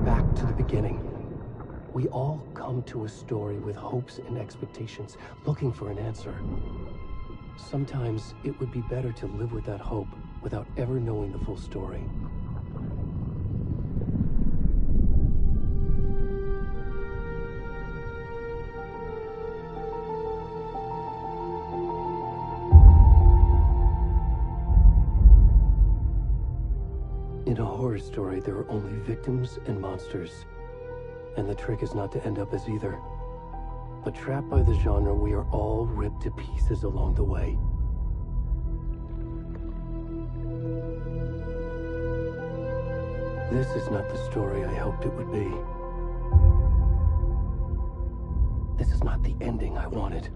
Back to the beginning. We all come to a story with hopes and expectations, looking for an answer. Sometimes it would be better to live with that hope without ever knowing the full story. In a horror story, there are only victims and monsters. And the trick is not to end up as either. But trapped by the genre, we are all ripped to pieces along the way. This is not the story I hoped it would be. This is not the ending I wanted.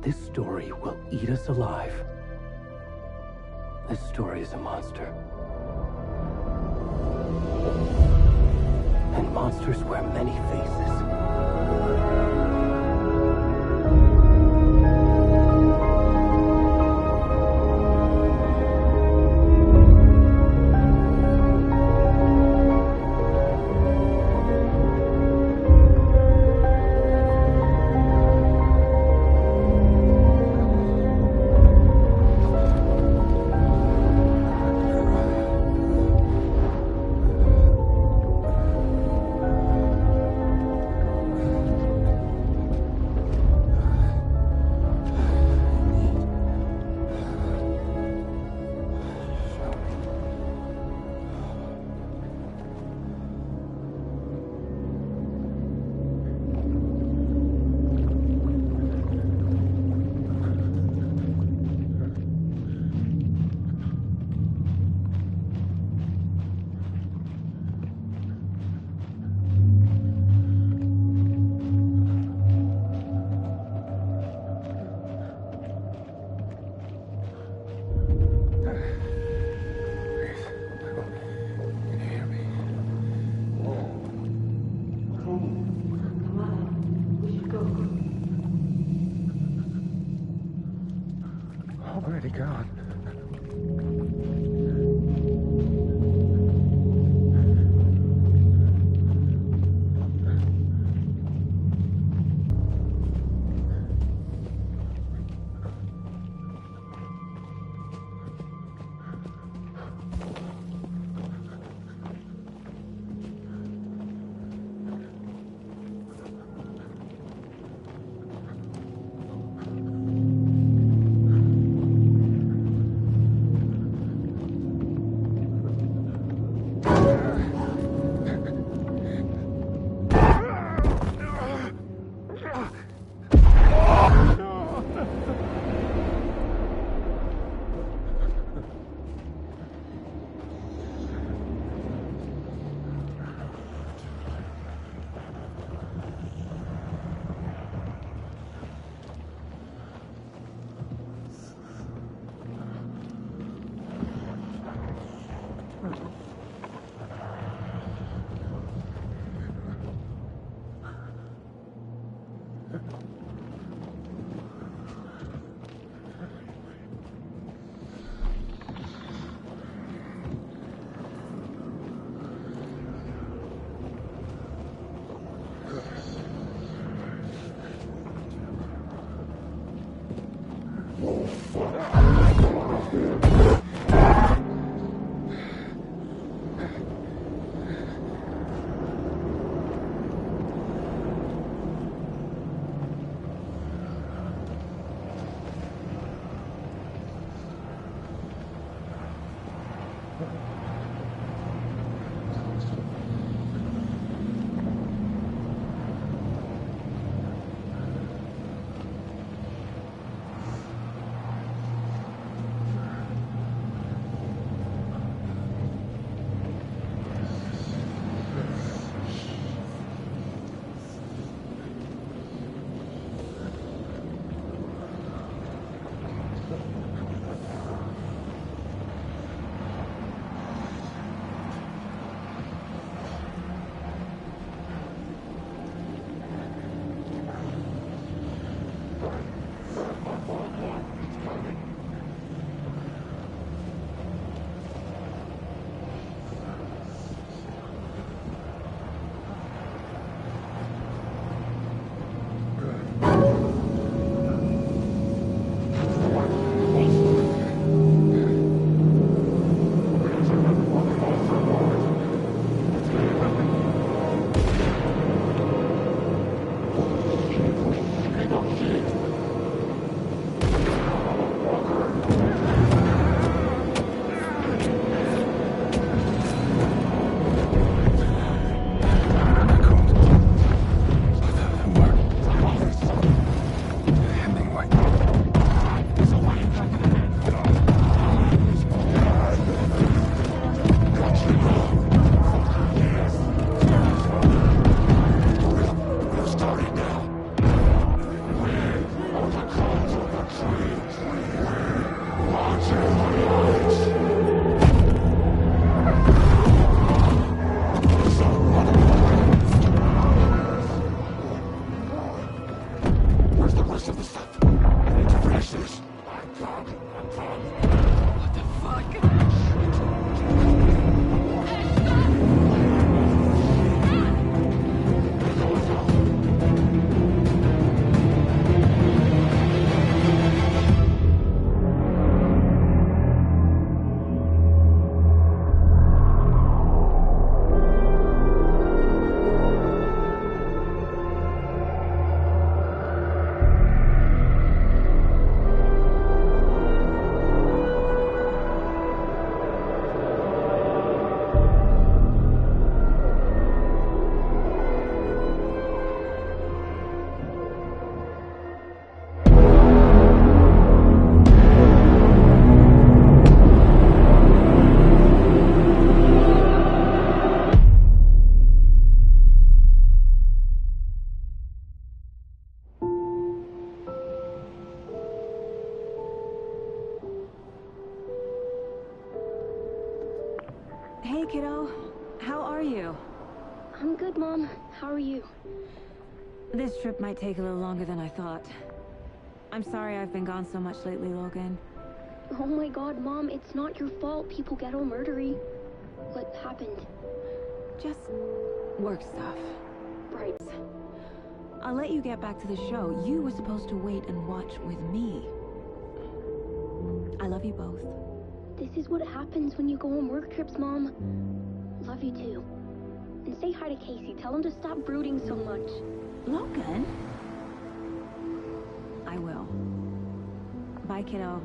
This story will eat us alive. This story is a monster. And monsters wear many faces. Already gone. Hey, kiddo. How are you? I'm good, Mom. How are you? This trip might take a little longer than I thought. I'm sorry I've been gone so much lately, Logan. Oh my god, Mom, it's not your fault people get all murdery. What happened? Just work stuff. Right. I'll let you get back to the show. You were supposed to wait and watch with me. I love you both. This is what happens when you go on work trips, Mom. Love you too. And say hi to Casey. Tell him to stop brooding so much. Logan? I will. Bye, kiddo.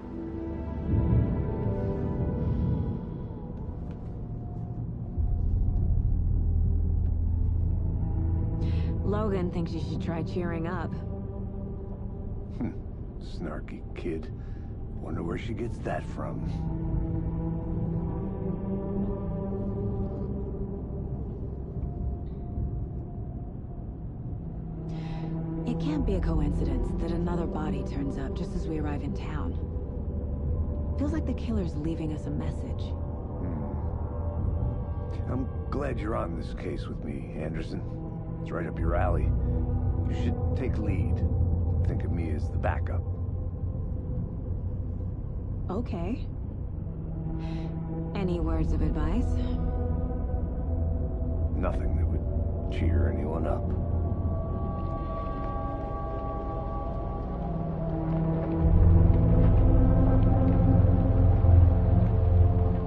Logan thinks you should try cheering up. Snarky kid. Wonder where she gets that from. It can't be a coincidence that another body turns up just as we arrive in town. Feels like the killer's leaving us a message. I'm glad you're on this case with me, Anderson. It's right up your alley. You should take lead. Think of me as the backup. Okay. Any words of advice? Nothing that would cheer anyone up.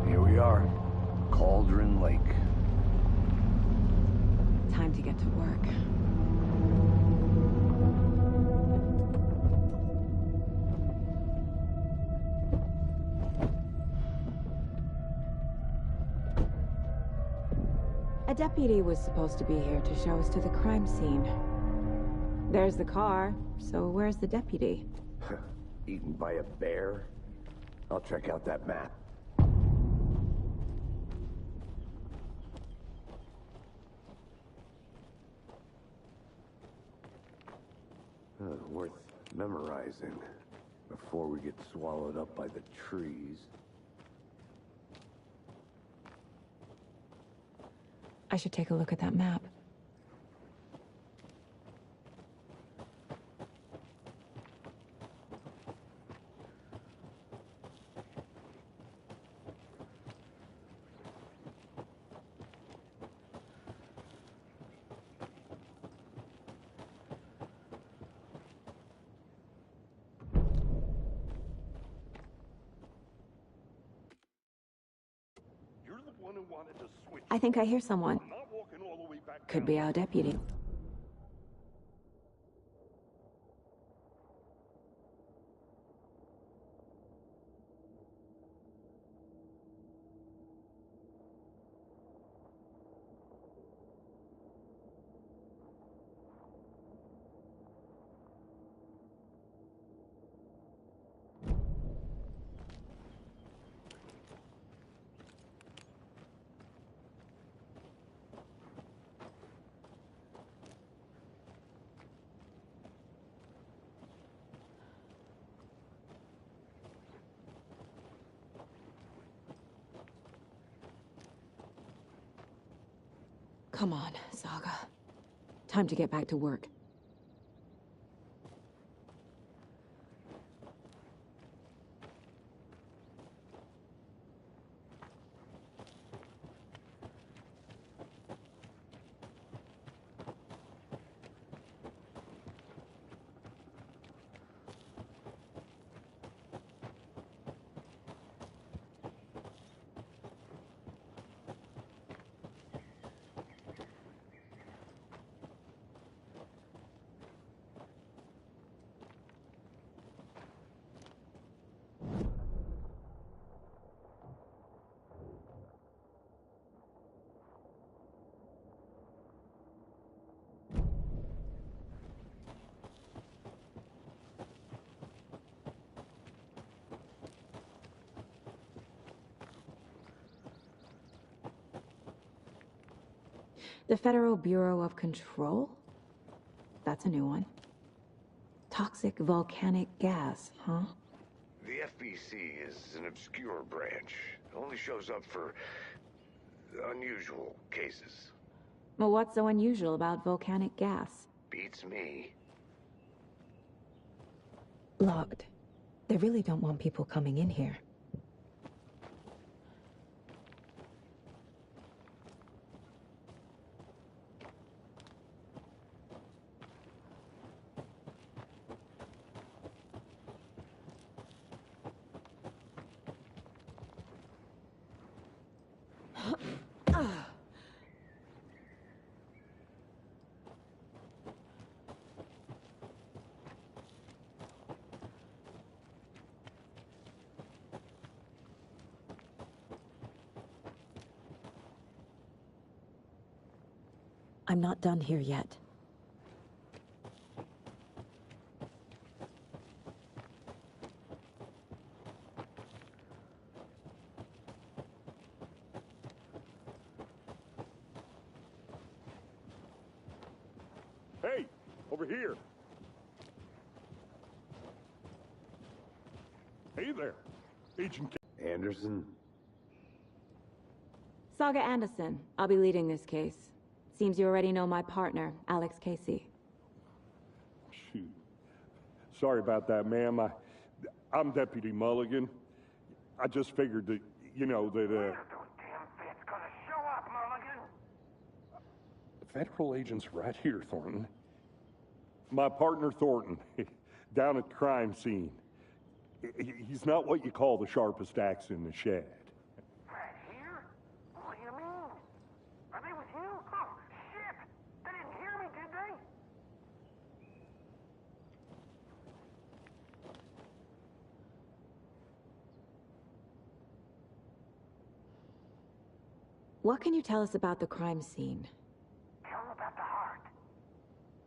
Here we are. Cauldron Lake. Time to get to work. A deputy was supposed to be here to show us to the crime scene. There's the car, so where's the deputy? Eaten by a bear? I'll check out that map. Worth memorizing before we get swallowed up by the trees. I should take a look at that map. I think I hear someone. Could be our deputy. Come on, Saga. Time to get back to work. The Federal Bureau of Control? That's a new one. Toxic volcanic gas, huh? The FBC is an obscure branch. It only shows up for unusual cases. Well, what's so unusual about volcanic gas? Beats me. Locked. They really don't want people coming in here. I'm not done here yet. Hey, over here. Hey there, Agent Anderson? Saga Anderson. I'll be leading this case. Seems you already know my partner, Alex Casey. Shoot. Sorry about that, ma'am. I'm Deputy Mulligan. I just figured that, you know, that, Damn fit's gonna show up, Mulligan. the federal agent's right here, Thornton. My partner, Thornton, down at the crime scene. He's not what you call the sharpest axe in the shed. Right here? What do you mean? Are they with you? Oh, shit! They didn't hear me, did they? What can you tell us about the crime scene? Tell them about the heart.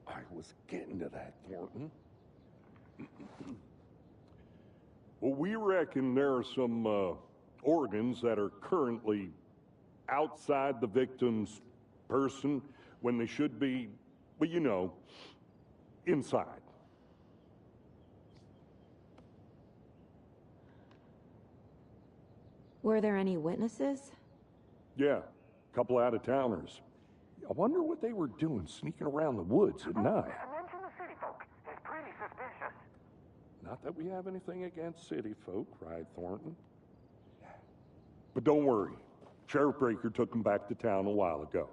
I was getting to that, Thornton. Well, we reckon there are some organs that are currently outside the victim's person when they should be, well, you know, inside. Were there any witnesses? Yeah, a couple out-of-towners. I wonder what they were doing sneaking around the woods at night. Mention the city folk. It's pretty suspicious. Not that we have anything against city folk, right, Thornton? But don't worry. Sheriff Breaker took them back to town a while ago.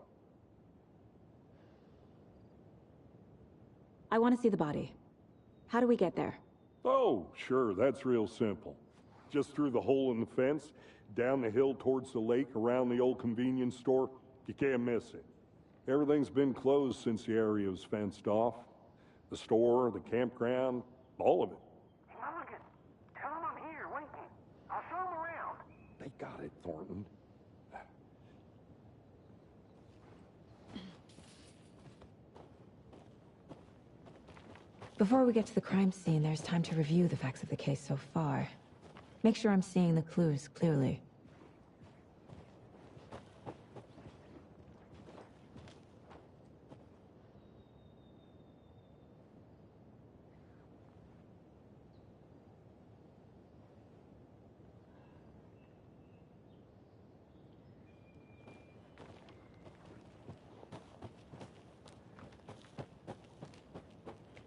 I want to see the body. How do we get there? Oh, sure, that's real simple. Just through the hole in the fence, down the hill towards the lake, around the old convenience store. You can't miss it. Everything's been closed since the area was fenced off. The store, the campground, all of it. Mulligan, tell them I'm here, waiting. I'll show them around. They got it, Thornton. Before we get to the crime scene, there's time to review the facts of the case so far. Make sure I'm seeing the clues clearly.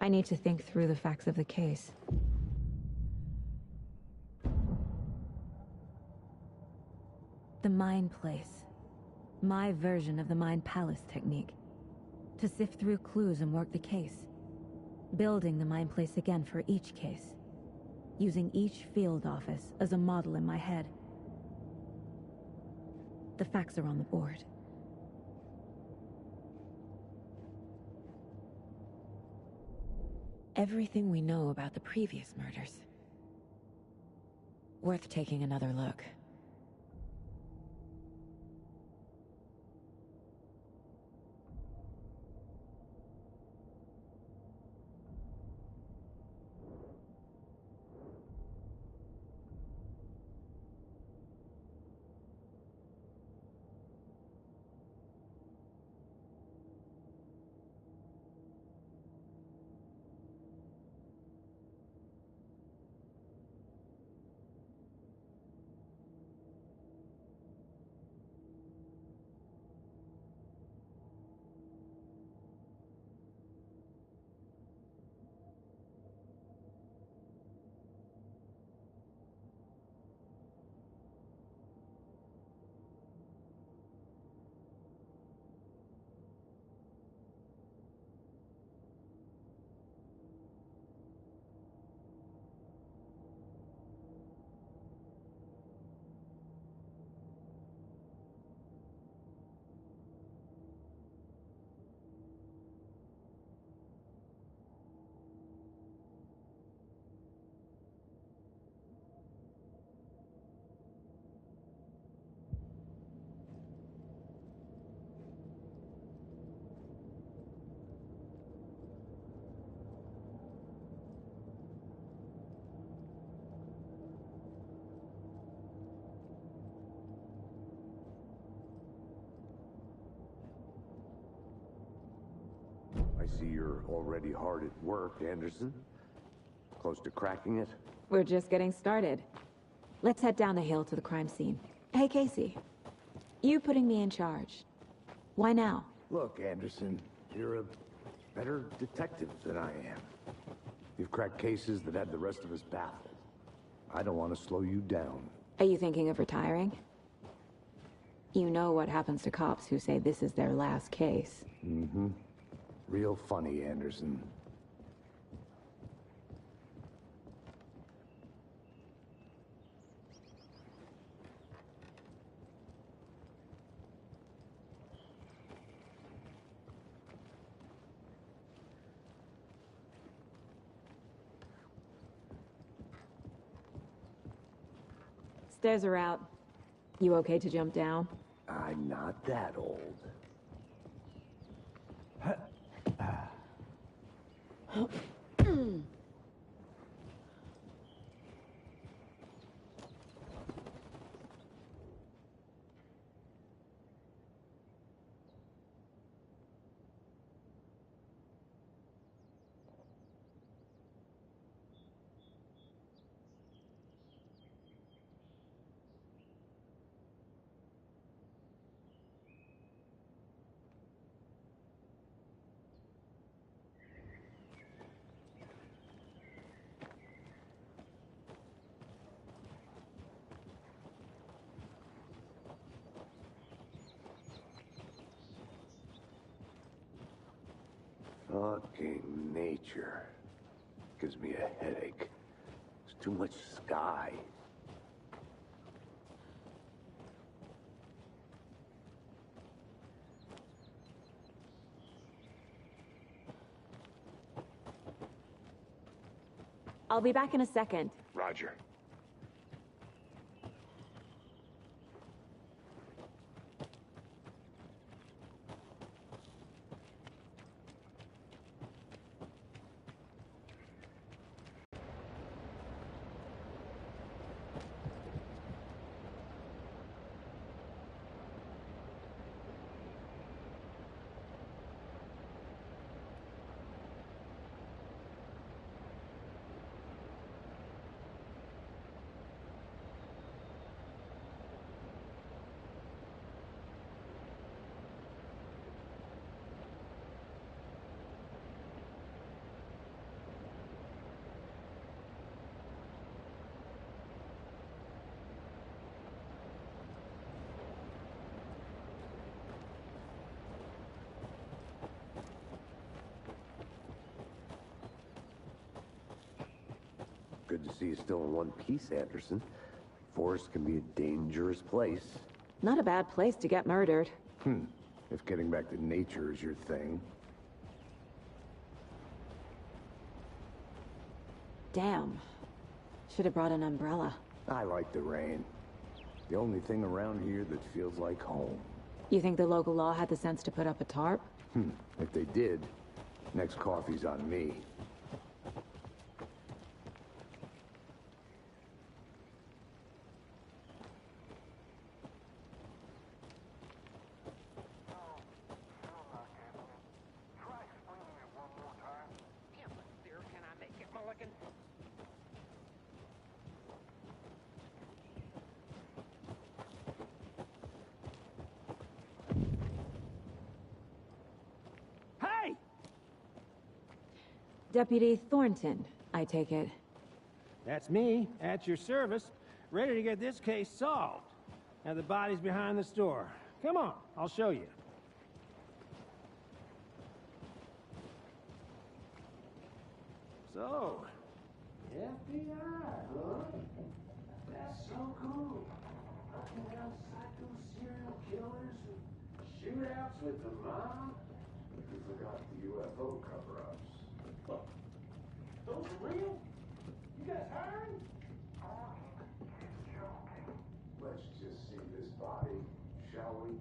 I need to think through the facts of the case. The Mind Place. My version of the Mind Palace technique. To sift through clues and work the case. Building the Mind Place again for each case. Using each field office as a model in my head. The facts are on the board. Everything we know about the previous murders. Worth taking another look. see you're already hard at work, Anderson. Close to cracking it? We're just getting started. Let's head down the hill to the crime scene. Hey, Casey. You putting me in charge. Why now? Look, Anderson, you're a better detective than I am. You've cracked cases that had the rest of us baffled. I don't want to slow you down. Are you thinking of retiring? You know what happens to cops who say this is their last case. Mm-hmm. Real funny, Anderson. Stairs are out. You okay to jump down? I'm not that old. Fucking nature. Gives me a headache. There's too much sky. I'll be back in a second. Roger. Good to see you still in one piece, Anderson. Forest can be a dangerous place. Not a bad place to get murdered. If getting back to nature is your thing. Damn. Should have brought an umbrella. I like the rain. The only thing around here that feels like home. You think the local law had the sense to put up a tarp? If they did, next coffee's on me. Deputy Thornton, I take it. That's me, at your service, ready to get this case solved. Now the body's behind the store. Come on, I'll show you. So, FBI, huh? That's so cool. Hunting down psycho serial killers and shootouts with the mob. You forgot the UFO cover-ups. Those are real? You guys hiring? Let's just see this body, shall we?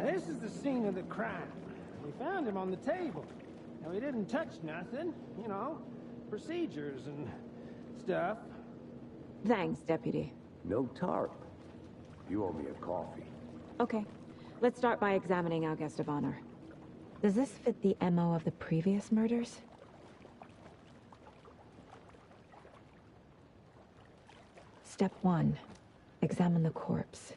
This is the scene of the crime. We found him on the table. And we didn't touch nothing, you know, procedures and stuff. Thanks, Deputy. No tarp. You owe me a coffee. Okay, let's start by examining our guest of honor. Does this fit the MO of the previous murders? Step 1. Examine the corpse.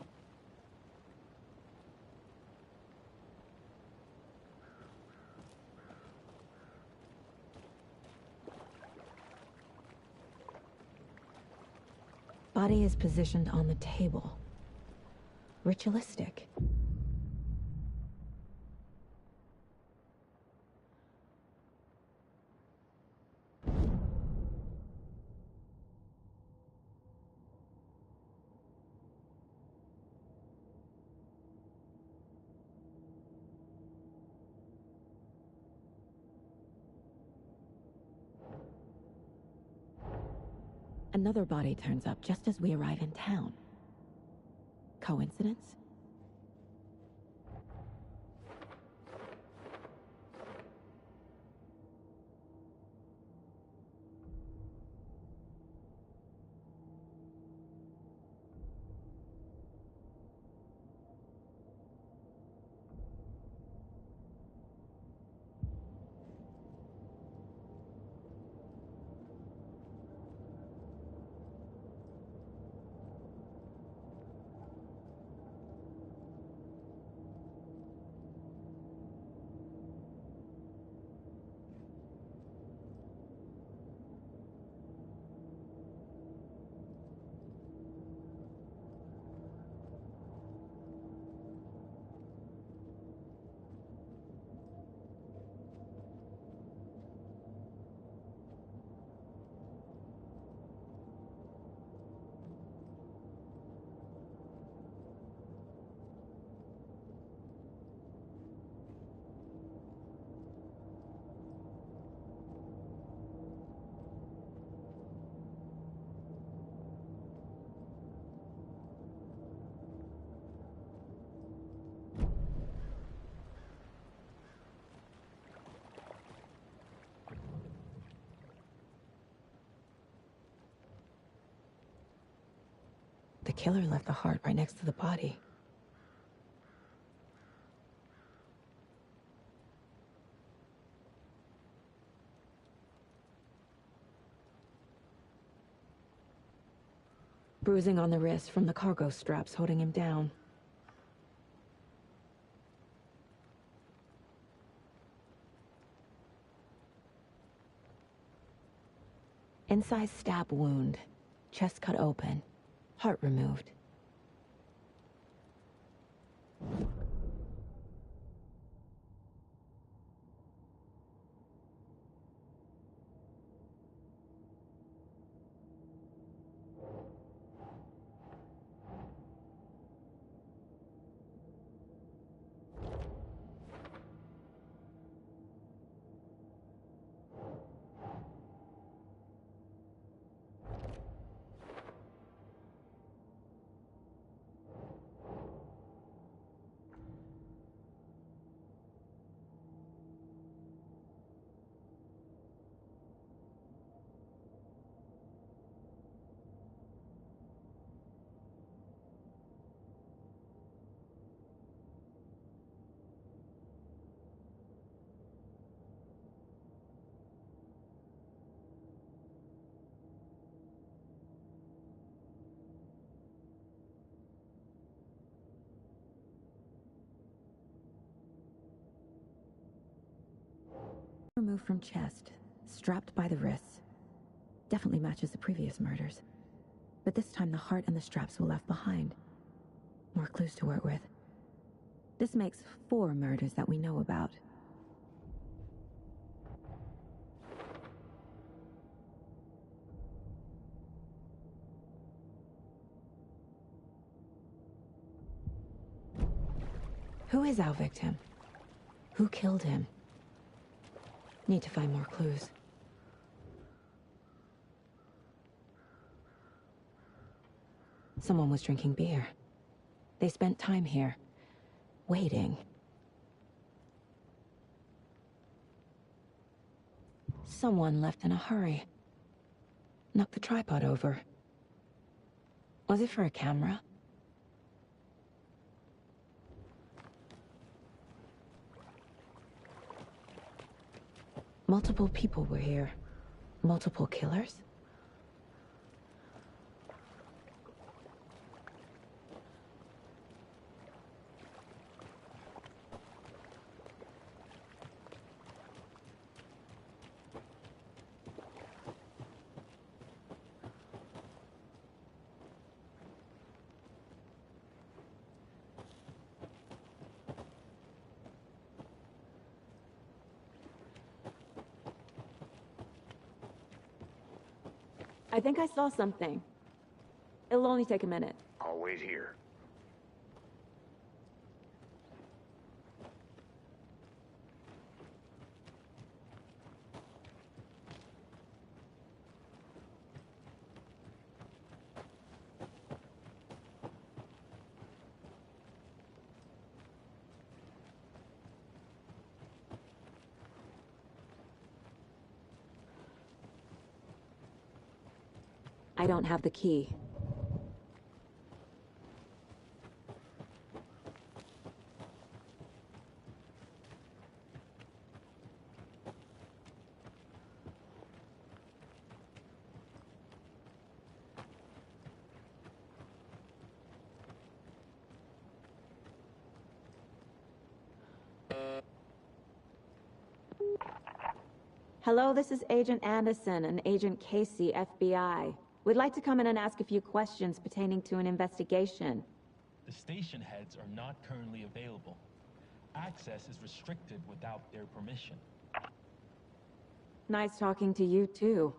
Body is positioned on the table. Ritualistic. Another body turns up just as we arrive in town. Coincidence? The killer left the heart right next to the body. Bruising on the wrist from the cargo straps holding him down. Incised stab wound, chest cut open, heart removed. Removed from chest, strapped by the wrists. Definitely matches the previous murders. But this time the heart and the straps were left behind. More clues to work with. This makes 4 murders that we know about. Who is our victim? Who killed him? Need to find more clues. Someone was drinking beer. They spent time here. waiting. Someone left in a hurry. Knocked the tripod over. Was it for a camera? Multiple people were here. Multiple killers? I think I saw something. It'll only take a minute. I'll wait here. I don't have the key. Hello, this is Agent Anderson and Agent Casey, FBI. We'd like to come in and ask a few questions pertaining to an investigation. The station heads are not currently available. Access is restricted without their permission. Nice talking to you, too.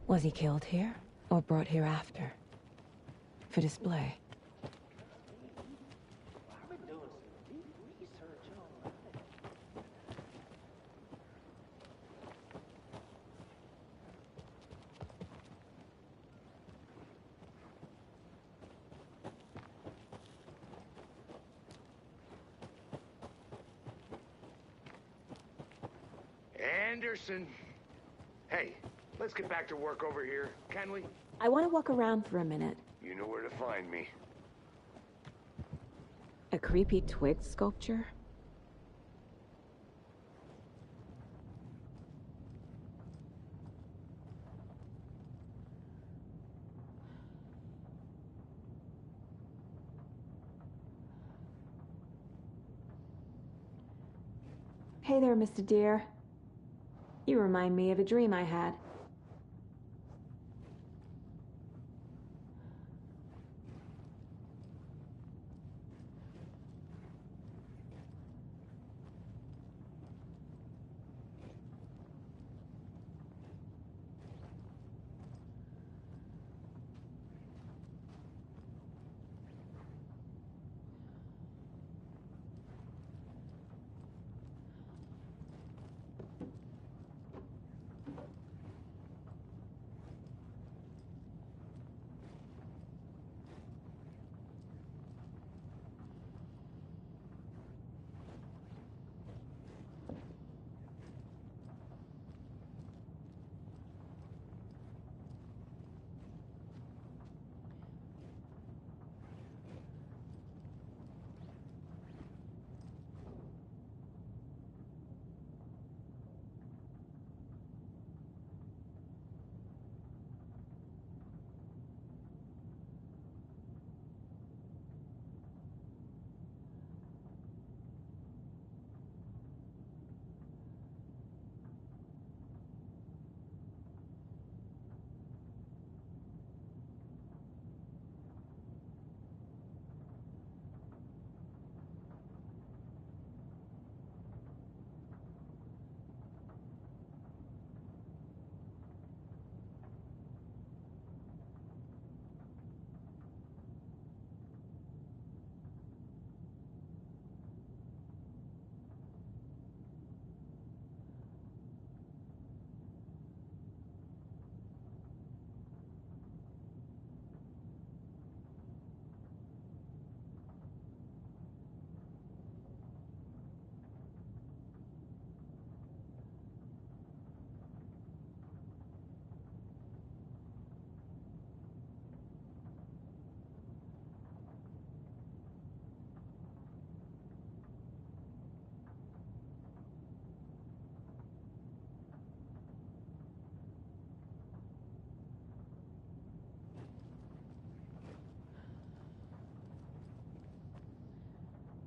Was he killed here, or brought here after? For display? I've been doing some deep research on Anderson! Hey, let's get back to work over here, can we? I want to walk around for a minute. You know where to find me. A creepy twig sculpture? Hey there, Mr. Deer. You remind me of a dream I had.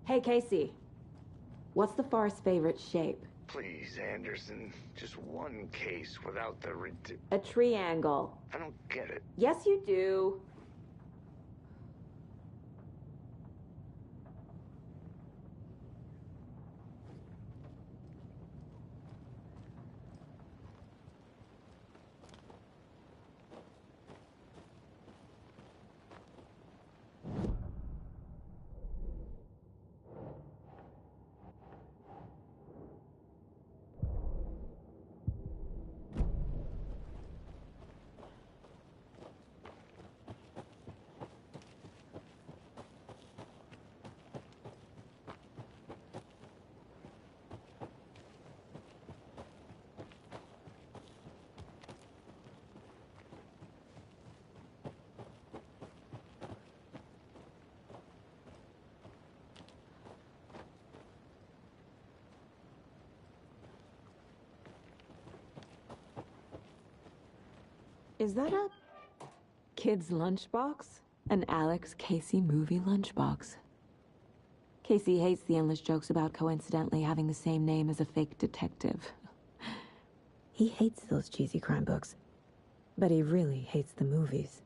Hey, Casey. What's the far's favorite shape? Please, Anderson. Just one case without the A triangle. I don't get it. Yes, you do. Is that a kid's lunchbox? An Alex Casey movie lunchbox. Casey hates the endless jokes about coincidentally having the same name as a fake detective. He hates those cheesy crime books, but he really hates the movies.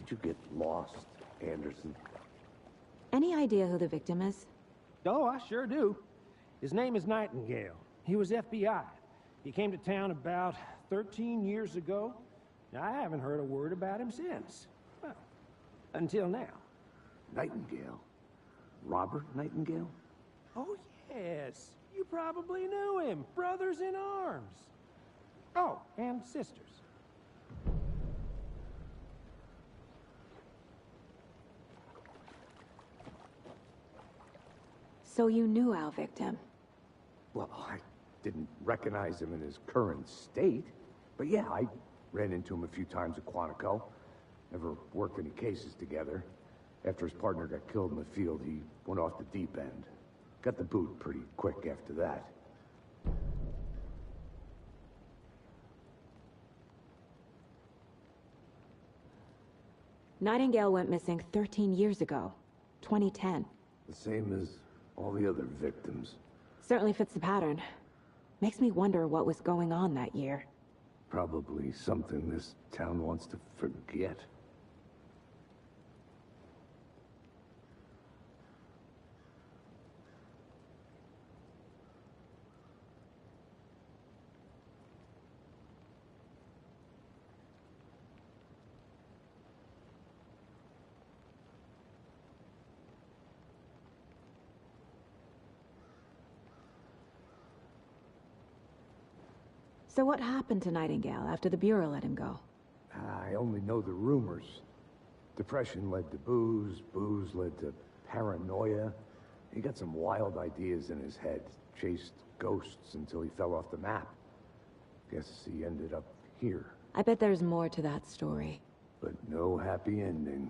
Did you get lost, Anderson? Any idea who the victim is? Oh, I sure do. His name is Nightingale. He was FBI. He came to town about 13 years ago. I haven't heard a word about him since. Well, until now. Nightingale? Robert Nightingale? Oh, yes. You probably knew him. Brothers in arms. Oh, and sisters. So you knew our victim? Well, I didn't recognize him in his current state. But yeah, I ran into him a few times at Quantico. Never worked any cases together. After his partner got killed in the field, he went off the deep end. Got the boot pretty quick after that. Nightingale went missing 13 years ago. 2010. The same as all the other victims. Certainly fits the pattern. Makes me wonder what was going on that year. Probably something this town wants to forget. So what happened to Nightingale after the Bureau let him go? I only know the rumors. Depression led to booze, booze led to paranoia. He got some wild ideas in his head, chased ghosts until he fell off the map. Guess he ended up here. I bet there's more to that story. But no happy ending.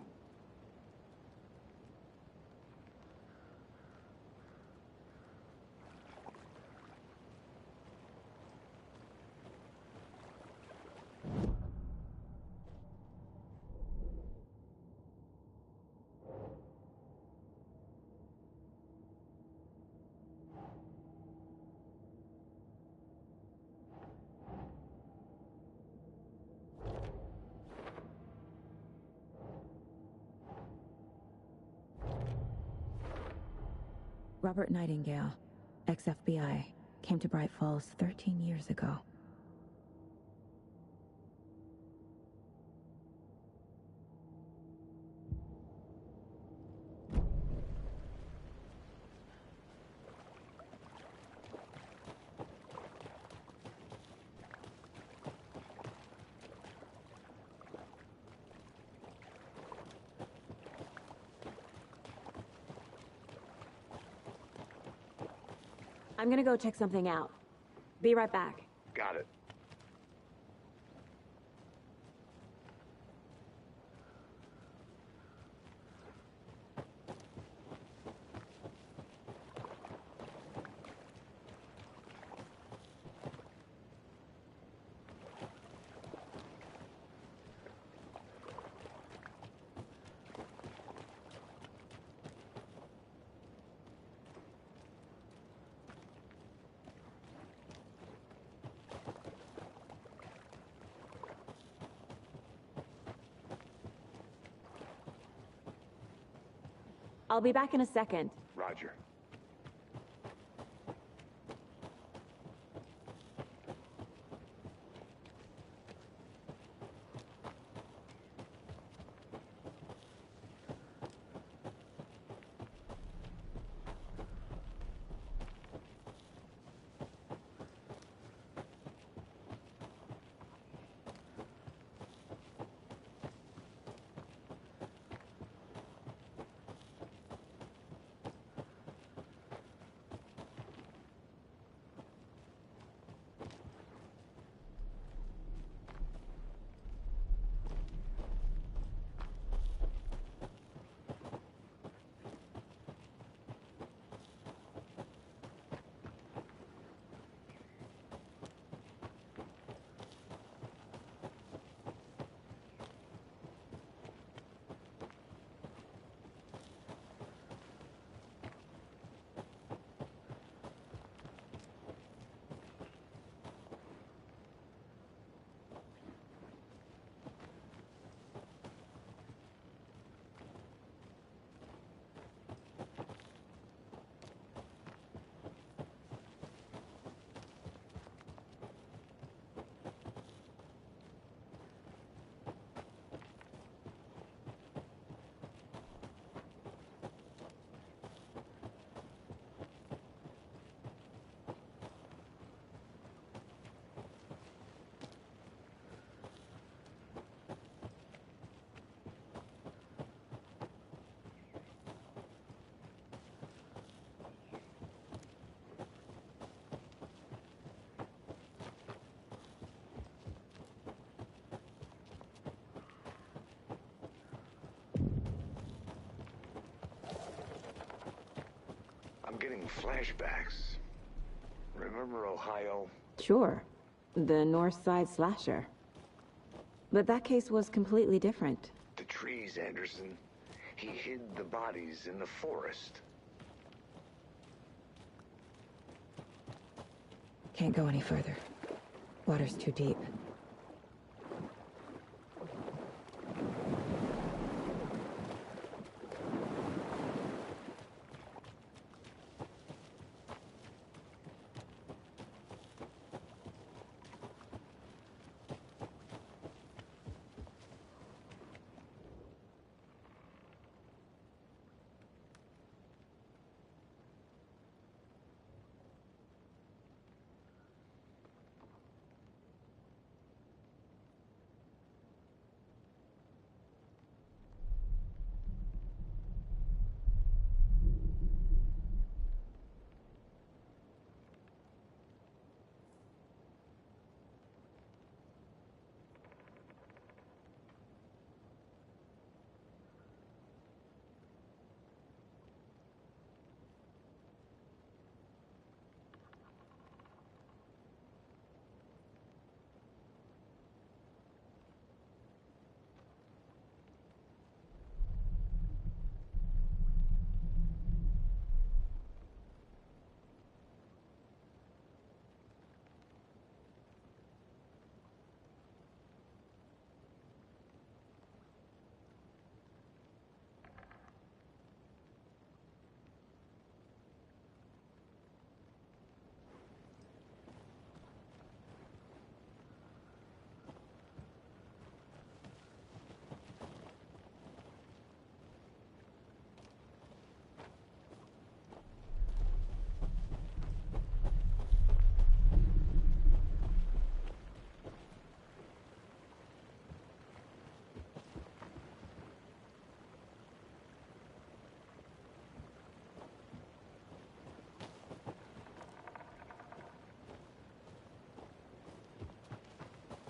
Robert Nightingale, ex-FBI, came to Bright Falls 13 years ago. I'm gonna go check something out. Be right back. Got it. I'll be back in a second. Roger. I'm getting flashbacks. Remember Ohio? Sure. The North Side slasher. But that case was completely different. The trees days, Anderson. He hid the bodies in the forest. Can't go any further. Water's too deep.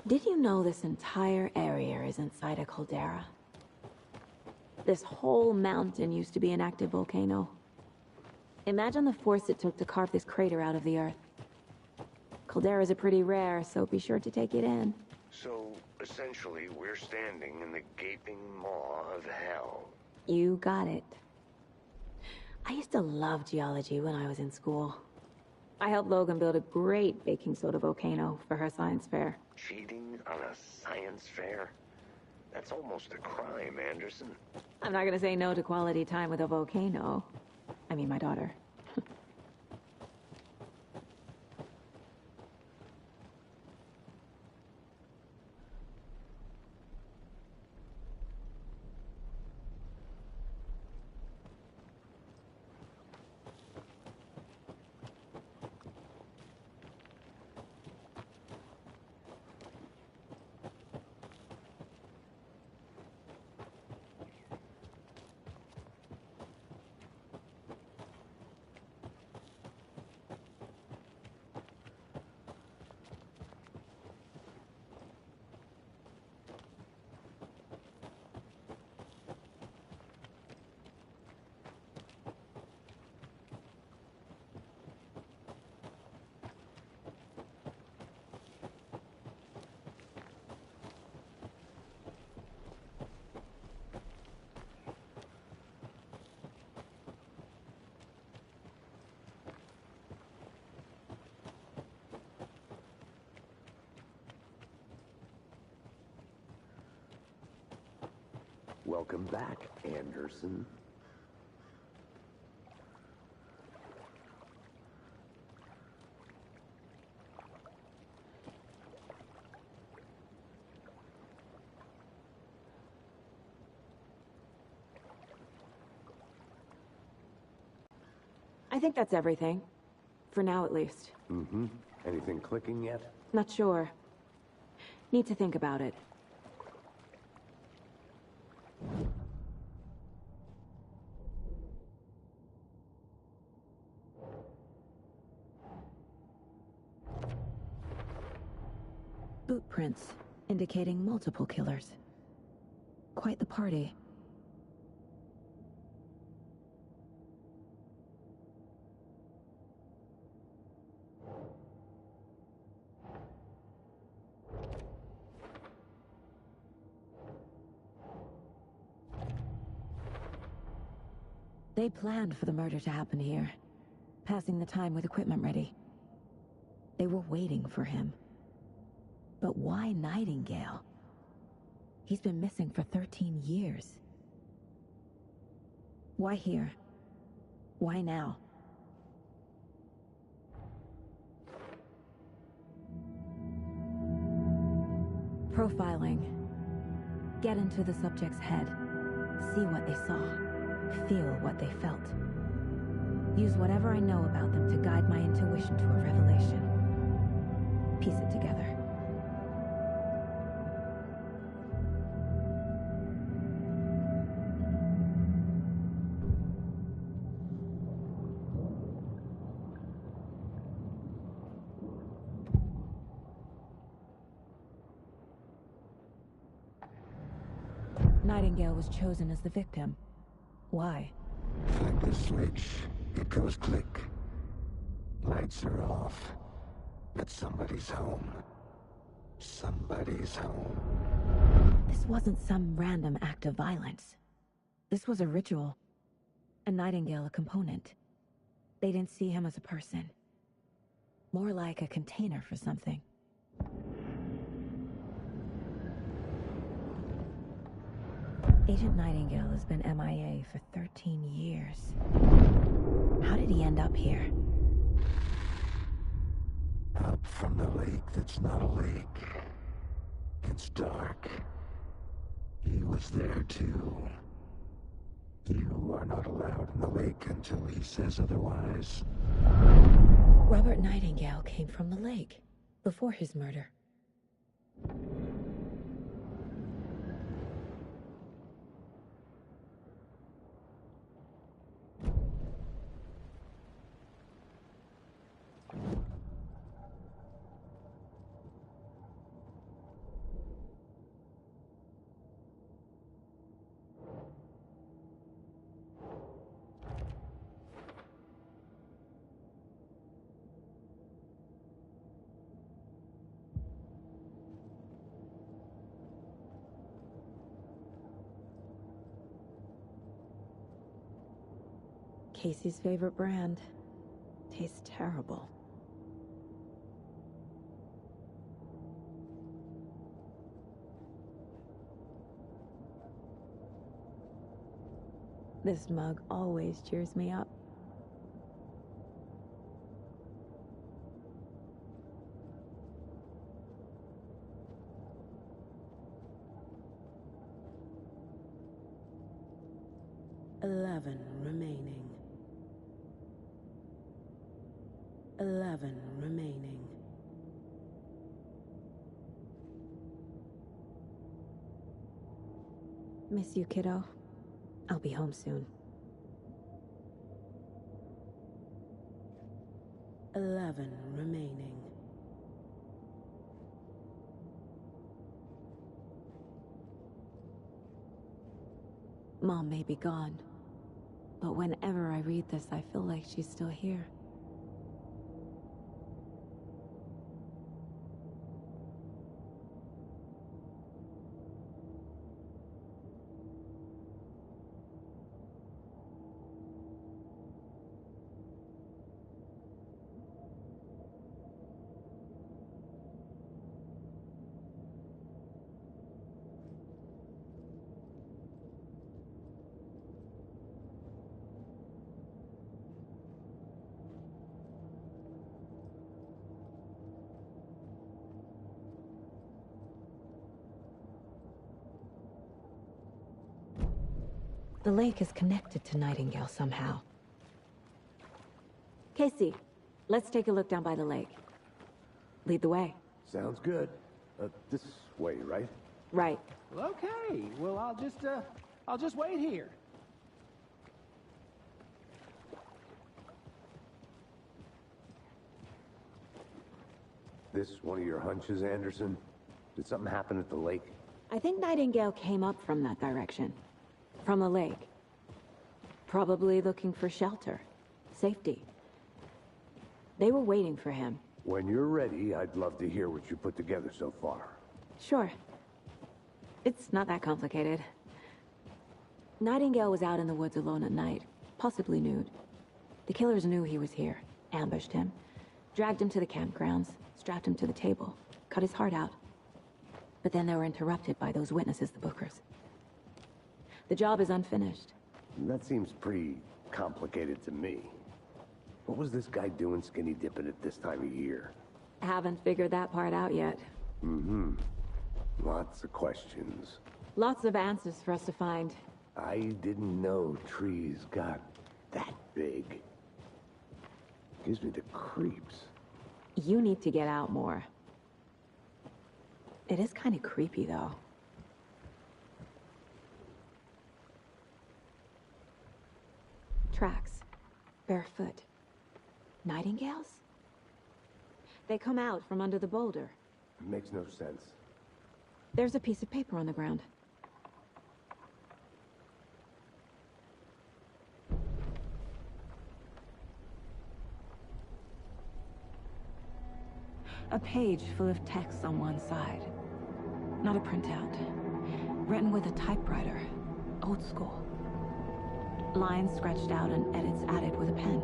Did you know this entire area is inside a caldera? This whole mountain used to be an active volcano. Imagine the force it took to carve this crater out of the earth. Calderas are pretty rare, so be sure to take it in. So, essentially, we're standing in the gaping maw of hell. You got it. I used to love geology when I was in school. I helped Logan build a great baking soda volcano for her science fair. Cheating on a science fair? That's almost a crime, Anderson. I'm not gonna say no to quality time with a volcano. I mean, my daughter. Welcome back, Anderson. I think that's everything. For now, at least. Mm-hmm. Anything clicking yet? Not sure. Need to think about it. Boot prints, indicating multiple killers. Quite the party. They planned for the murder to happen here, passing the time with equipment ready. They were waiting for him. But why Nightingale? He's been missing for 13 years. Why here? Why now? Profiling. Get into the subject's head. See what they saw. Feel what they felt. Use whatever I know about them to guide my intuition to a revelation. Piece it together. Nightingale was chosen as the victim. Why? Flick the switch, it goes click. Lights are off. But somebody's home. Somebody's home. This wasn't some random act of violence. This was a ritual. And Nightingale a component. They didn't see him as a person. More like a container for something. Agent Nightingale has been MIA for 13 years. How did he end up here? Up from the lake that's not a lake. It's dark. He was there too. You are not allowed in the lake until he says otherwise. Robert Nightingale came from the lake, before his murder. Casey's favorite brand. Tastes terrible. This mug always cheers me up. "11 remaining. 11 remaining. Miss you, kiddo. I'll be home soon. 11 remaining. Mom may be gone, but whenever I read this, I feel like she's still here. The lake is connected to Nightingale somehow. Casey, let's take a look down by the lake. Lead the way. Sounds good. This way, right? Right. Well, okay. Well, I'll just wait here. This one of your hunches, Anderson? Did something happen at the lake? I think Nightingale came up from that direction. From the lake. Probably looking for shelter. Safety. They were waiting for him. When you're ready, I'd love to hear what you put together so far. Sure. It's not that complicated. Nightingale was out in the woods alone at night, possibly nude. The killers knew he was here, ambushed him, dragged him to the campgrounds, strapped him to the table, cut his heart out. But then they were interrupted by those witnesses, the Bookers. The job is unfinished. That seems pretty complicated to me. What was this guy doing skinny dipping at this time of year? Haven't figured that part out yet. Mm-hmm. Lots of questions. Lots of answers for us to find. I didn't know trees got that big. Gives me the creeps. You need to get out more. It is kind of creepy, though. Tracks. Barefoot. Nightingales? They come out from under the boulder. It makes no sense. There's a piece of paper on the ground. A page full of text on one side. Not a printout. Written with a typewriter. Old school. Lines scratched out and edits added with a pen.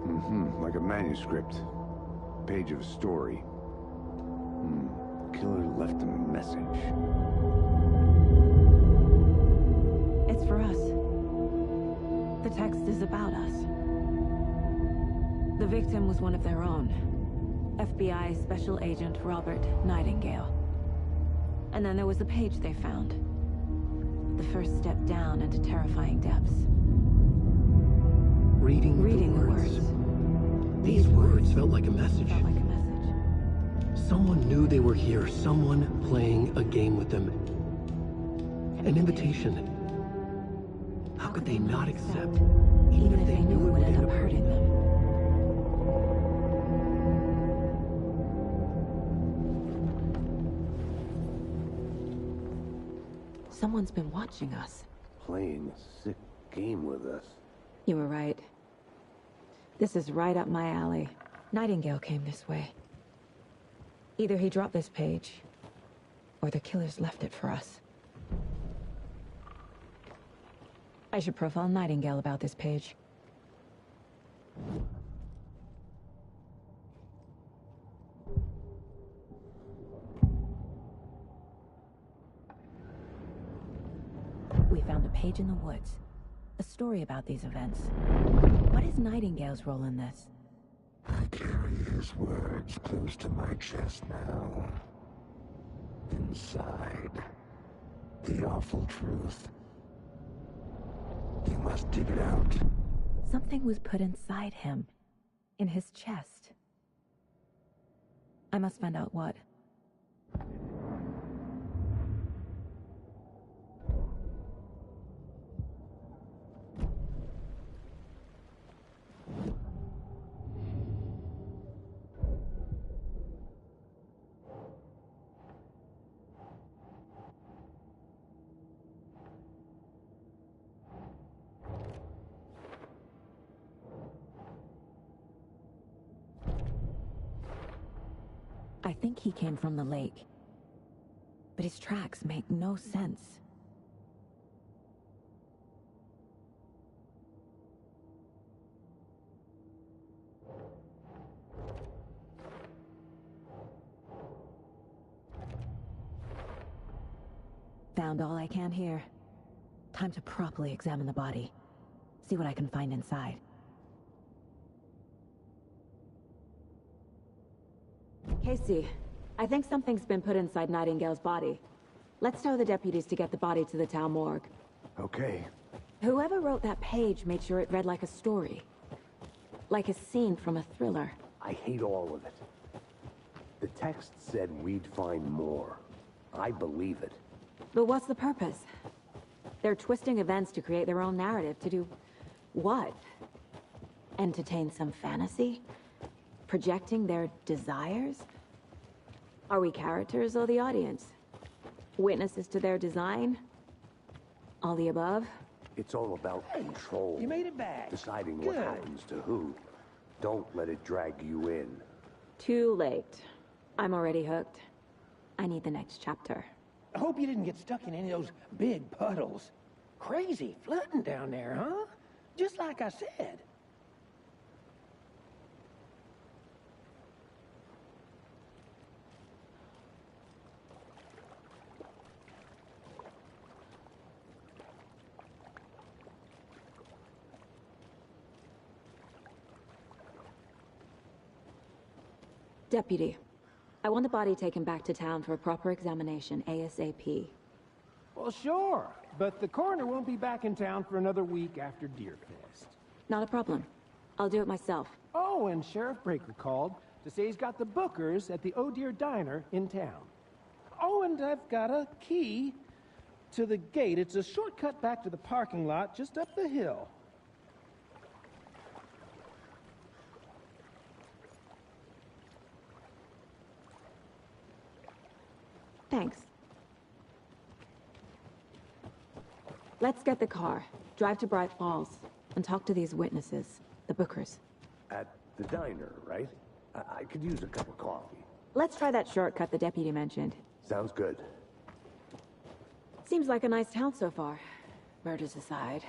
Mm-hmm. Like a manuscript. Page of a story. Killer left a message. It's for us. The text is about us. The victim was one of their own. FBI Special Agent Robert Nightingale. And then there was the page they found. The first step down into terrifying depths. Reading the words. These words felt like a message. Someone knew they were here. Someone playing a game with them. An invitation. How could they not accept, even if they knew it would end up hurting them? Someone's been watching us. Playing a sick game with us. You were right. This is right up my alley. Nightingale came this way. Either he dropped this page, or the killers left it for us. I should profile Nightingale about this page. We found a page in the woods. A story about these events. What is Nightingale's role in this? I carry his words close to my chest now. Inside, the awful truth. You must dig it out. Something was put inside him. In his chest. I must find out what. I think he came from the lake. But his tracks make no sense. Found all I can here. Time to properly examine the body. See what I can find inside. Casey, I think something's been put inside Nightingale's body. Let's tell the deputies to get the body to the town morgue. Okay. Whoever wrote that page made sure it read like a story. Like a scene from a thriller. I hate all of it. The text said we'd find more. I believe it. But what's the purpose? They're twisting events to create their own narrative. To do what? Entertain some fantasy? Projecting their desires? Are we characters or the audience? Witnesses to their design? All the above? It's all about control. You made it back. Deciding what happens to who. Don't let it drag you in. Too late. I'm already hooked. I need the next chapter. I hope you didn't get stuck in any of those big puddles. Crazy flooding down there, huh? Just like I said. Deputy, I want the body taken back to town for a proper examination, ASAP. Well, sure, but the coroner won't be back in town for another week after Deer Fest. Not a problem. I'll do it myself. Oh, and Sheriff Breaker called to say he's got the Bookers at the Oh Deer Diner in town. Oh, and I've got a key to the gate. It's a shortcut back to the parking lot just up the hill. Thanks. Let's get the car, drive to Bright Falls, and talk to these witnesses, the Bookers. At the diner, right? I could use a cup of coffee. Let's try that shortcut the deputy mentioned. Sounds good. Seems like a nice town so far. Murders aside.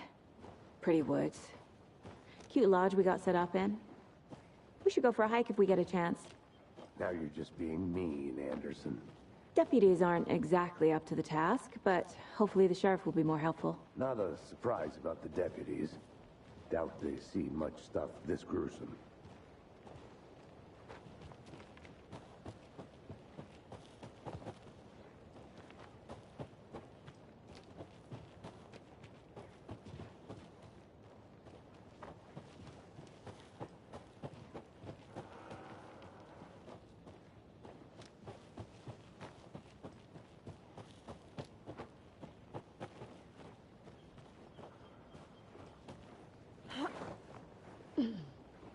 Pretty woods. Cute lodge we got set up in. We should go for a hike if we get a chance. Now you're just being mean, Anderson. Deputies aren't exactly up to the task, but hopefully the sheriff will be more helpful. Not a surprise about the deputies. Doubt they see much stuff this gruesome.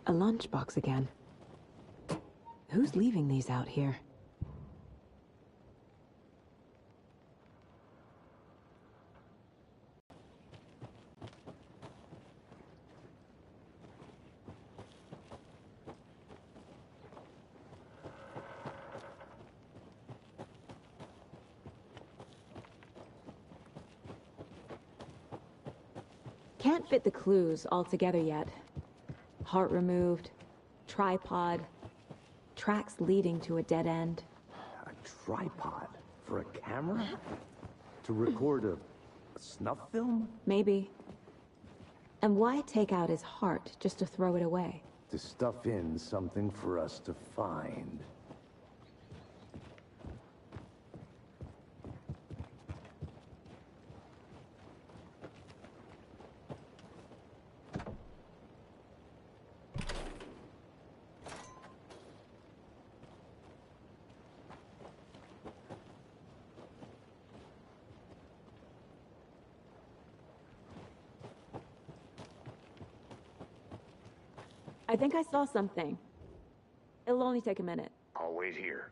A lunchbox again. Who's leaving these out here? Can't fit the clues all together yet. Heart removed, tripod, tracks leading to a dead end. A tripod? For a camera? To record a snuff film? Maybe. And why take out his heart just to throw it away? To stuff in something for us to find. I think I saw something. It'll only take a minute. I'll wait here.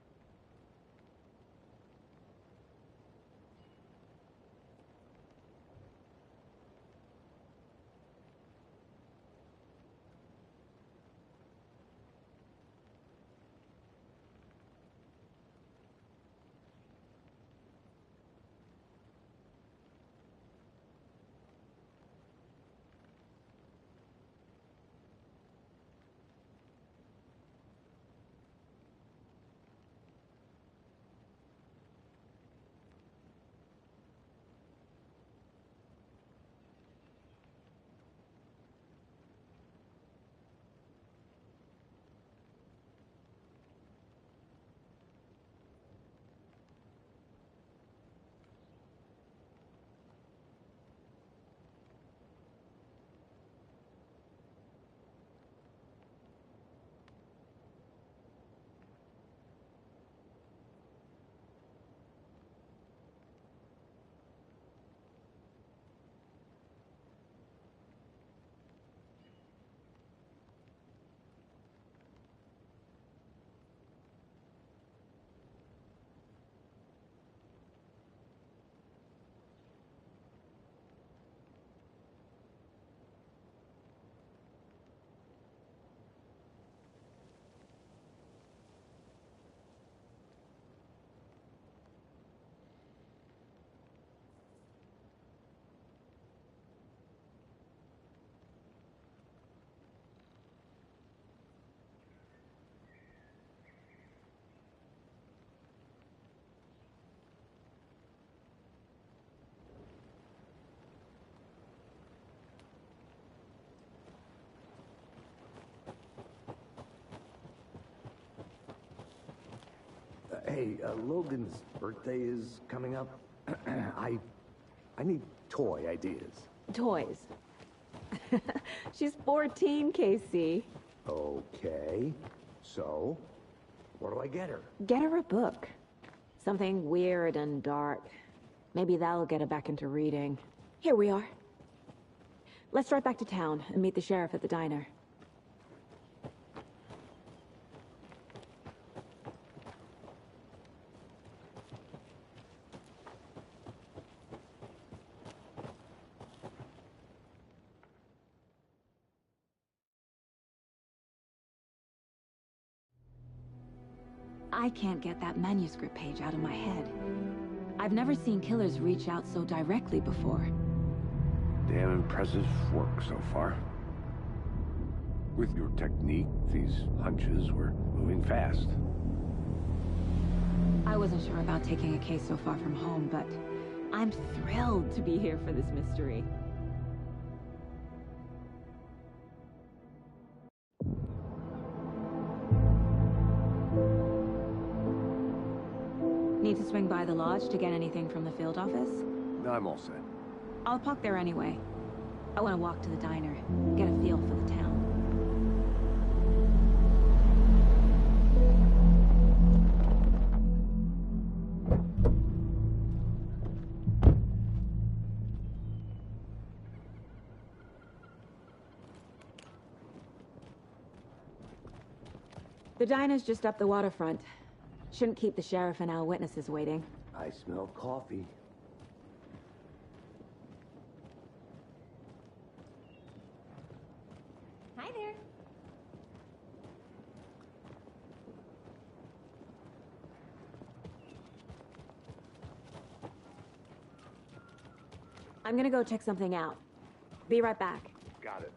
Hey, Logan's birthday is coming up. I need toy ideas. Toys. She's 14, Casey. Okay. So, what do I get her? Get her a book. Something weird and dark. Maybe that'll get her back into reading. Here we are. Let's drive back to town and meet the sheriff at the diner. I can't get that manuscript page out of my head. I've never seen killers reach out so directly before. Damn impressive work so far. With your technique, these hunches were moving fast. I wasn't sure about taking a case so far from home, but I'm thrilled to be here for this mystery. Need to swing by the lodge to get anything from the field office? No, I'm all set. I'll park there anyway. I want to walk to the diner, get a feel for the town. The diner's just up the waterfront. Shouldn't keep the sheriff and our witnesses waiting. I smell coffee. Hi there. I'm gonna go check something out. Be right back. Got it.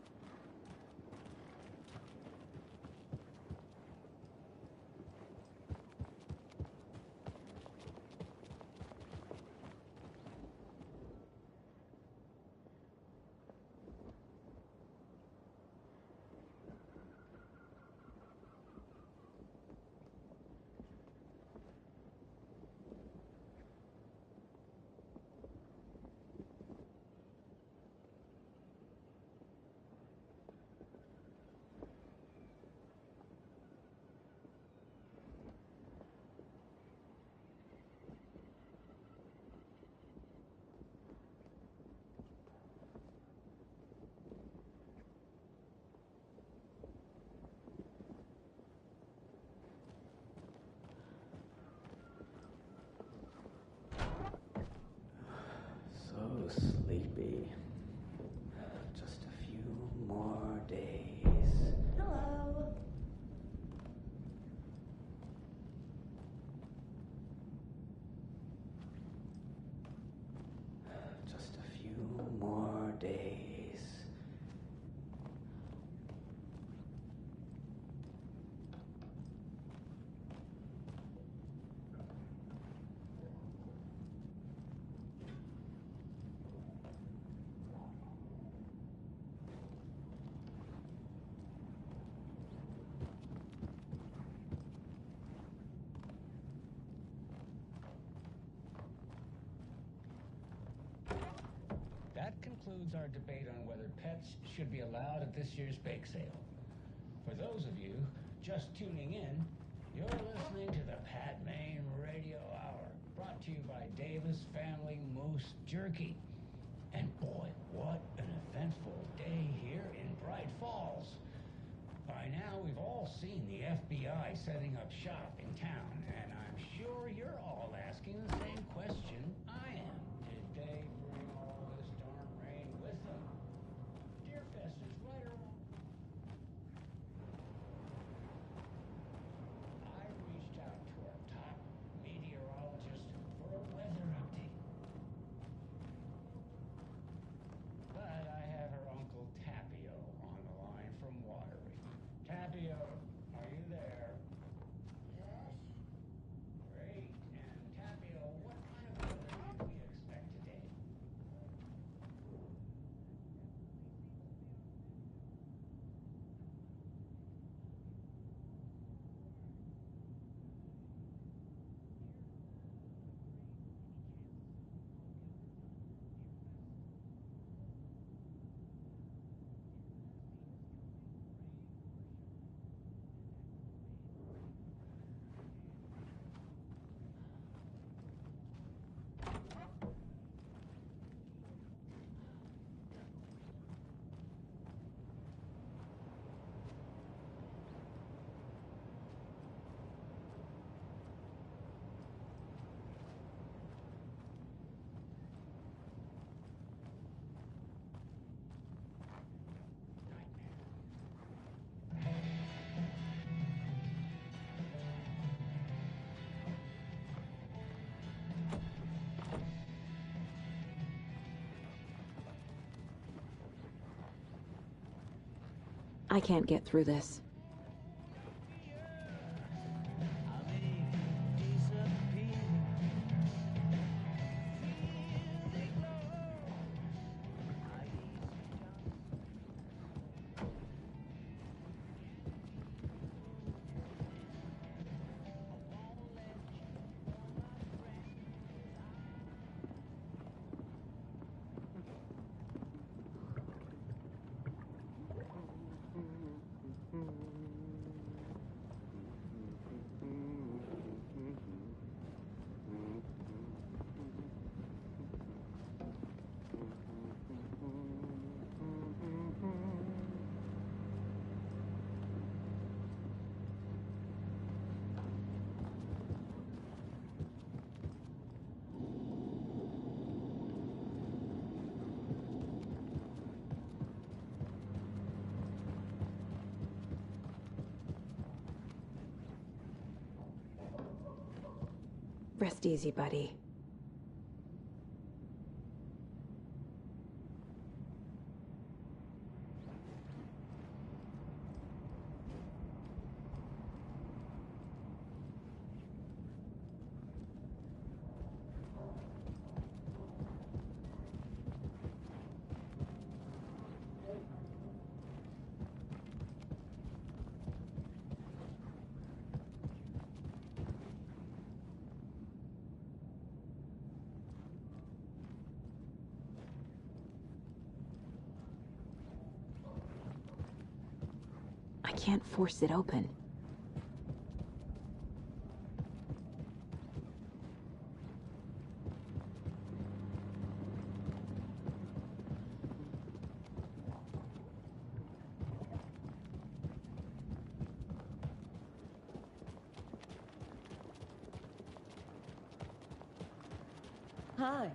So sleepy. Just a few more days. Hello. Just a few more days. That concludes our debate on whether pets should be allowed at this year's bake sale. For those of you just tuning in, you're listening to the Pat Maine Radio Hour, brought to you by Davis Family Moose Jerky. And boy, what an eventful day here in Bright Falls. By now, we've all seen the FBI setting up shop in town, and I'm sure you're all asking the same question I am. Did they bring all this darn rain with them? Deerfest is right around. I reached out to our top meteorologist for a weather update. But I have her uncle Tapio on the line from Watery. Tapio, are you there? Yes. Great. And Tapio, what kind of weather I can't get through this. Rest easy, buddy. I can't force it open. Hi.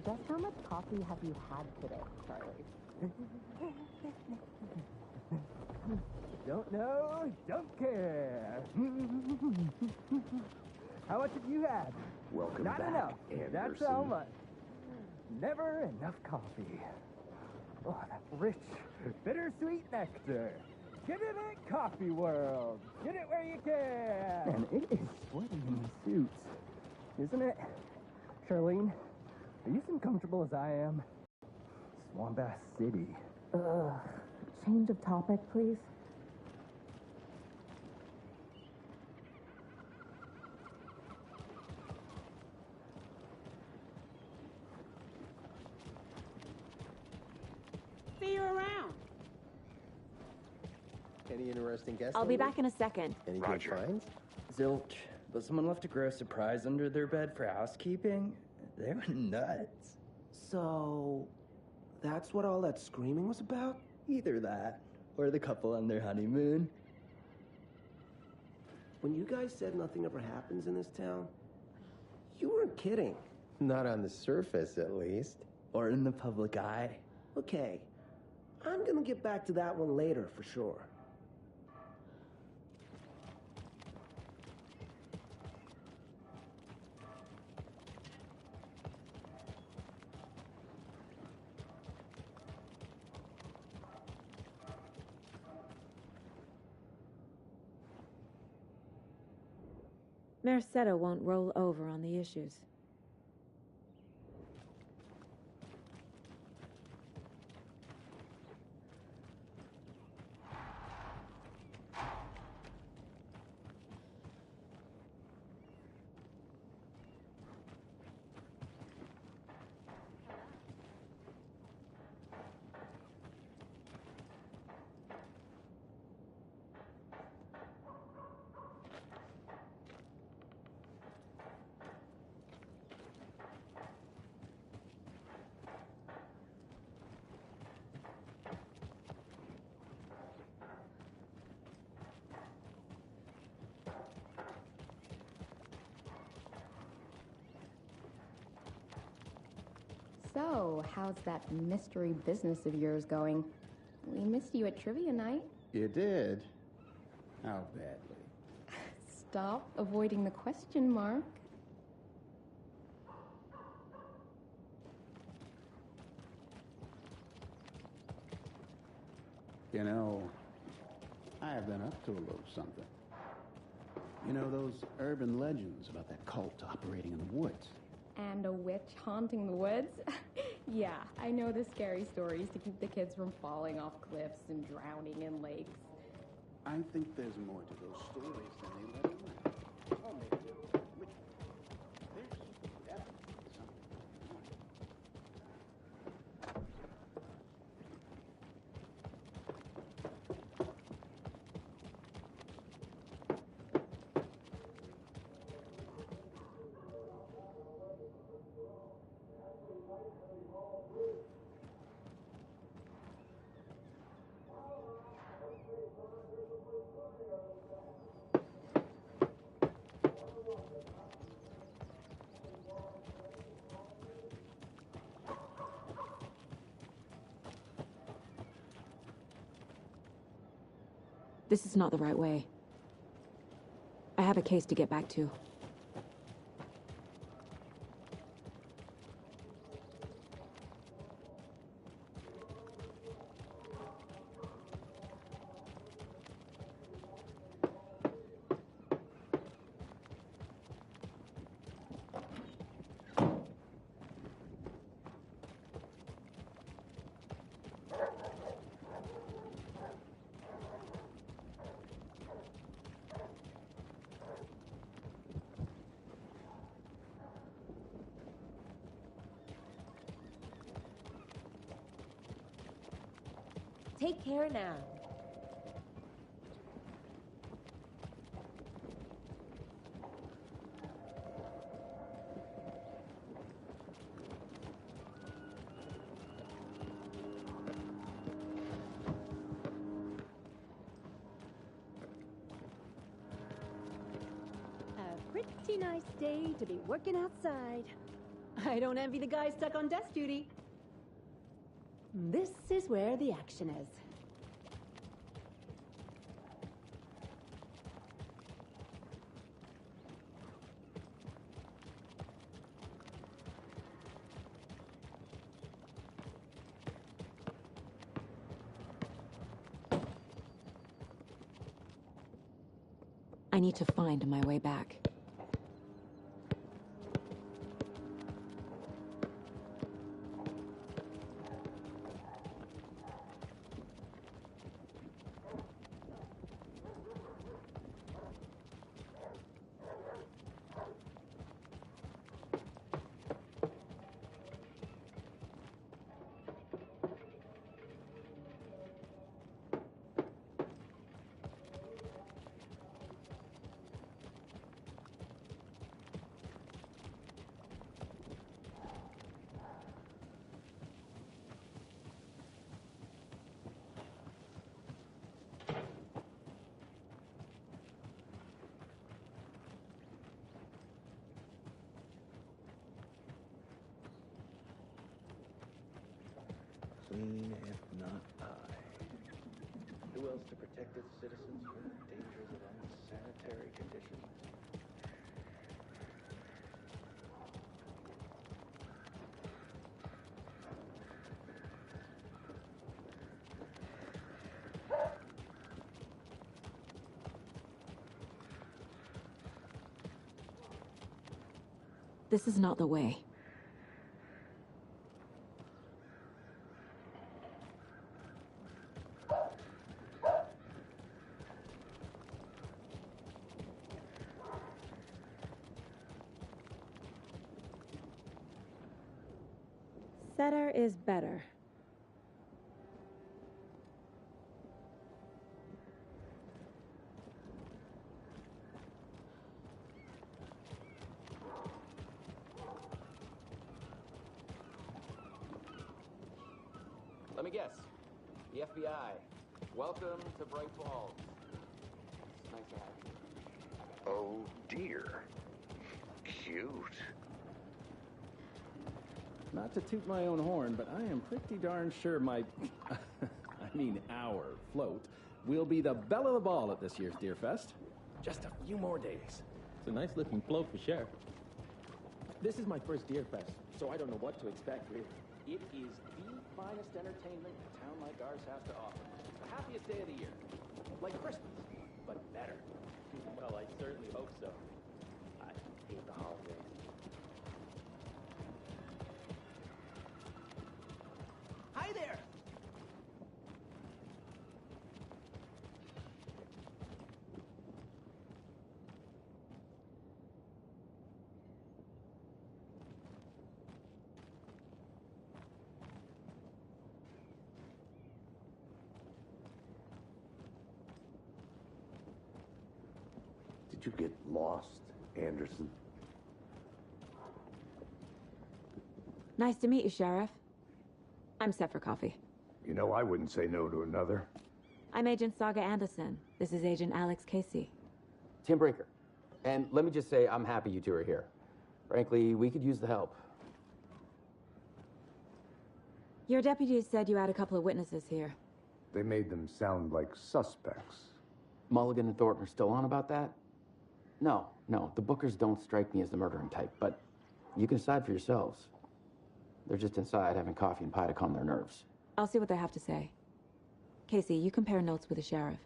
Just how much coffee have you had today, Charlie? Don't know, don't care. How much have you had? Welcome Not back, enough. Anderson. That's how much. Never enough coffee. Oh, that rich, bittersweet nectar. Get it at Coffee World. Get it where you can. And it is sweaty in the suits, isn't it? Charlene, are you as comfortable as I am? Swamp Ass City. Change of topic, please. See you around. Any interesting guests? I'll be back in a second. Any good finds? Zilch, but someone left a gross surprise under their bed for housekeeping? They were nuts. So, that's what all that screaming was about? Either that, or the couple on their honeymoon. When you guys said nothing ever happens in this town, you weren't kidding. Not on the surface, at least. Or in the public eye. Okay, I'm gonna get back to that one later for sure. Mercado won't roll over on the issues. So, how's that mystery business of yours going? We missed you at trivia night. You did? How badly? Stop avoiding the question, Mark. You know, I have been up to a little something. You know those urban legends about that cult operating in the woods? And a witch haunting the woods? Yeah, I know the scary stories to keep the kids from falling off cliffs and drowning in lakes. I think there's more to those stories than they let on. Oh, maybe there's definitely something. This is not the right way. I have a case to get back to. Take care now. A pretty nice day to be working outside. I don't envy the guy stuck on desk duty. This is where the action is. I need to find my way back. Clean, if not I. Who else to protect its citizens from the dangers of unsanitary conditions? This is not the way. Better is better. Let me guess. The FBI. Welcome to Bright Falls. It's nice to have you. Oh dear. Cute. Not to toot my own horn, but I am pretty darn sure my... our float will be the belle of the ball at this year's Deer Fest. Just a few more days. It's a nice looking float for Sheriff. This is my first Deer Fest, so I don't know what to expect, really. It is the finest entertainment a town like ours has to offer. The happiest day of the year. Like Christmas, but better. Well, I certainly hope so. I hate the holidays. Hi there! Did you get lost, Anderson? Nice to meet you, Sheriff. I'm set for coffee. You know, I wouldn't say no to another. I'm Agent Saga Anderson. This is Agent Alex Casey. Tim Brinker. And let me just say, I'm happy you two are here. Frankly, we could use the help. Your deputies said you had a couple of witnesses here. They made them sound like suspects. Mulligan and Thornton are still on about that? No, the Bookers don't strike me as the murdering type, but you can decide for yourselves. They're just inside having coffee and pie to calm their nerves. I'll see what they have to say. Casey, you compare notes with the sheriff.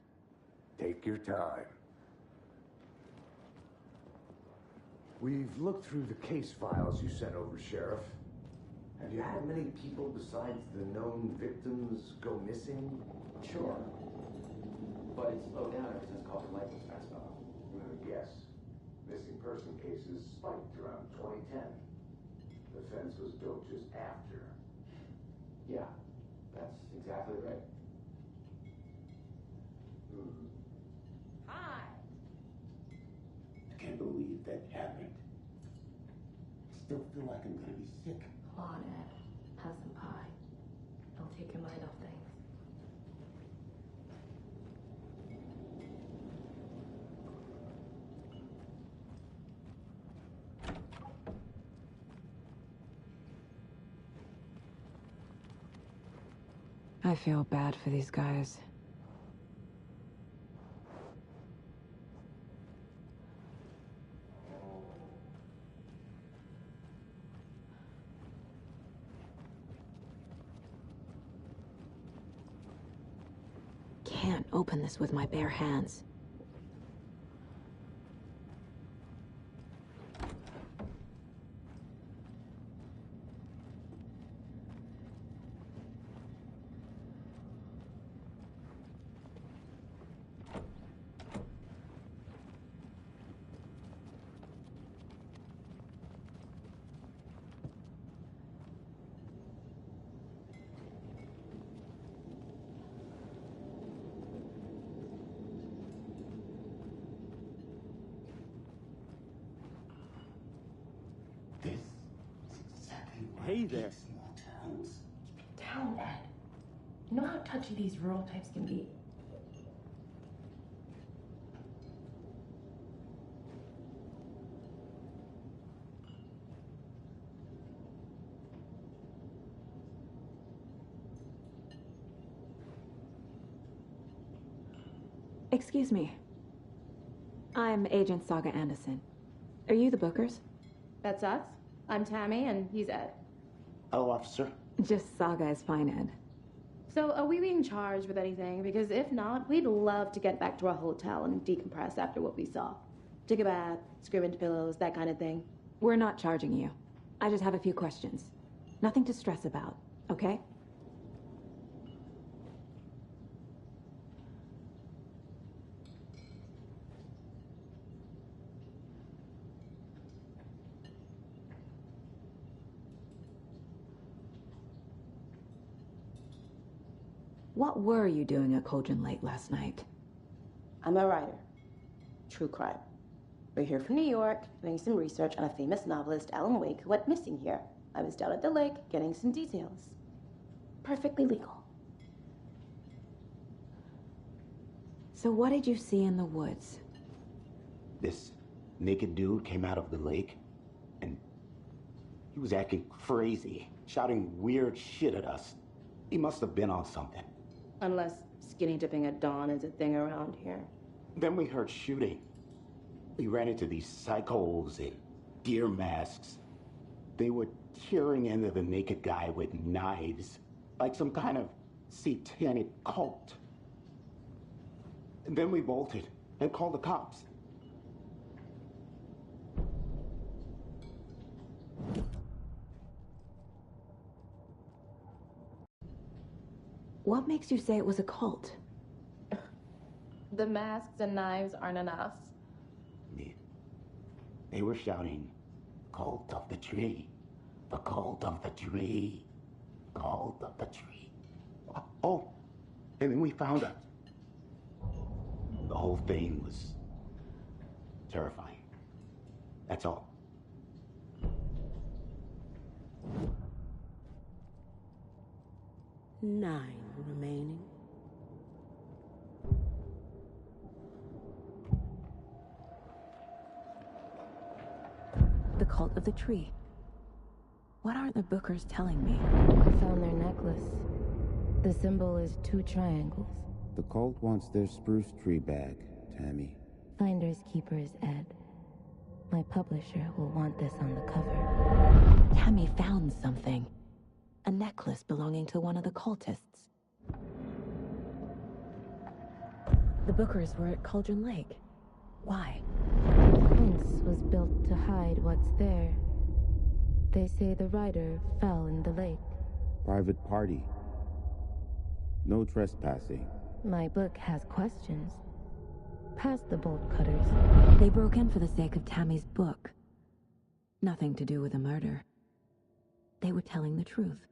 Take your time. We've looked through the case files you sent over, Sheriff. Have you had many people besides the known victims go missing? Sure. But it's slowed down ever since Calder Lake was passed off. I'm gonna guess. Missing person cases spiked around 2010. The fence was built just after. Yeah, that's exactly right. Hi! I can't believe that happened. I still feel like I'm gonna be sick. Come on, Ed. Have some pie. It'll take your mind off things. I feel bad for these guys. Can't open this with my bare hands. Hey there. Keep it down, Ed. You know how touchy these rural types can be. Excuse me. I'm Agent Saga Anderson. Are you the Bookers? That's us. I'm Tammy, and he's Ed. Hello, officer. Just Saga is fine, Ed. So, are we being charged with anything? Because if not, we'd love to get back to our hotel and decompress after what we saw. Take a bath, scream into pillows, that kind of thing. We're not charging you. I just have a few questions. Nothing to stress about, okay? What were you doing at Cauldron Lake last night? I'm a writer. True crime. We're here from New York, doing some research on a famous novelist, Alan Wake, who went missing here. I was down at the lake, getting some details. Perfectly legal. So what did you see in the woods? This naked dude came out of the lake, and He was acting crazy, shouting weird shit at us. He must have been on something. Unless skinny dipping at dawn is a thing around here. Then we heard shooting. We ran into these psychos in deer masks. They were tearing into the naked guy with knives, like some kind of satanic cult. And then we bolted and called the cops. What makes you say it was a cult? The masks and knives aren't enough. They were shouting, "Cult of the tree, the cult of the tree, cult of the tree." Oh, and then we found out. The whole thing was terrifying. That's all. Nine remaining. The cult of the tree. What aren't the bookers telling me? I found their necklace. The symbol is 2 triangles. The cult wants their spruce tree bag, Tammy. Finders keepers, Ed. My publisher will want this on the cover. Tammy found something. A necklace belonging to one of the cultists. The bookers were at Cauldron Lake. Why? The fence was built to hide what's there. They say the rider fell in the lake. Private party. No trespassing. My book has questions. Past the bolt cutters. They broke in for the sake of Tammy's book. Nothing to do with the murder. They were telling the truth.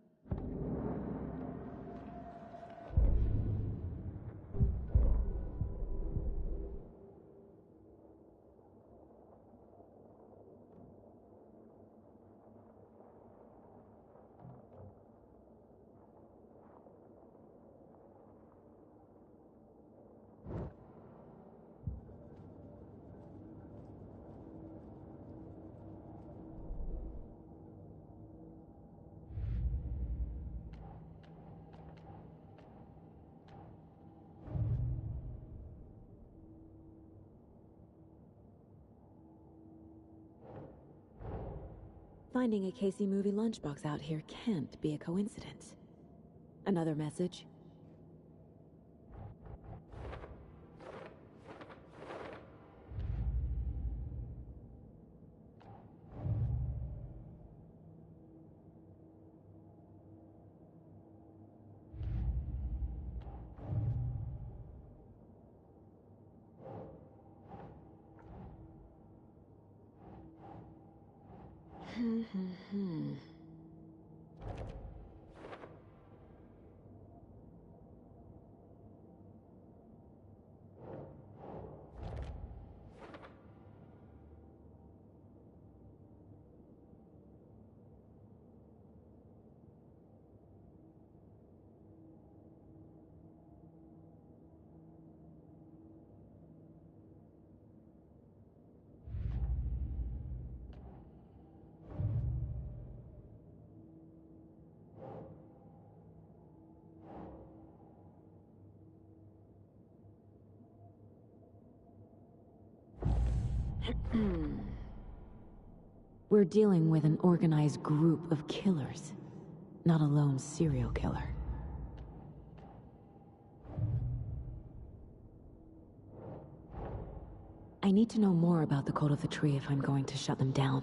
Finding a Casey movie lunchbox out here can't be a coincidence. Another message? We're dealing with an organized group of killers, not a lone serial killer. I need to know more about the Cult of the Tree if I'm going to shut them down.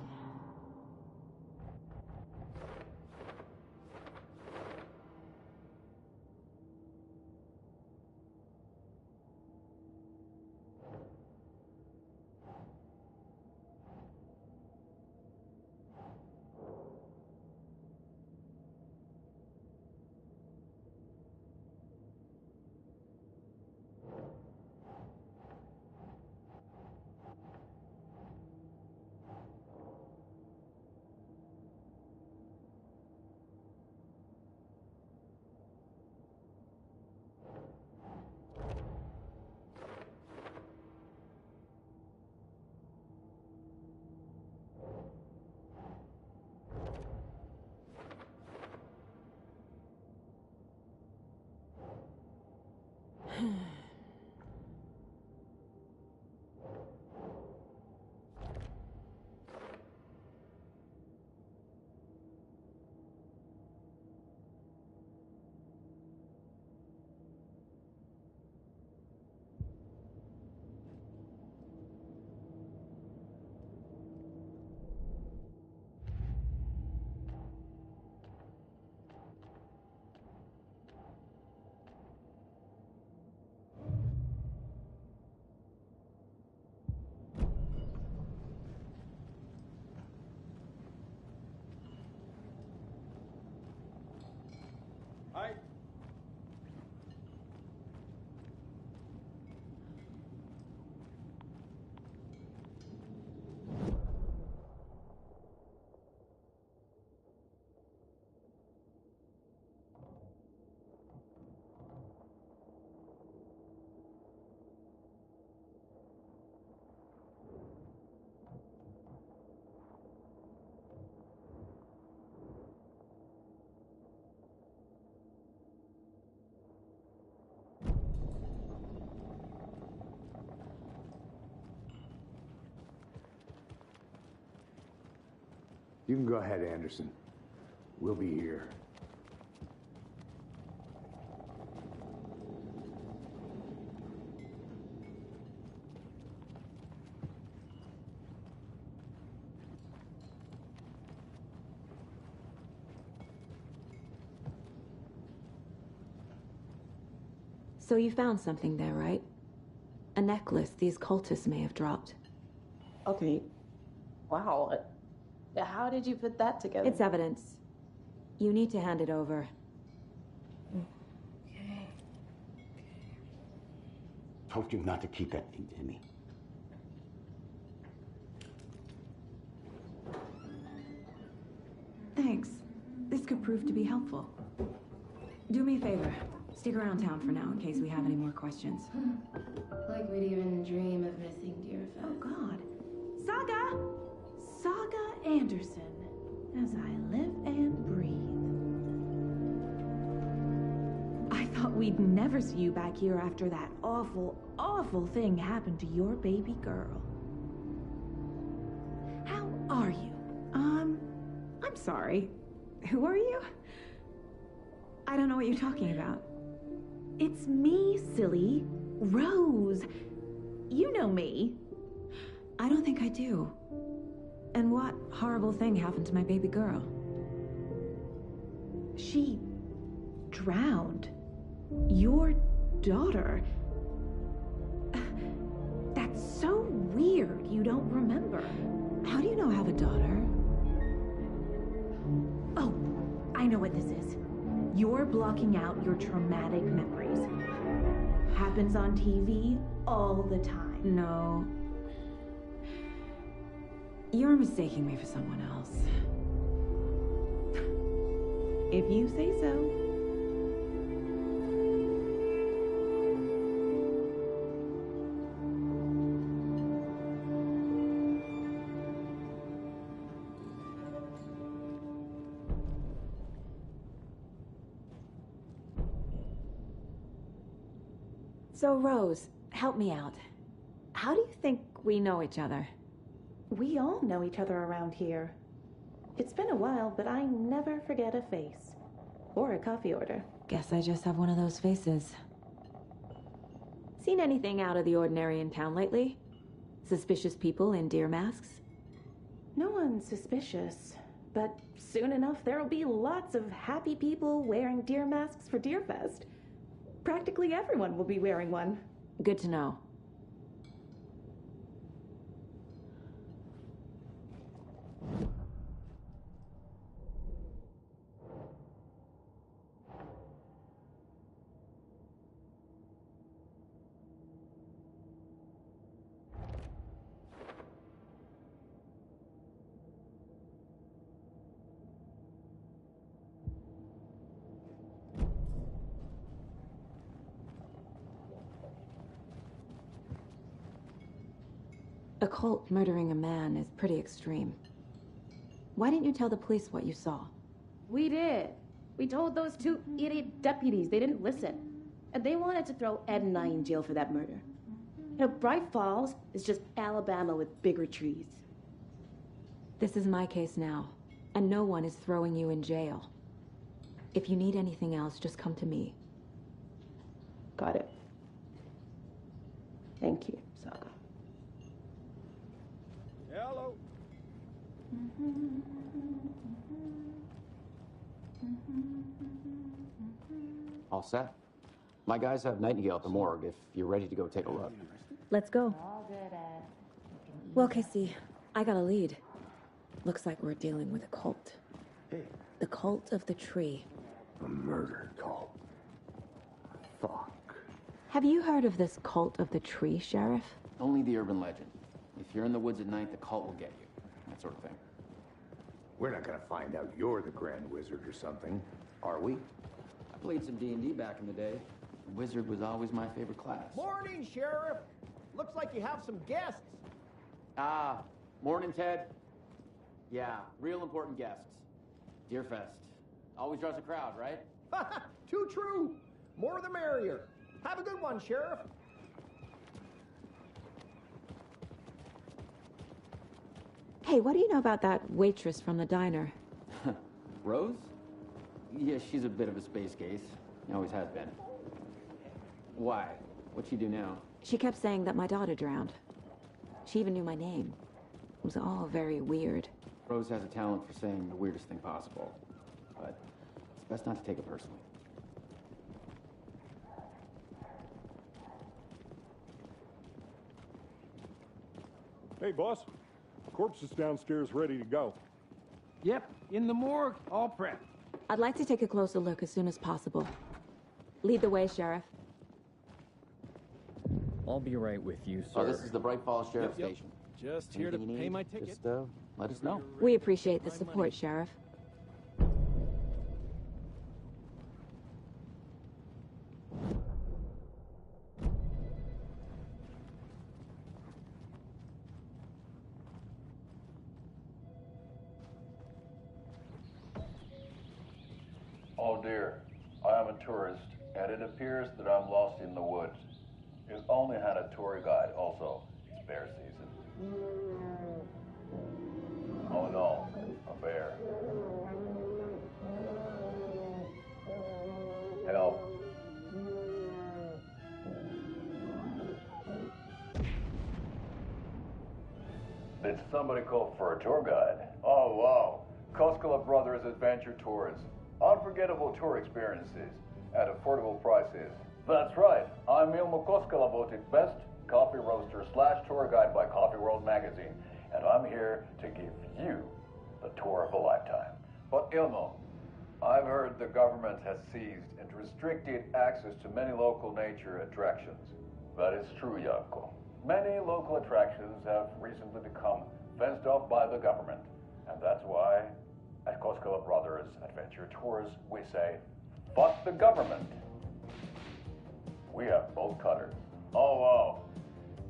Hi. You can go ahead, Anderson. We'll be here. So you found something there, right? A necklace these cultists may have dropped. Okay. Wow. How did you put that together? It's evidence. You need to hand it over. Told you not to keep that thing to me. Thanks. This could prove to be helpful. Do me a favor. Stick around town for now in case we have any more questions. Like we'd even dream of missing Deerfest. Oh, God. Saga! Saga Anderson. As I live and breathe. I thought we'd never see you back here after that awful, awful thing happened to your baby girl. How are you? I'm sorry. Who are you? I don't know what you're talking about. It's me, silly. Rose. You know me. I don't think I do. And what horrible thing happened to my baby girl? She drowned. Your daughter. That's so weird you don't remember. How do you know I have a daughter? Oh, I know what this is. You're blocking out your traumatic memories. Happens on TV all the time. No. You're mistaking me for someone else. If you say so. So, Rose, help me out. How do you think we know each other? We all know each other around here. It's been a while, but I never forget a face. Or a coffee order. Guess I just have one of those faces. Seen anything out of the ordinary in town lately? Suspicious people in deer masks? No one's suspicious. But soon enough, there'll be lots of happy people wearing deer masks for Deerfest. Practically everyone will be wearing one. Good to know. A cult murdering a man is pretty extreme. Why didn't you tell the police what you saw? We did. We told those two idiot deputies. They didn't listen. And they wanted to throw Ed and I in jail for that murder. You know, Bright Falls is just Alabama with bigger trees. This is my case now, and no one is throwing you in jail. If you need anything else, just come to me. Got it. Thank you, Saga. Hello. All set? My guys have Nightingale at the morgue if you're ready to go take a look. Let's go. All good, Ed. Well, Casey, I got a lead. Looks like we're dealing with a cult. Hey. The cult of the tree. A murder cult. Fuck. Have you heard of this cult of the tree, Sheriff? Only the urban legend. If you're in the woods at night, the cult will get you. That sort of thing. We're not gonna find out you're the Grand Wizard or something, are we? I played some D&D back in the day. The wizard was always my favorite class. Morning, Sheriff. Looks like you have some guests. Ah, morning, Ted. Yeah, real important guests. Deerfest. Always draws a crowd, right? Too true. More the merrier. Have a good one, Sheriff. Hey, what do you know about that waitress from the diner? Rose? Yeah, she's a bit of a space case. Always has been. Why? What'd she do now? She kept saying that my daughter drowned. She even knew my name. It was all very weird. Rose has a talent for saying the weirdest thing possible. But it's best not to take it personally. Hey, boss. Corpse is downstairs ready to go. Yep, in the morgue, all prepped. I'd like to take a closer look as soon as possible. Lead the way, Sheriff. I'll be right with you, sir. Oh, this is the Bright Falls Sheriff Yep. Station. Just here to Anything you pay need, my ticket. Just let us know. We appreciate the support, Sheriff. Oh dear, I am a tourist, and it appears that I'm lost in the woods. You've only had a tour guide, also. It's bear season. Oh no, a bear. Help. Did somebody call for a tour guide? Oh wow, Koskela Brothers Adventure Tours. Unforgettable tour experiences at affordable prices. That's right, I'm Ilmo Koskela, voted best coffee roaster / tour guide by Coffee World magazine, and I'm here to give you the tour of a lifetime. But Ilmo, I've heard the government has seized and restricted access to many local nature attractions. That is true, Jaakko. Many local attractions have recently become fenced off by the government, and that's why at Koskela Brothers Adventure Tours, we say, fuck the government. We have bolt cutters. Oh, wow.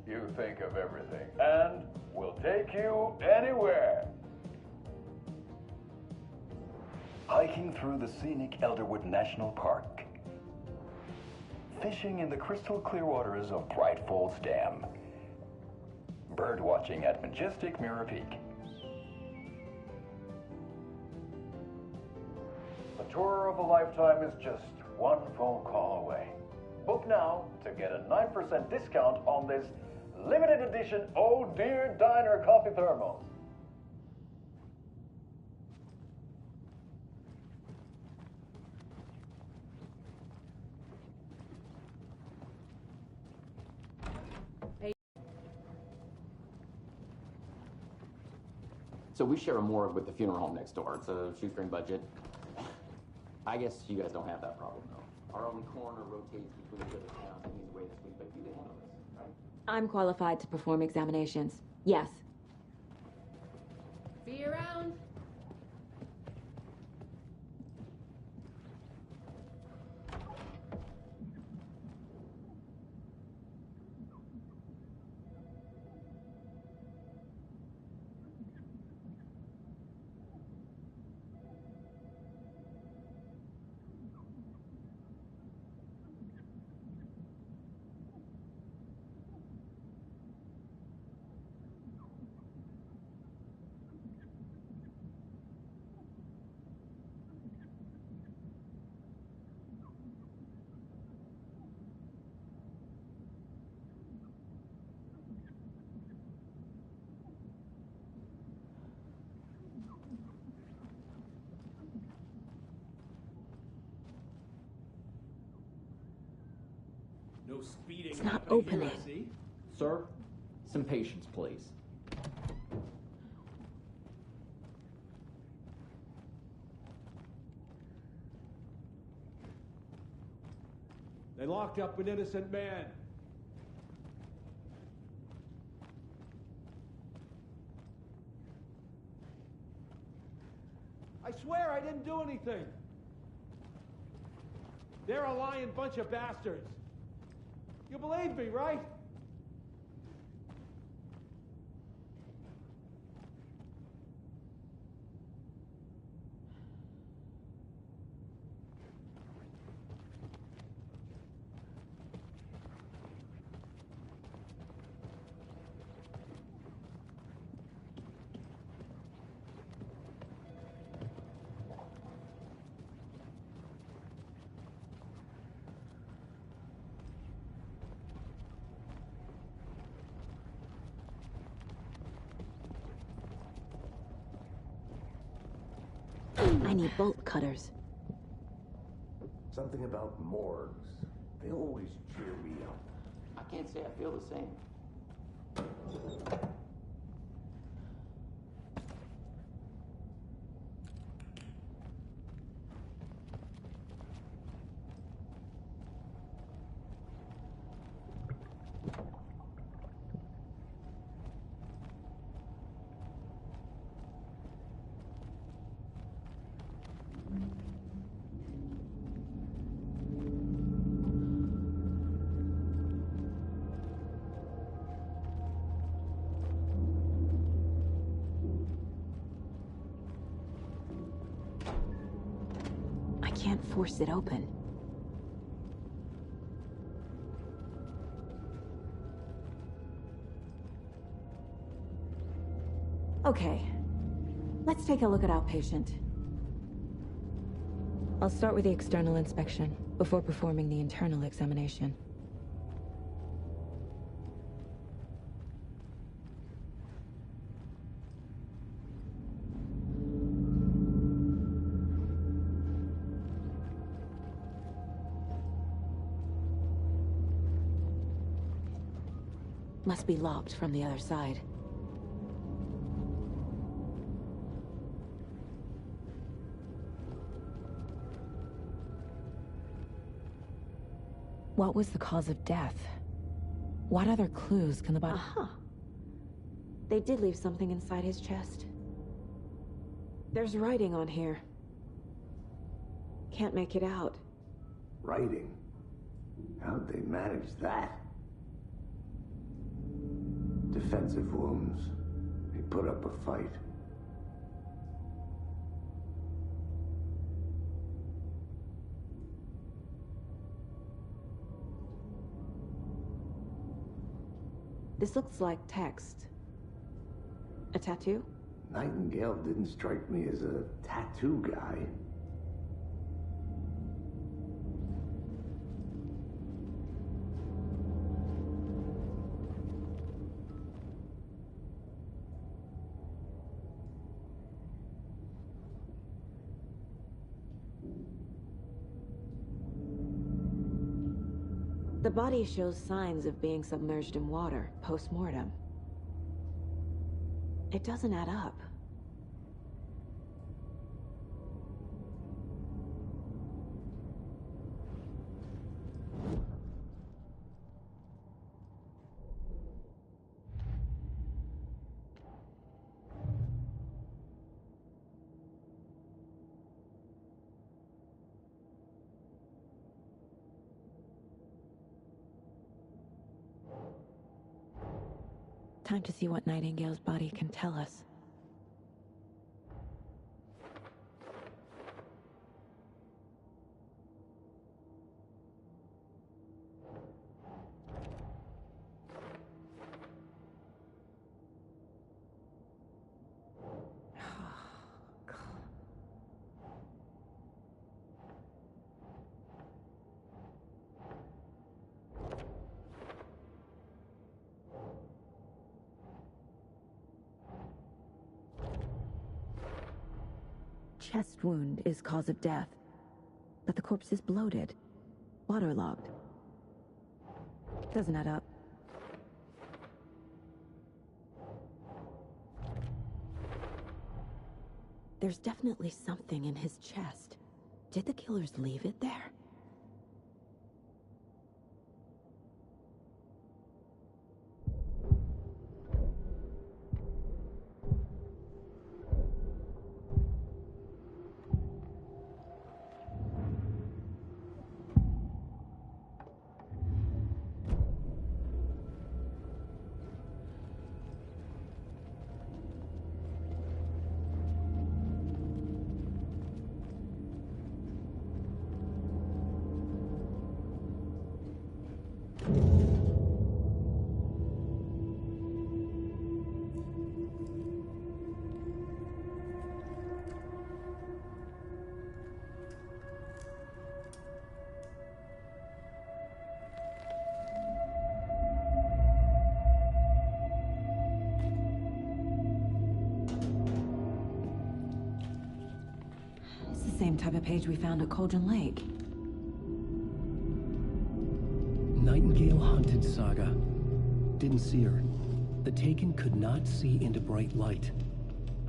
You think of everything. And we'll take you anywhere. Hiking through the scenic Elderwood National Park. Fishing in the crystal clear waters of Bright Falls Dam. Bird watching at majestic Mirror Peak. The tour of a lifetime is just one phone call away. Book now to get a 9% discount on this limited edition Oh Dear Diner coffee thermos. So we share a morgue with the funeral home next door. It's a shoestring budget. I guess you guys don't have that problem, though. Our own coroner rotates between the other towns and he's away this week, but you can handle this, right? I'm qualified to perform examinations. Yes. See you around. No speeding. It's not happening here, opening. I see. Sir, some patience, please. They locked up an innocent man. I swear I didn't do anything. They're a lying bunch of bastards. You believe me, right? I need bolt cutters. Something about morgues. They always cheer me up. I can't say I feel the same. I can't force it open. Okay, let's take a look at outpatient. I'll start with the external inspection before performing the internal examination. Must be locked from the other side. What was the cause of death? What other clues can the body... Aha. They did leave something inside his chest. There's writing on here. Can't make it out. Writing? How'd they manage that? Defensive wounds. He put up a fight. This looks like text. A tattoo? Nightingale didn't strike me as a tattoo guy. The body shows signs of being submerged in water, post-mortem. It doesn't add up. Time to see what Nightingale's body can tell us. Chest wound is cause of death, but the corpse is bloated, waterlogged. Doesn't add up. There's definitely something in his chest. Did the killers leave it there? Same type of page we found at Cauldron Lake. Nightingale hunted Saga. Didn't see her. The Taken could not see into bright light.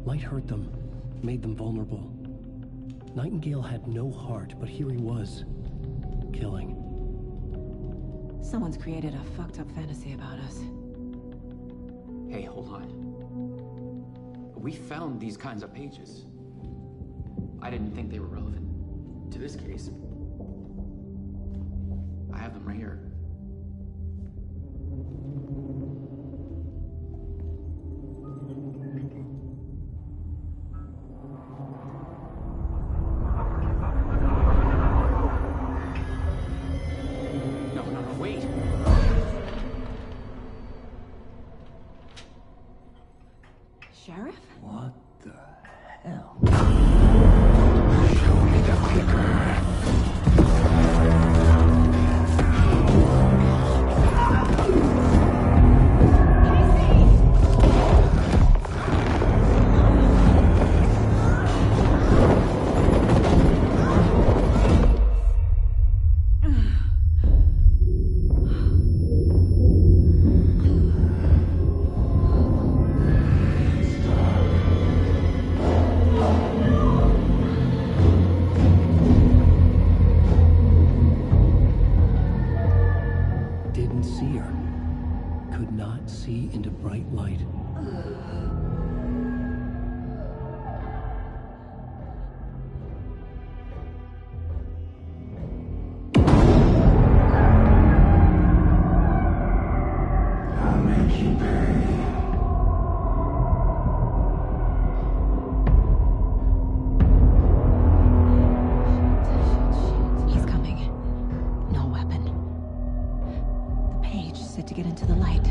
Light hurt them, made them vulnerable. Nightingale had no heart, but here he was, killing. Someone's created a fucked up fantasy about us. Hey, hold on. We found these kinds of pages. I didn't think they were relevant to this case. I have them right here. No, wait. Sheriff? What the hell? To get into the light.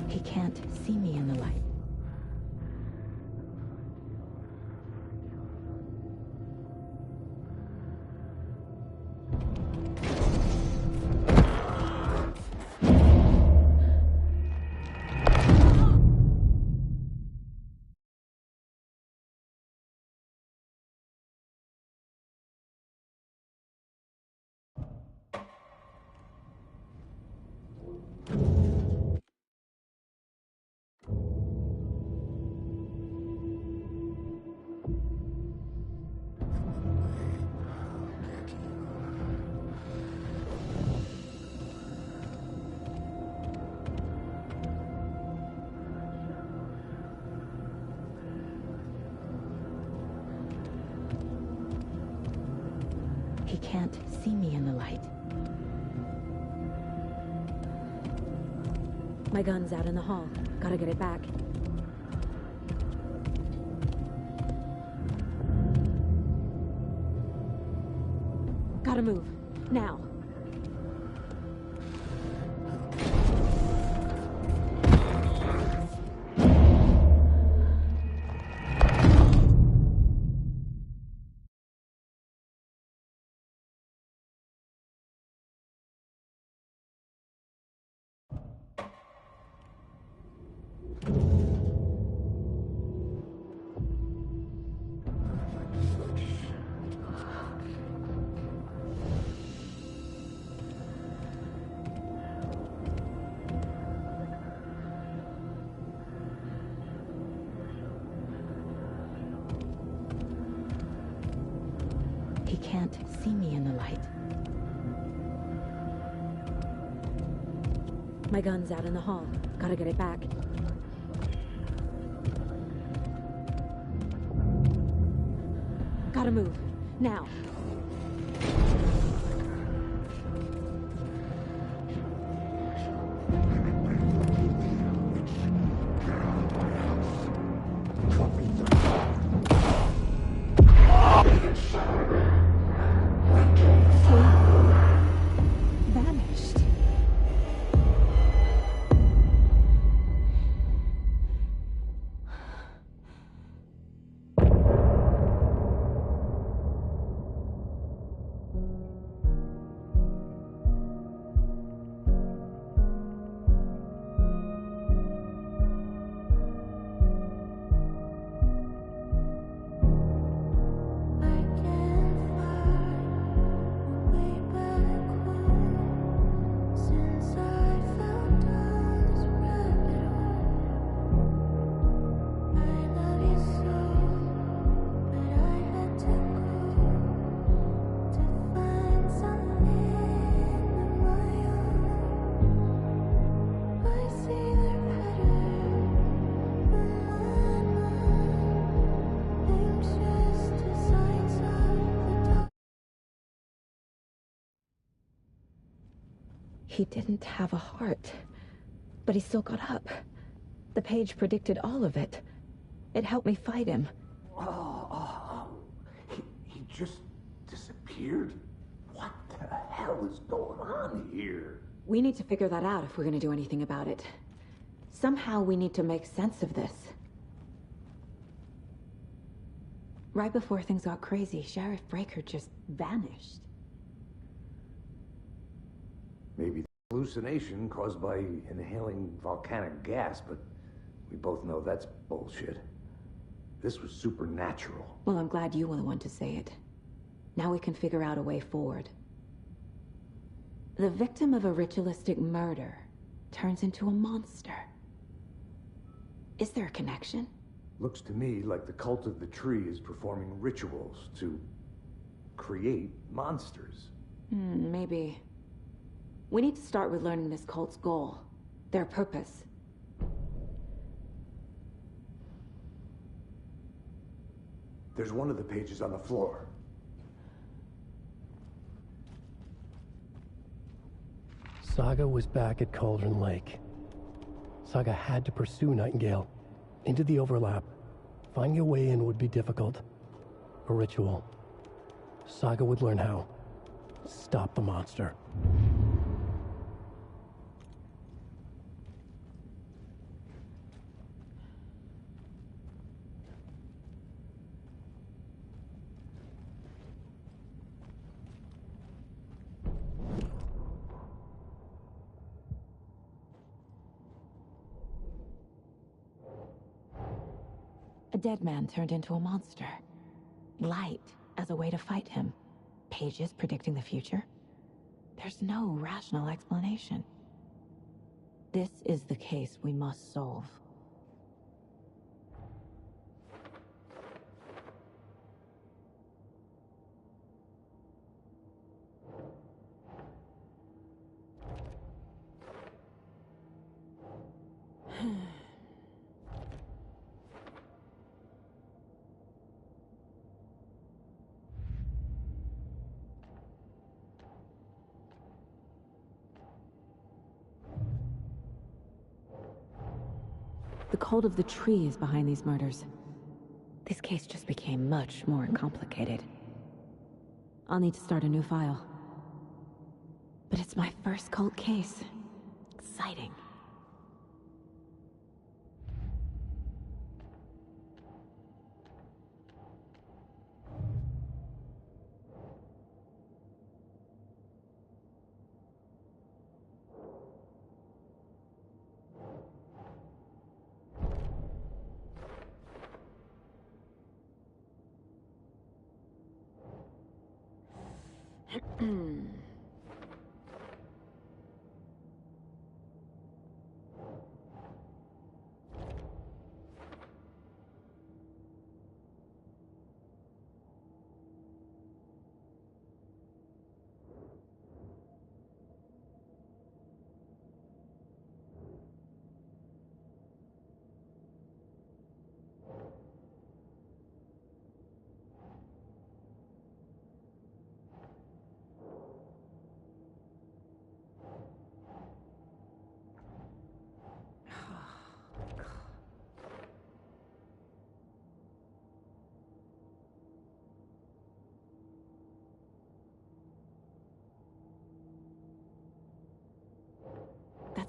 He can't see me in the light. He can't see me in the light. My gun's out in the hall. Gotta get it back. Gotta move. Now. can't see me in the light. My gun's out in the hall. Gotta get it back. Gotta move. Now. Vanished. He didn't have a heart, but he still got up. The page predicted all of it. It helped me fight him. He just disappeared? What the hell is going on here? We need to figure that out if we're gonna do anything about it. Somehow we need to make sense of this. Right before things got crazy, Sheriff Breaker just vanished. Maybe the hallucination caused by inhaling volcanic gas, but we both know that's bullshit. This was supernatural. Well, I'm glad you were the one to say it. Now we can figure out a way forward. The victim of a ritualistic murder turns into a monster. Is there a connection? Looks to me like the cult of the tree is performing rituals to create monsters. Maybe. We need to start with learning this cult's goal, their purpose. There's one of the pages on the floor. Saga was back at Cauldron Lake. Saga had to pursue Nightingale into the overlap. Finding a way in would be difficult. A ritual. Saga would learn how. Stop the monster. A dead man turned into a monster. Light as a way to fight him. Pages predicting the future. There's no rational explanation. This is the case we must solve. The cult of the tree is behind these murders. This case just became much more complicated. I'll need to start a new file. But it's my first cult case. Exciting.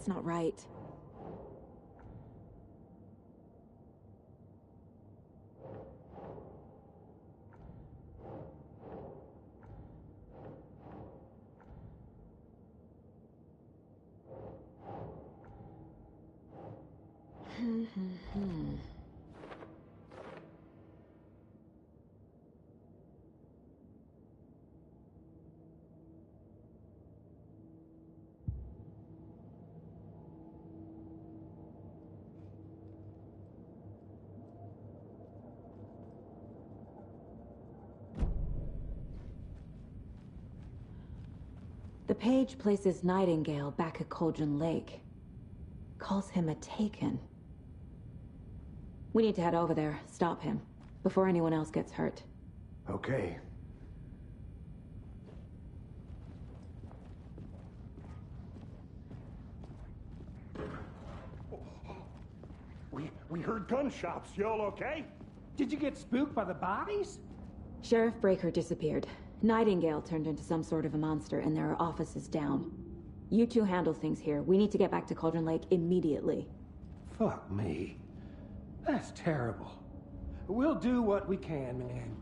That's not right. The page places Nightingale back at Cauldron Lake. Calls him a Taken. We need to head over there, stop him, before anyone else gets hurt. Okay. We heard gunshots. Y'all okay? Did you get spooked by the bodies? Sheriff Breaker disappeared. Nightingale turned into some sort of a monster, and there are offices down. You two handle things here. We need to get back to Cauldron Lake immediately. Fuck me. That's terrible. We'll do what we can, man.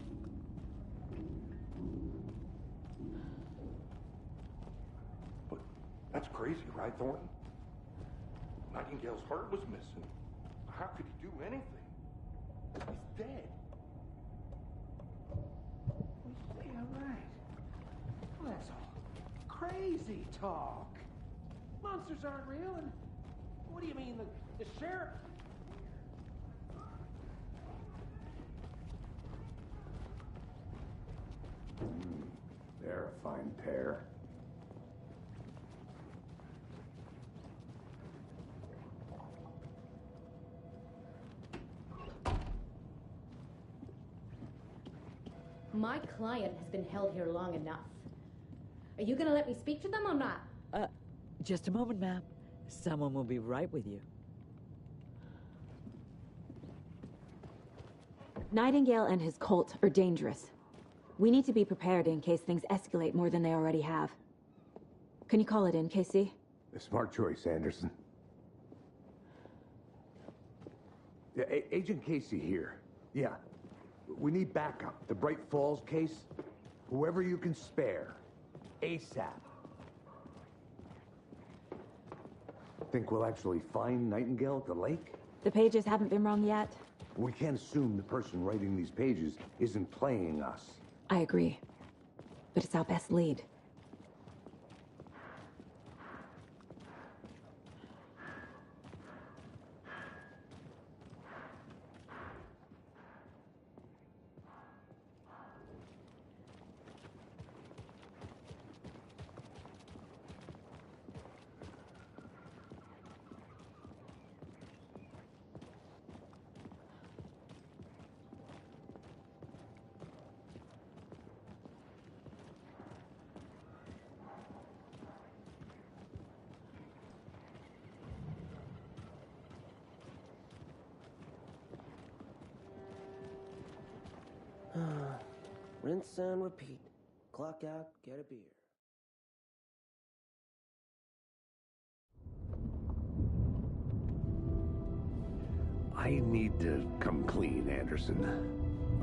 But that's crazy, right, Thornton? Nightingale's heart was missing. How could he do anything? He's dead. Yeah, right. Well, that's all crazy talk. Monsters aren't real, and what do you mean, the sheriff? They're a fine pair. My client has been held here long enough. Are you gonna let me speak to them or not? Just a moment, ma'am. Someone will be right with you. Nightingale and his cult are dangerous. We need to be prepared in case things escalate more than they already have. Can you call it in, Casey? A smart choice, Anderson. Yeah, Agent Casey here. Yeah. We need backup. The Bright Falls case. Whoever you can spare. ASAP. Think we'll actually find Nightingale at the lake? The pages haven't been wrong yet. We can't assume the person writing these pages isn't playing us. I agree. But it's our best lead. Rinse and repeat. Clock out, get a beer. I need to come clean, Anderson.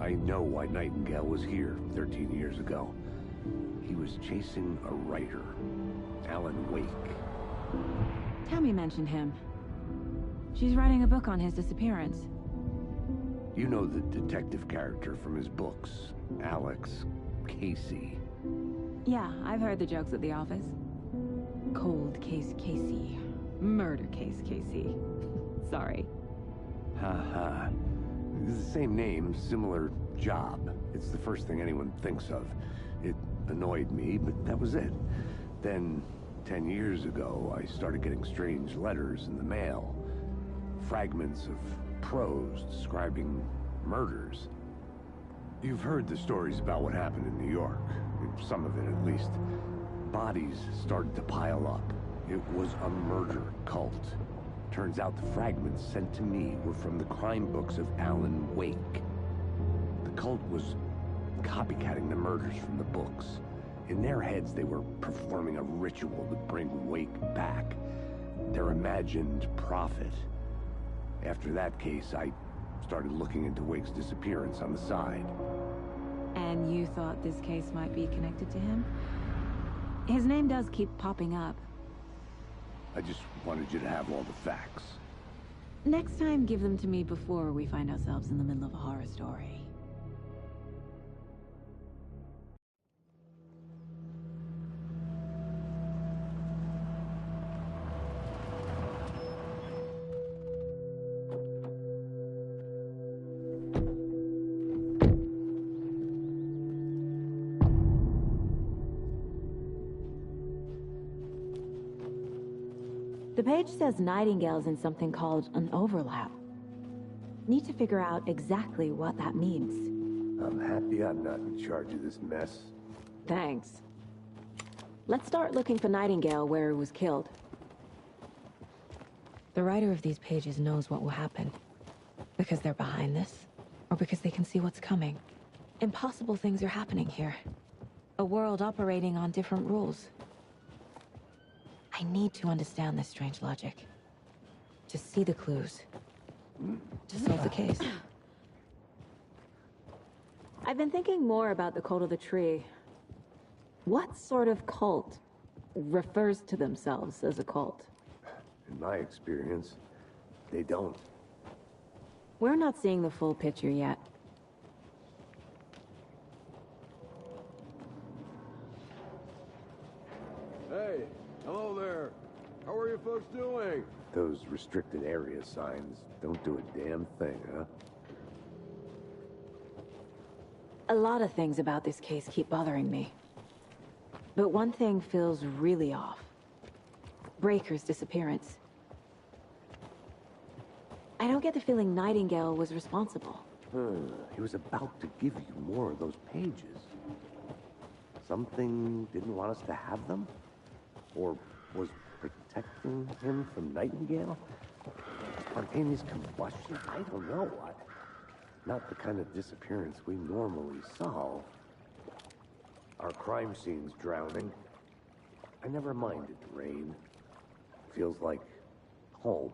I know why Nightingale was here 13 years ago. He was chasing a writer, Alan Wake. Tammy mentioned him. She's writing a book on his disappearance. You know the detective character from his books, Alex Casey. Yeah, I've heard the jokes at the office. Cold case Casey. Murder case Casey. Sorry. Ha. It's the same name, similar job. It's the first thing anyone thinks of. It annoyed me, but that was it. Then, 10 years ago, I started getting strange letters in the mail. Fragments of prose describing murders. You've heard the stories about what happened in New York. Some of it, at least. Bodies started to pile up. It was a murder cult. Turns out the fragments sent to me were from the crime books of Alan Wake. The cult was copycatting the murders from the books. In their heads, they were performing a ritual to bring Wake back. their imagined prophet. After that case, I started looking into Wake's disappearance on the side. And you thought this case might be connected to him? His name does keep popping up. I just wanted you to have all the facts. Next time, give them to me before we find ourselves in the middle of a horror story. The page says Nightingale's in something called an overlap. Need to figure out exactly what that means. I'm happy I'm not in charge of this mess. Thanks. Let's start looking for Nightingale where he was killed. The writer of these pages knows what will happen. Because they're behind this, or because they can see what's coming. Impossible things are happening here. A world operating on different rules. I need to understand this strange logic. To see the clues. To solve the case. I've been thinking more about the cult of the tree. What sort of cult refers to themselves as a cult? In my experience, they don't. We're not seeing the full picture yet. Hey, hello there. How are you folks doing? Those restricted area signs don't do a damn thing, huh? A lot of things about this case keep bothering me. But one thing feels really off. Breaker's disappearance. I don't get the feeling Nightingale was responsible. He was about to give you more of those pages. Something didn't want us to have them? Or was protecting him from Nightingale? Spontaneous combustion? I don't know what. Not the kind of disappearance we normally solve. Our crime scene's drowning. I never minded the rain. Feels like home.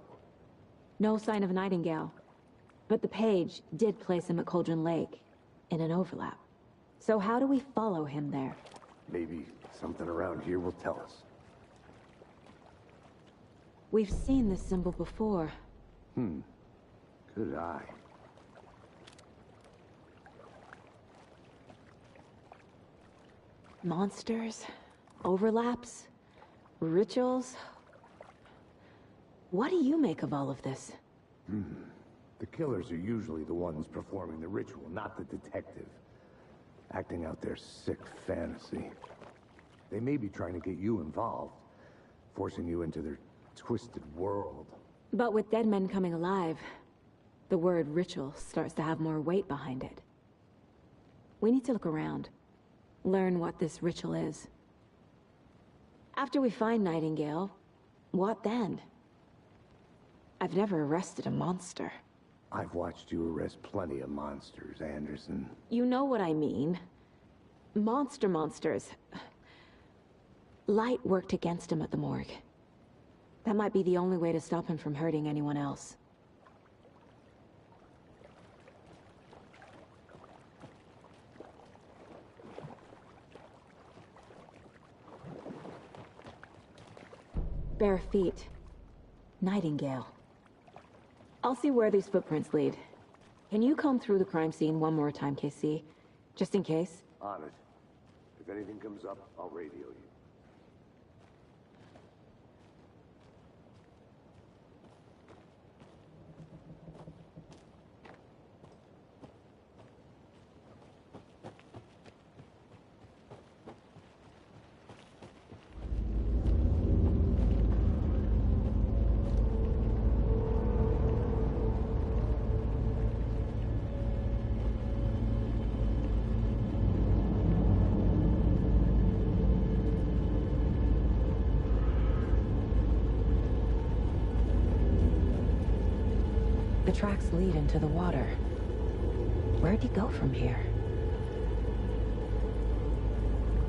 No sign of Nightingale. But the page did place him at Cauldron Lake, in an overlap. So how do we follow him there? Maybe something around here will tell us. We've seen this symbol before. Good eye. Monsters, overlaps, rituals. What do you make of all of this? The killers are usually the ones performing the ritual, not the detective. Acting out their sick fantasy. They may be trying to get you involved, forcing you into their twisted world. But with dead men coming alive, the word ritual starts to have more weight behind it. We need to look around. Learn what this ritual is. After we find Nightingale, what then? I've never arrested a monster. I've watched you arrest plenty of monsters, Anderson. You know what I mean. Monsters. Light worked against him at the morgue. That might be the only way to stop him from hurting anyone else. Bare feet. Nightingale. I'll see where these footprints lead. Can you comb through the crime scene one more time, KC? Just in case? On it. If anything comes up, I'll radio you. The tracks lead into the water. Where'd he go from here?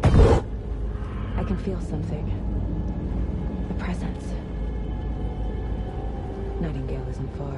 I can feel something. A presence. Nightingale isn't far.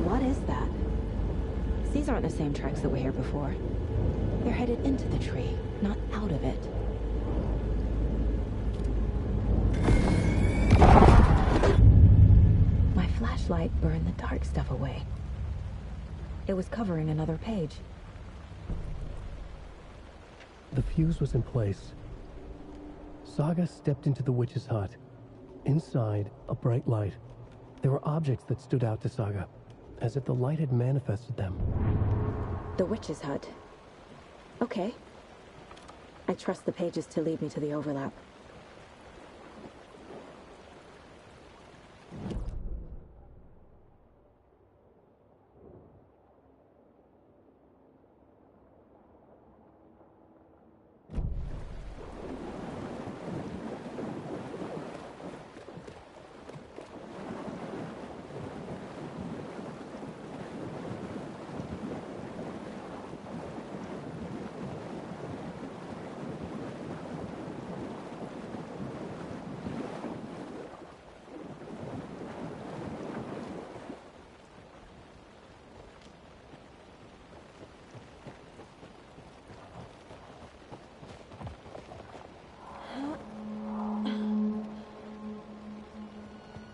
What is that? These aren't the same tracks that were here before. They're headed into the tree, not out of it. My flashlight burned the dark stuff away. It was covering another page. The fuse was in place. Saga stepped into the witch's hut. Inside, a bright light. There were objects that stood out to Saga, as if the light had manifested them. The witch's hut. Okay. I trust the pages to lead me to the overlap.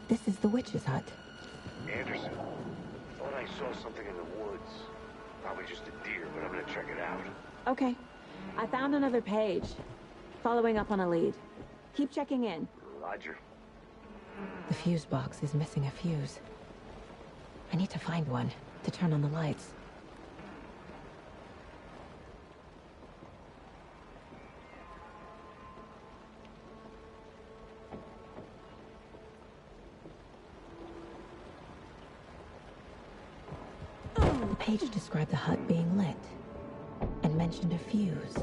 This is the witch's hut. Anderson, thought I saw something in the woods. Probably just a deer, but I'm gonna check it out. Okay. I found another page. Following up on a lead. Keep checking in. Roger. The fuse box is missing a fuse. I need to find one to turn on the lights. The page described the hut being lit and mentioned a fuse.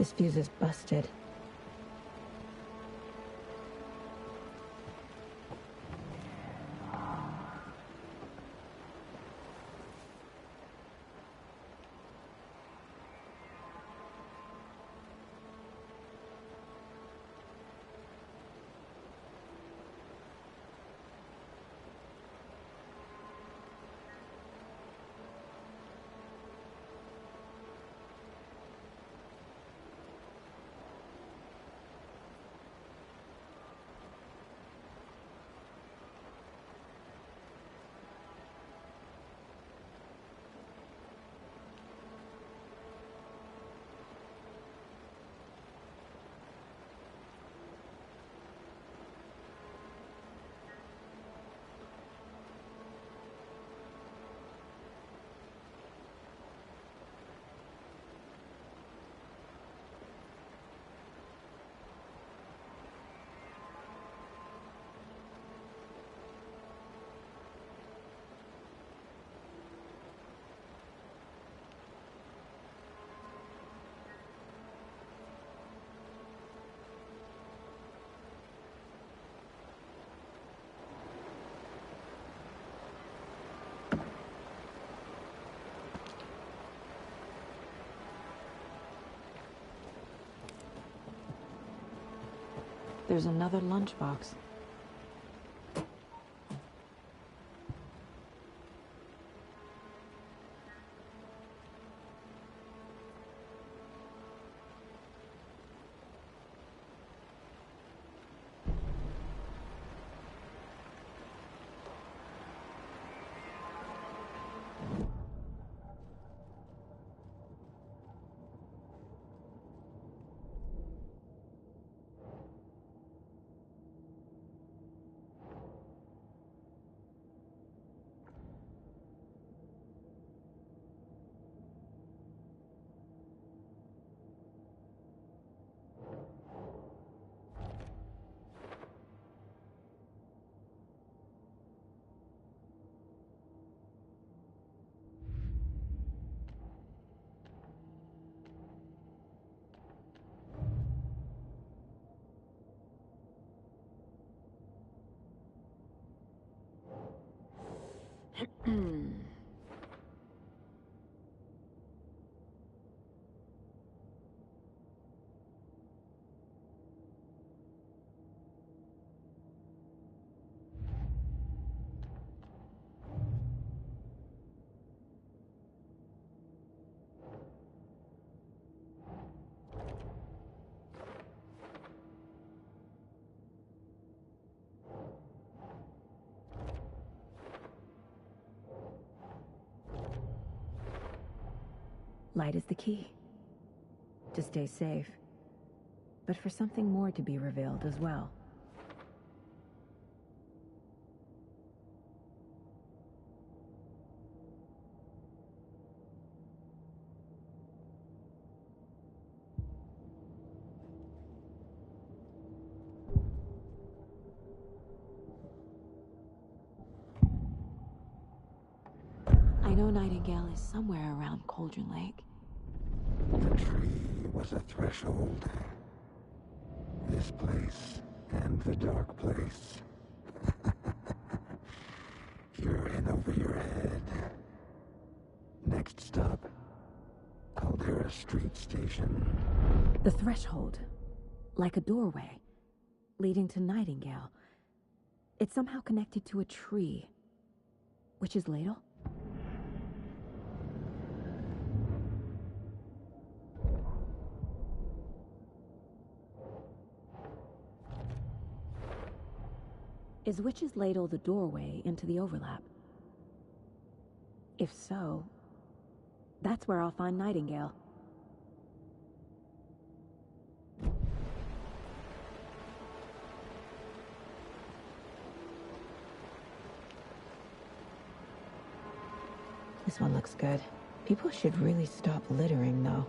This fuse is busted. There's another lunchbox. Light is the key. To stay safe. But for something more to be revealed as well. I know Nightingale is somewhere around Cauldron Lake. The tree was a threshold. This place and the dark place. You're in over your head. Next stop, Caldera Street Station. The threshold. Like a doorway. Leading to Nightingale. It's somehow connected to a tree. Witch's Ladle? Is Witch's Ladle the doorway into the overlap? If so, that's where I'll find Nightingale. This one looks good. People should really stop littering, though.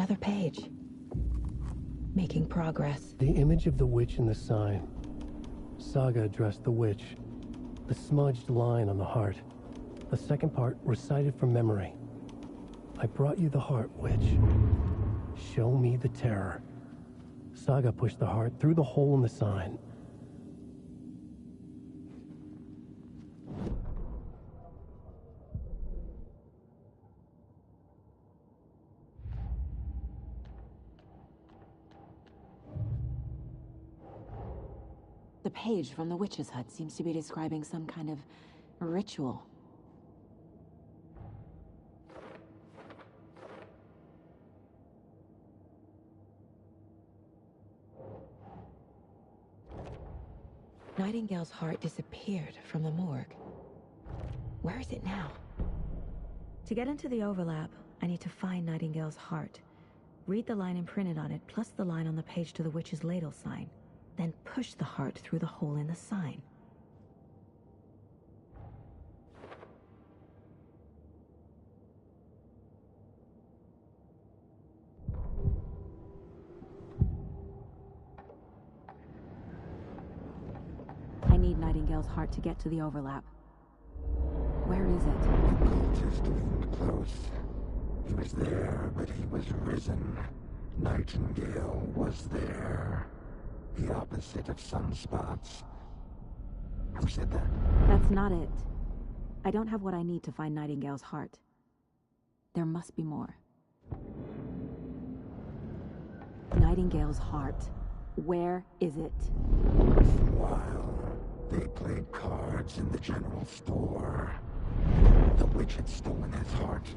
Another page. Making progress. The image of the witch in the sign. Saga addressed the witch. The smudged line on the heart. The second part recited from memory. I brought you the heart, witch. Show me the terror. Saga pushed the heart through the hole in the sign. The page from the witch's hut seems to be describing some kind of ritual. Nightingale's heart disappeared from the morgue. Where is it now? To get into the overlap, I need to find Nightingale's heart. Read the line imprinted on it, plus the line on the page to the witch's ladle sign. Then push the heart through the hole in the sign. I need Nightingale's heart to get to the overlap. Where is it? The cultist leaned close. He was there, but he was risen. Nightingale was there. The opposite of sunspots. Who said that? That's not it. I don't have what I need to find Nightingale's heart. There must be more. Nightingale's heart. Where is it? While they played cards in the general store, the witch had stolen his heart.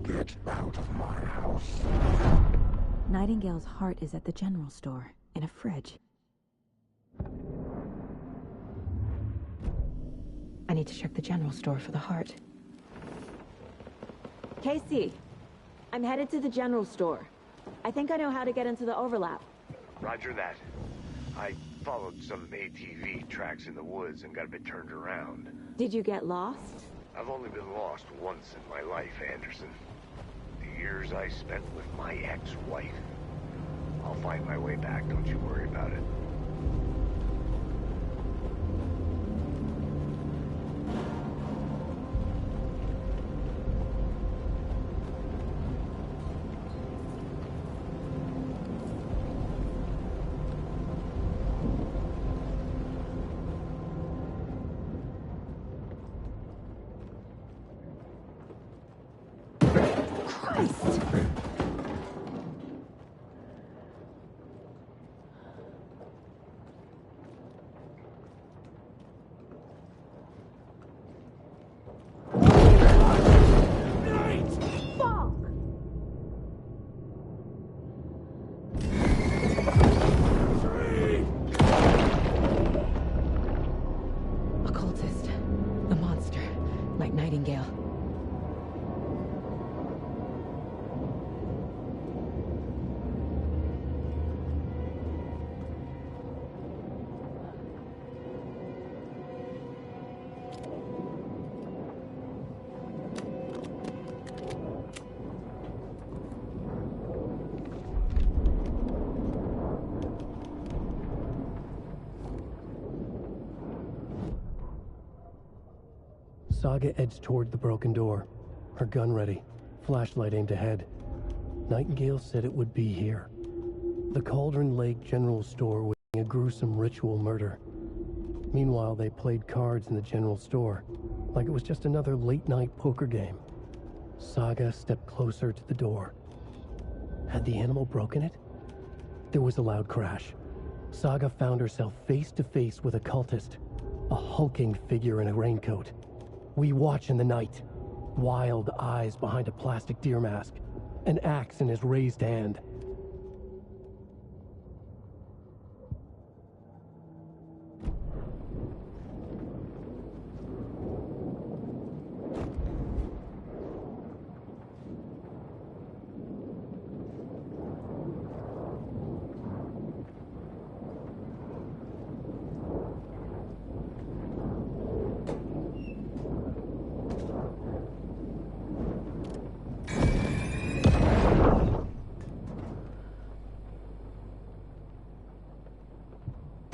Get out of my house. Nightingale's heart is at the general store, in a fridge. I need to check the general store for the heart. Casey, I'm headed to the general store. I think I know how to get into the overlap. Roger that. I followed some ATV tracks in the woods and got a bit turned around. Did you get lost? I've only been lost once in my life, Anderson. The years I spent with my ex-wife. I'll find my way back, don't you worry about it. Saga edged toward the broken door, her gun ready, flashlight aimed ahead. Nightingale said it would be here. The Cauldron Lake General Store was a gruesome ritual murder. Meanwhile, they played cards in the general store, like it was just another late-night poker game. Saga stepped closer to the door. Had the animal broken it? There was a loud crash. Saga found herself face to face with a cultist, a hulking figure in a raincoat. We watch in the night. Wild eyes behind a plastic deer mask. An axe in his raised hand.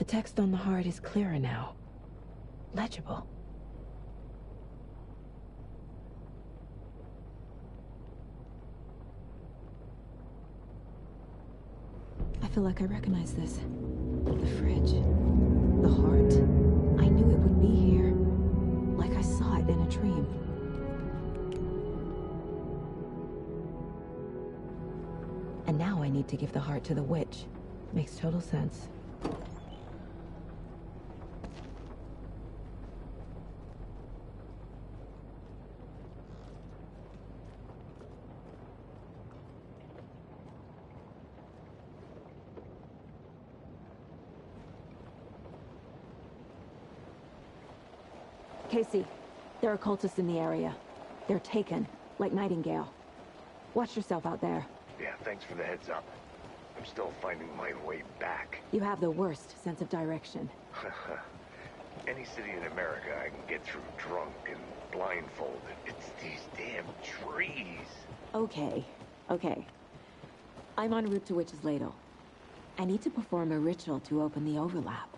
text on the heart is clearer now. Legible. I feel like I recognize this. The fridge. The heart. I knew it would be here. Like I saw it in a dream. And now I need to give the heart to the witch. Makes total sense. Casey, there are cultists in the area. They're taken, like Nightingale. Watch yourself out there. Yeah, thanks for the heads up. I'm still finding my way back. You have the worst sense of direction. Any city in America I can get through drunk and blindfolded. It's these damn trees. Okay, okay. I'm en route to Witch's Ladle. I need to perform a ritual to open the overlap.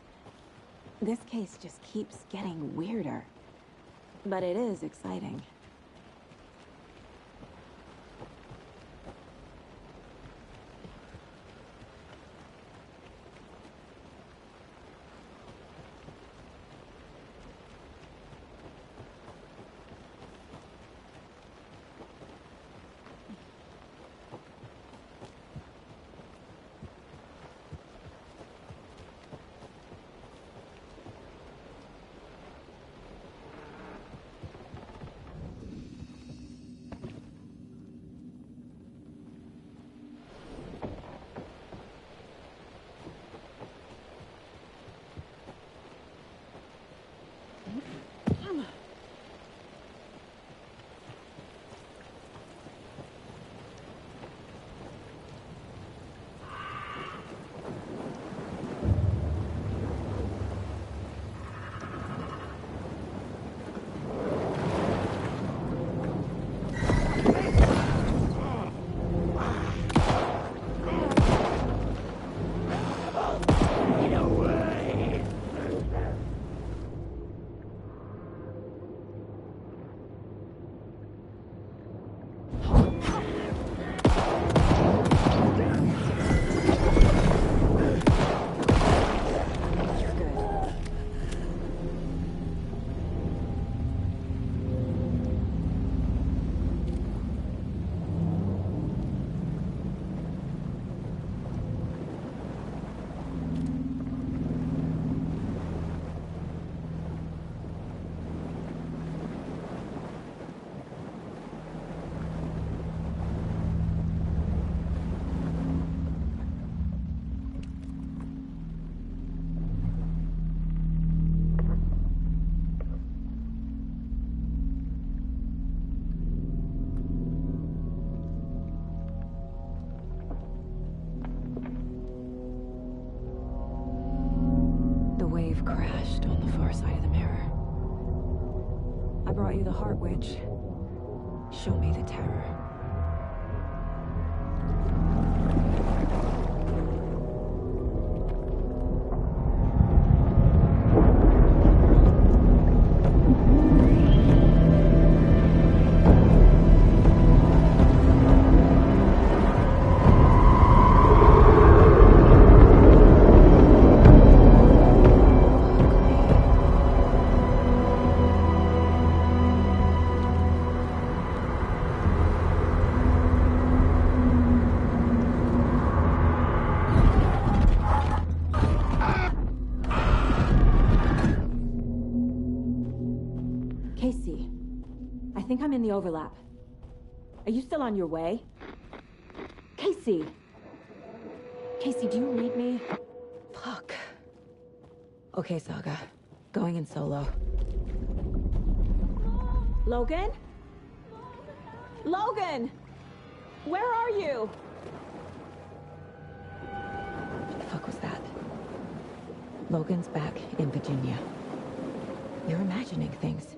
This case just keeps getting weirder. But it is exciting. Crashed on the far side of the mirror. I brought you the Heart Witch. Show me the terror. Casey, I think I'm in the overlap. Are you still on your way? Casey! Casey, do you read me? Fuck. Okay, Saga. Going in solo. Logan? Logan! Where are you? What the fuck was that? Logan's back in Virginia. You're imagining things.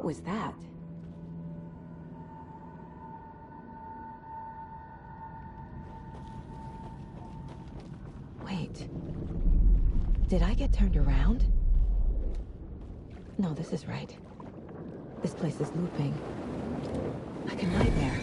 What was that? Wait. Did I get turned around? No, this is right. This place is looping. Like a nightmare.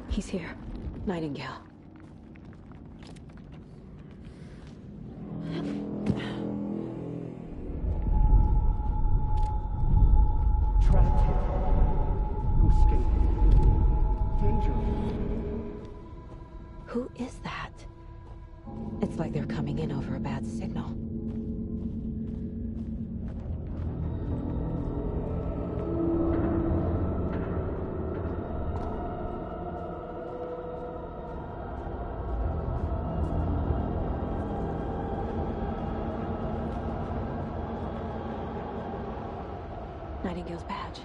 He's here. Nightingale. Trapped here. No escape. Danger. Who is that? It's like they're coming in over a bad signal. Nightingale's badge.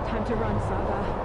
Time to run, Saga.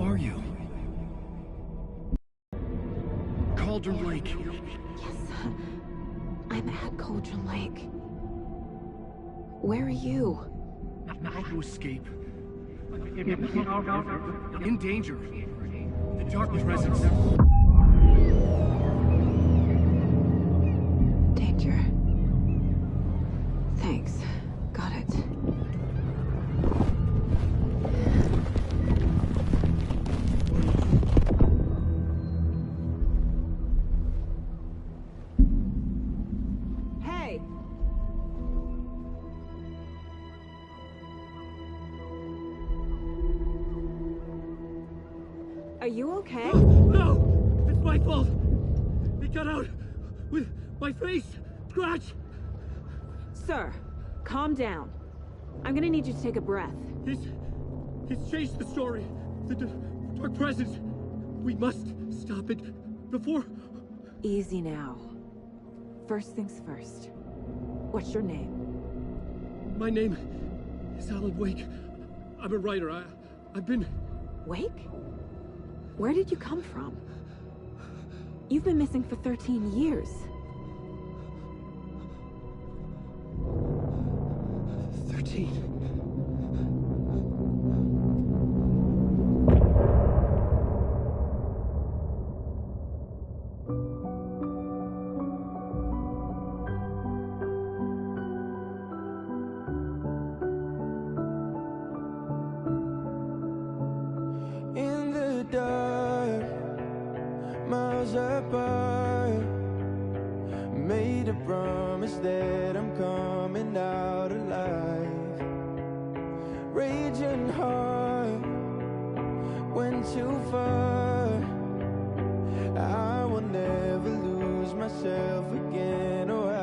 are you? Cauldron Lake. Yes, I'm at Cauldron Lake. Where are you? How to escape? In danger. The dark presence. Danger. Thanks. Got it. Hey! Are you okay? No! It's my fault! It got out with my face scratch! Sir, calm down. I'm gonna need you to take a breath. He's changed the story. The dark presence. We must stop it before... Easy now. First things first. What's your name? My name is Alan Wake. I'm a writer. I've been... Wake? Where did you come from? You've been missing for 13 years. 13. In the dark, miles apart, made a promise that I'm coming out alive. Raging heart went too far. I will never lose myself again, or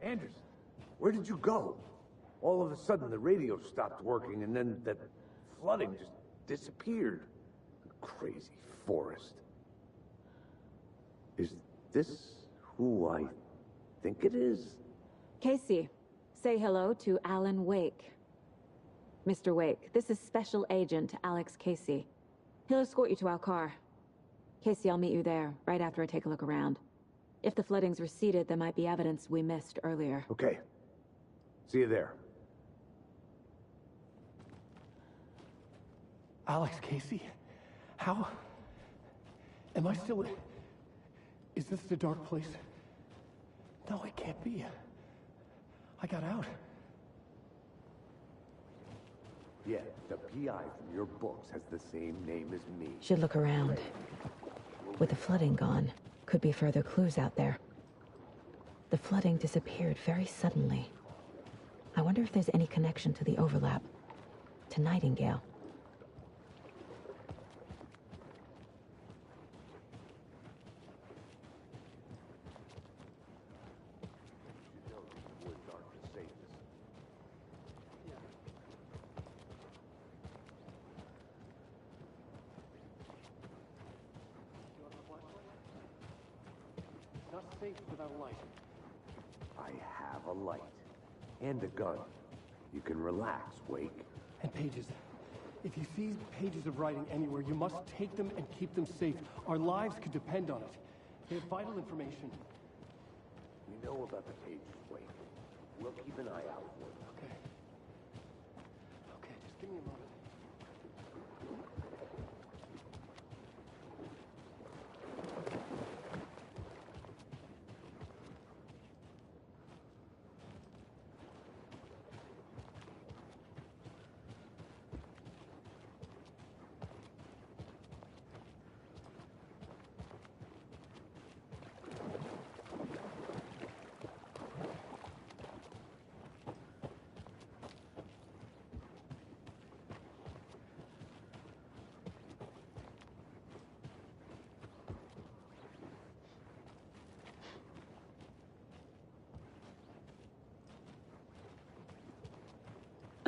Anderson, where did you go? All of a sudden, the radio stopped working, and then that flooding just disappeared. Crazy forest. Is this who I think it is? Casey, say hello to Alan Wake. Mr. Wake, this is Special Agent Alex Casey. He'll escort you to our car. Casey, I'll meet you there, right after I take a look around. If the flooding's receded, there might be evidence we missed earlier. Okay. See you there. Alex Casey? How? Am I still... Is this the dark place? No, it can't be. I got out. Yeah, the PI from your books has the same name as me. Should look around. With the flooding gone, could be further clues out there. The flooding disappeared very suddenly. I wonder if there's any connection to the overlap. To Nightingale. Not safe without a light. I have a light. And a gun. You can relax, Wake. And pages. If you see pages of writing anywhere, you must take them and keep them safe. Our lives could depend on it. They have vital information. We know about the pages, Wake. We'll keep an eye out for them. Okay. Okay, just give me a moment.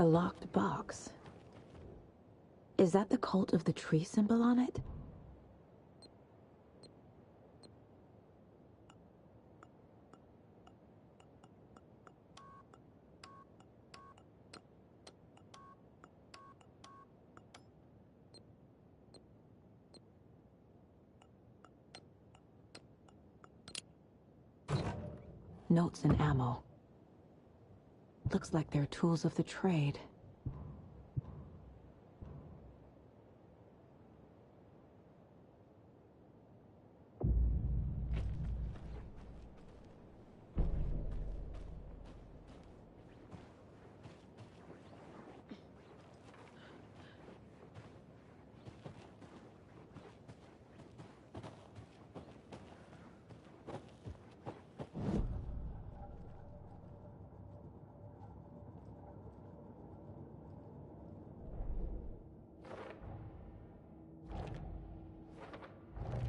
A locked box. Is that the cult of the tree symbol on it? notes and ammo. Looks like they're tools of the trade.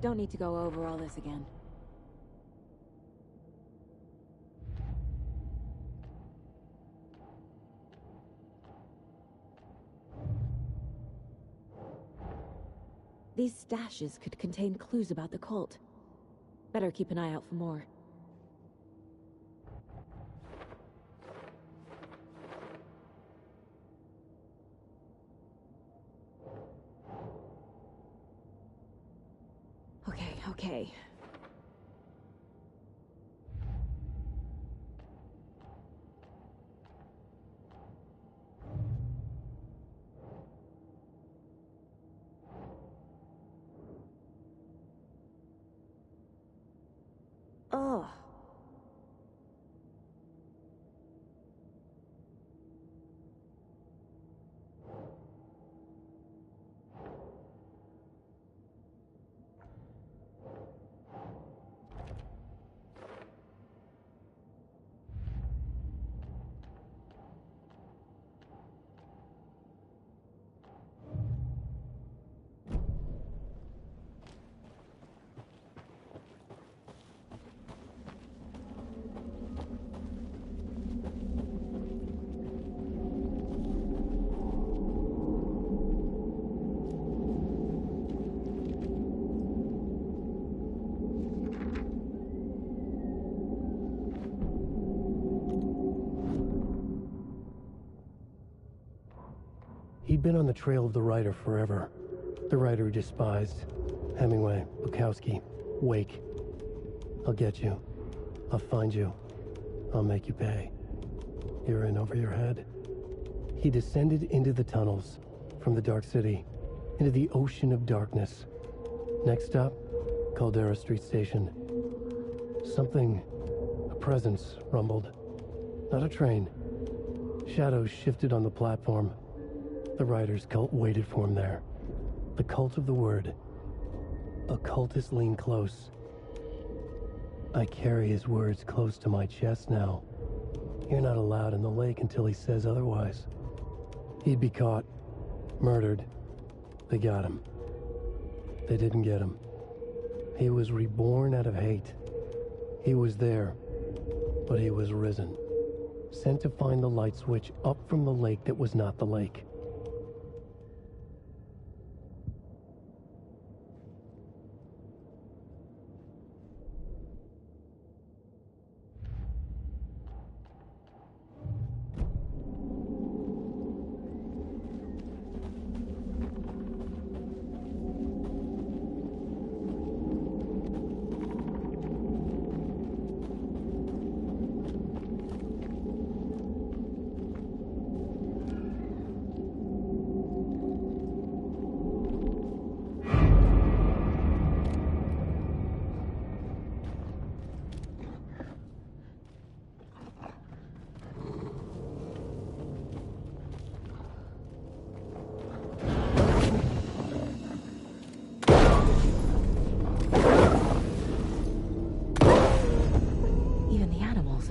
Don't need to go over all this again. These stashes could contain clues about the cult. Better keep an eye out for more. Okay. Ugh. He'd been on the trail of the writer forever. The writer he despised. Hemingway, Bukowski, Wake. I'll get you. I'll find you. I'll make you pay. You're in over your head. He descended into the tunnels, from the Dark City, into the ocean of darkness. Next stop, Caldera Street Station. Something, a presence, rumbled. Not a train. Shadows shifted on the platform. The writer's cult waited for him there. The cult of the word. Occultists lean close. I carry his words close to my chest now. You're not allowed in the lake until he says otherwise. He'd be caught, murdered. They got him. They didn't get him. He was reborn out of hate. He was there, but he was risen. Sent to find the light switch up from the lake that was not the lake.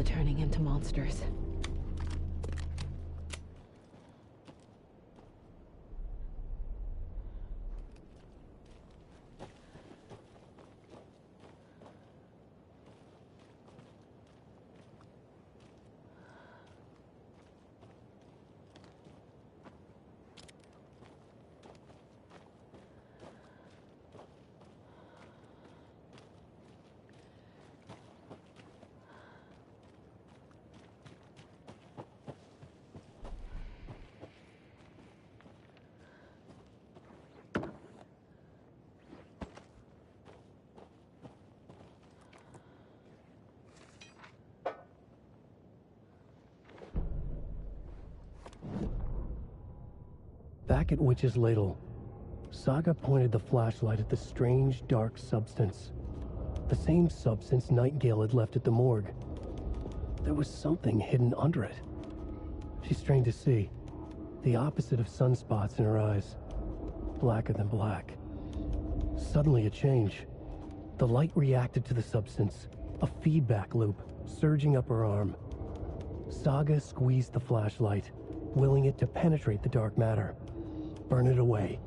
Turning into monsters. Back at Witch's Ladle, Saga pointed the flashlight at the strange, dark substance. The same substance Nightingale had left at the morgue. There was something hidden under it. She strained to see. The opposite of sunspots in her eyes. Blacker than black. Suddenly a change. The light reacted to the substance. A feedback loop, surging up her arm. Saga squeezed the flashlight, willing it to penetrate the dark matter. Burn it away.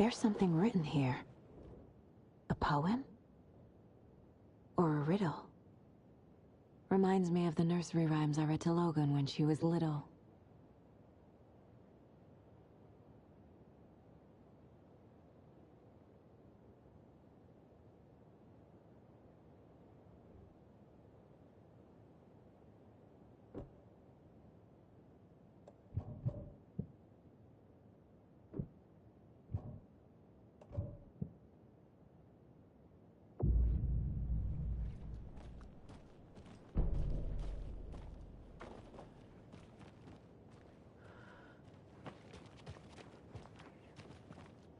There's something written here. A poem? Or a riddle? Reminds me of the nursery rhymes I read to Logan when she was little.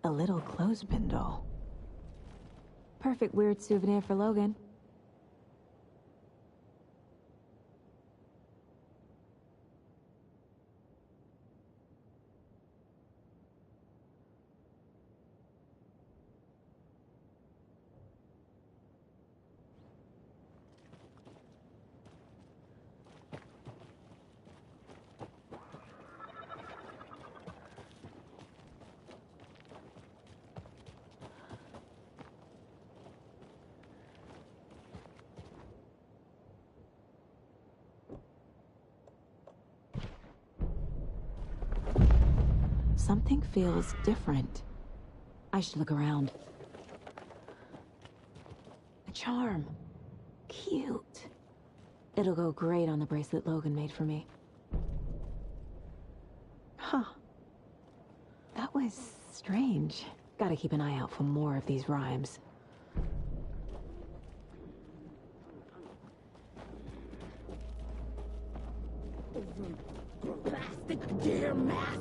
A little clothespin doll. Perfect weird souvenir for Logan. Something feels different. I should look around. A charm. Cute. It'll go great on the bracelet Logan made for me. Huh. That was strange. Gotta keep an eye out for more of these rhymes. your mask!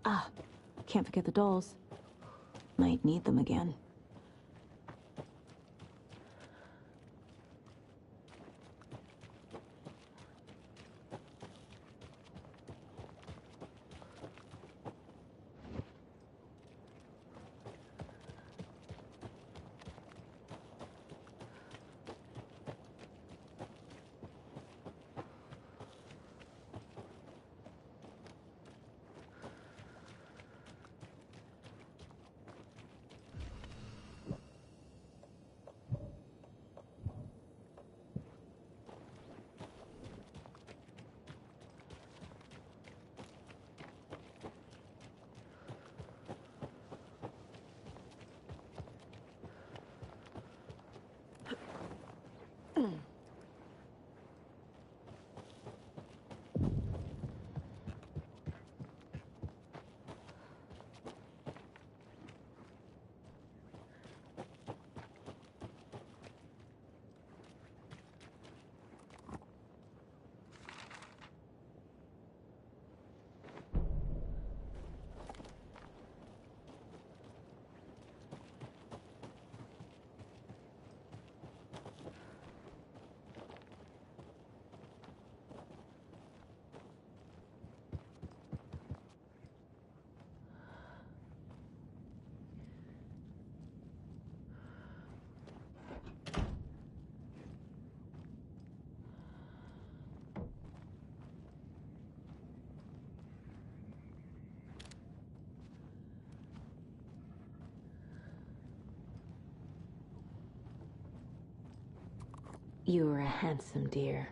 Ah, can't forget the dolls. Might need them again. You were a handsome deer.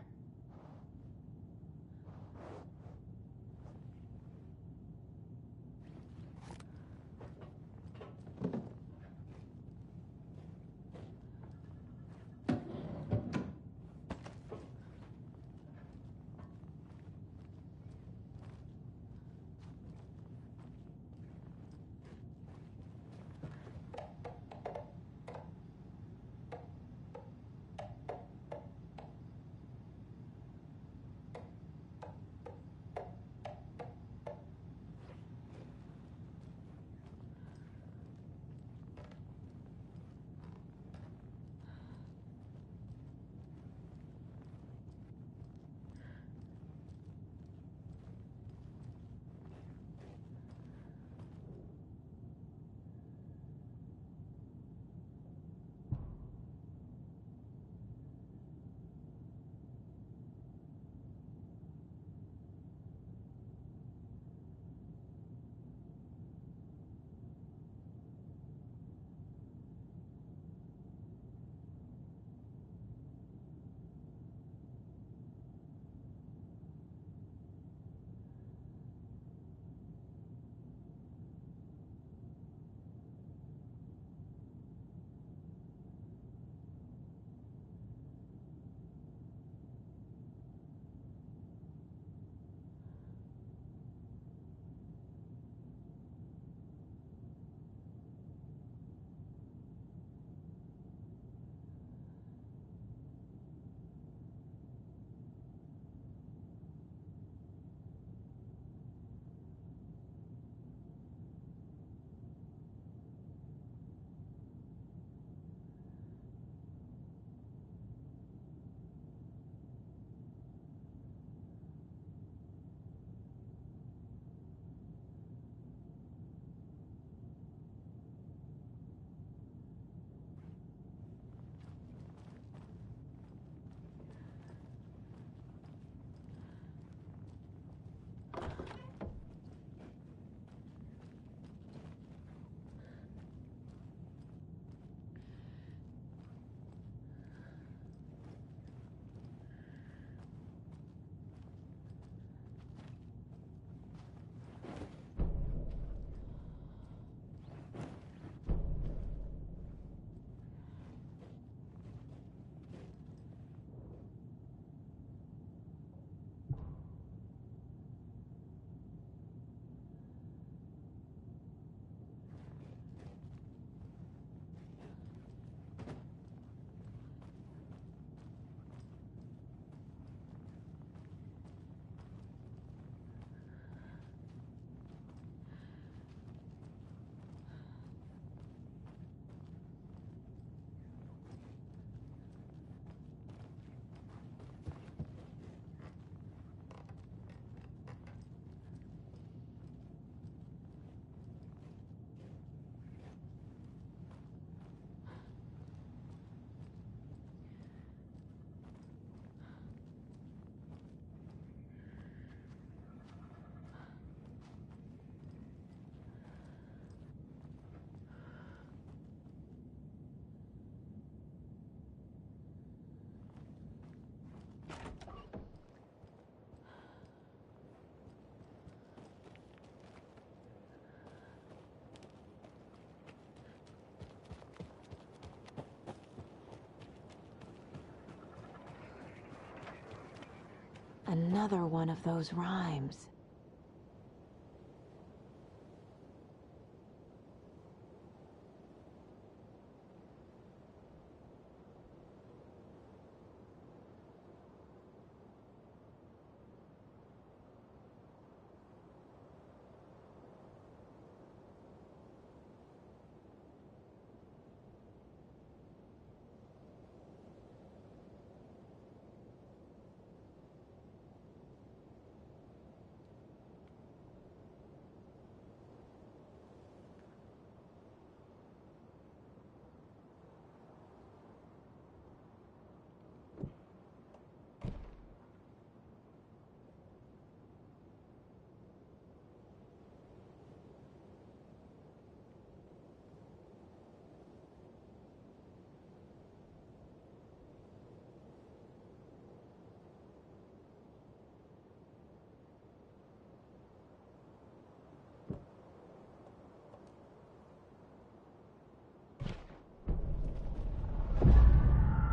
Another one of those rhymes.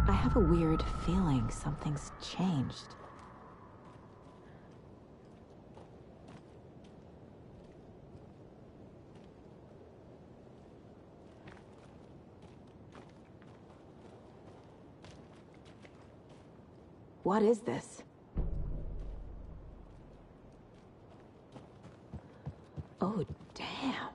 I have a weird feeling something's changed. What is this? Oh, damn.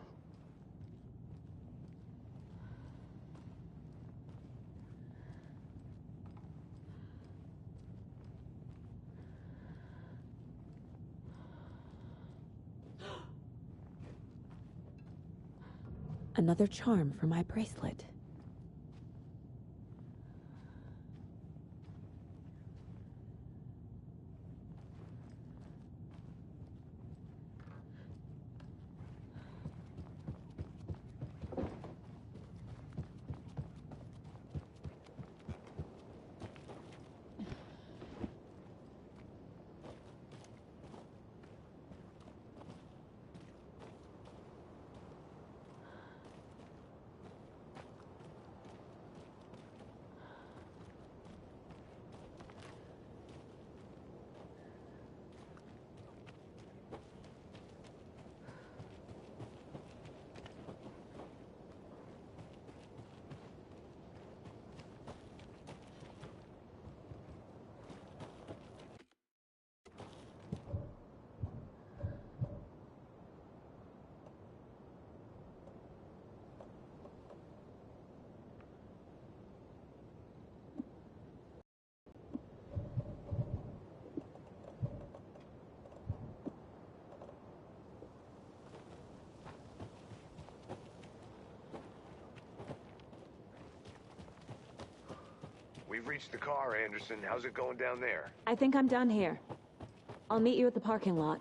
Another charm for my bracelet. We've reached the car, Anderson. How's it going down there? I think I'm done here. I'll meet you at the parking lot.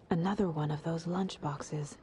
Another one of those lunch boxes.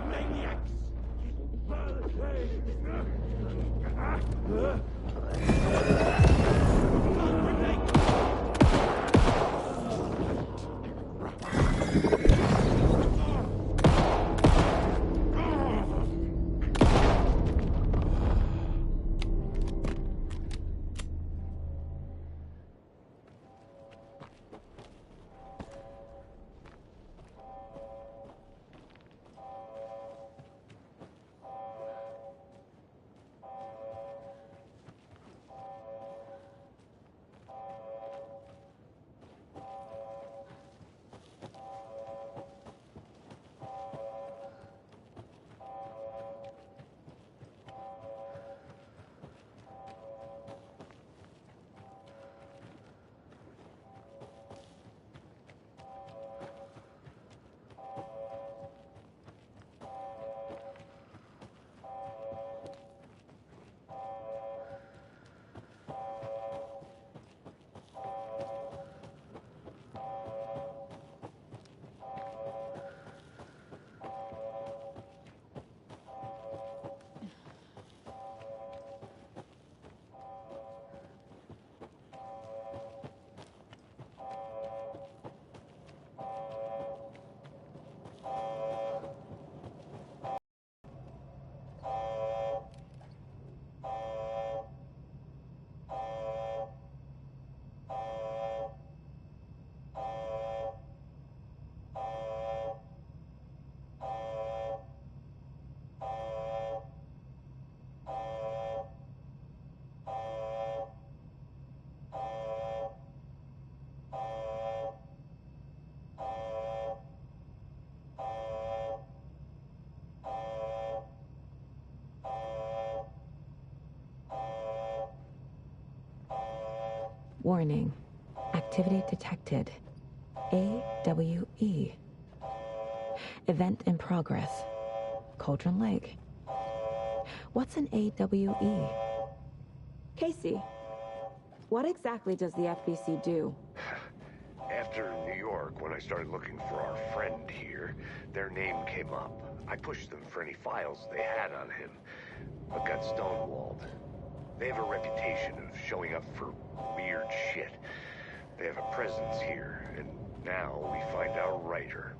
Maniacs! Warning. Activity detected. AWE. Event in progress. Cauldron Lake. What's an AWE? Casey, what exactly does the FBC do? After New York, when I started looking for our friend here, their name came up. I pushed them for any files they had on him, but got stonewalled. They have a reputation of showing up for weird shit. They have a presence here, and now we find our writer.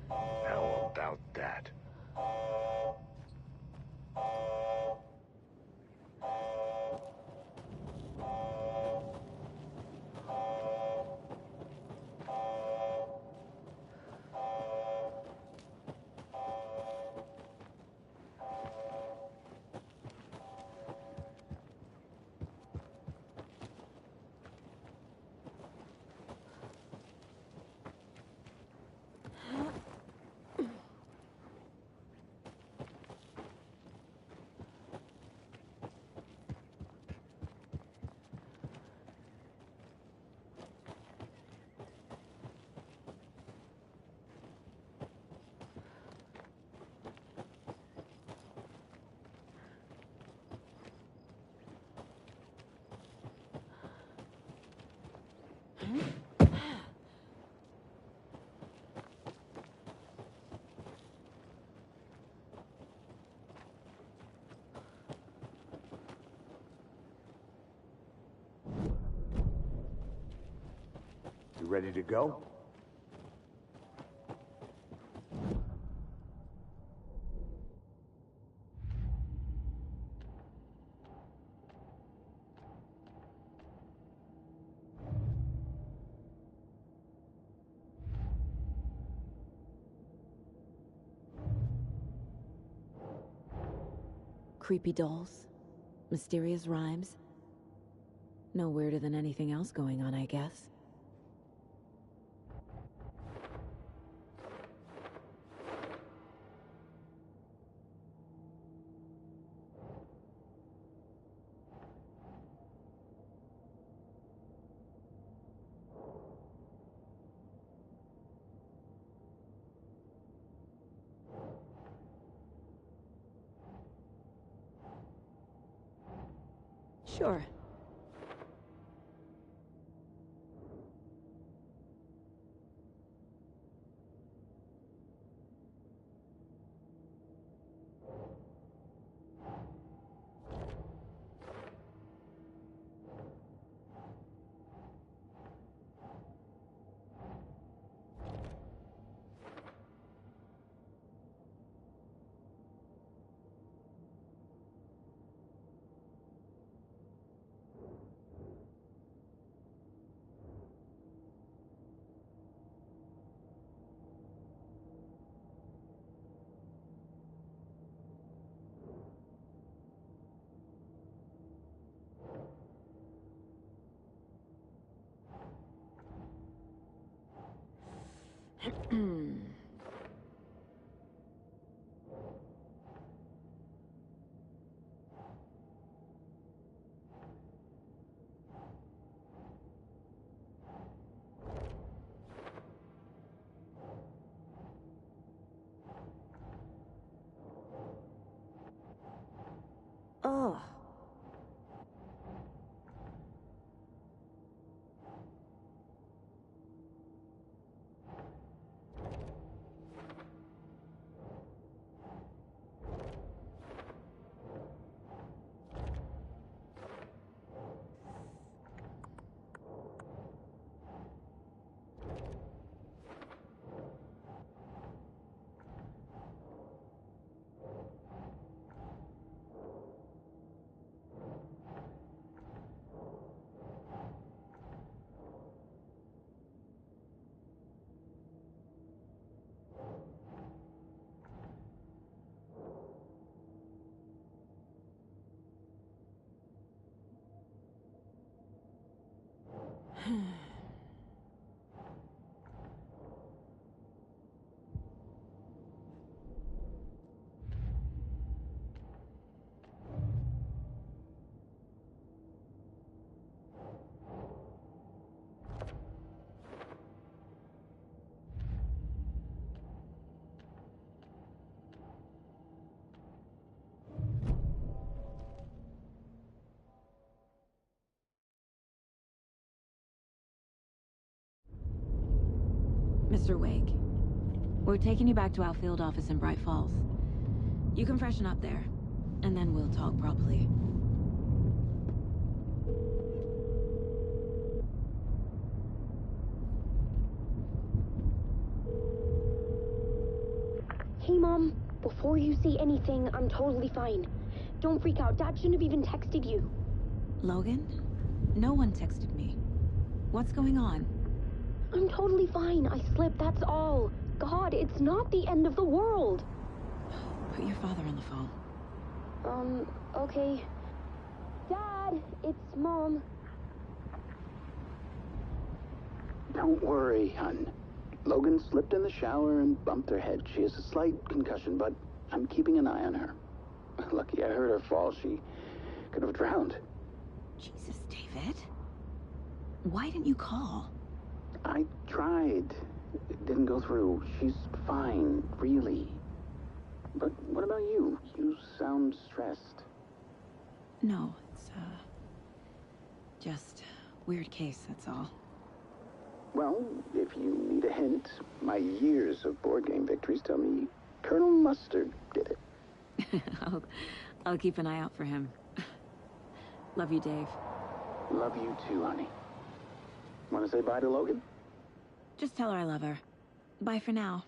How about that? You ready to go? Creepy dolls. Mysterious rhymes. No weirder than anything else going on, I guess. Sure. Ugh. Mr. Wake, we're taking you back to our field office in Bright Falls. You can freshen up there, and then we'll talk properly. Hey, Mom. Before you say anything, I'm totally fine. Don't freak out. Dad shouldn't have even texted you. Logan? No one texted me. What's going on? I'm totally fine. I slipped, that's all. God, it's not the end of the world. Put your father on the phone. Okay. Dad, it's Mom. Don't worry, hon. Logan slipped in the shower and bumped her head. She has a slight concussion, but I'm keeping an eye on her. Lucky I heard her fall. She could have drowned. Jesus, David. Why didn't you call? I tried. It didn't go through. She's fine, really. But what about you? You sound stressed. No, it's, just weird case, that's all. Well, if you need a hint, my years of board game victories tell me Colonel Mustard did it. I'll keep an eye out for him. Love you, Dave. Love you too, honey. Want to say bye to Logan? Just tell her I love her. Bye for now.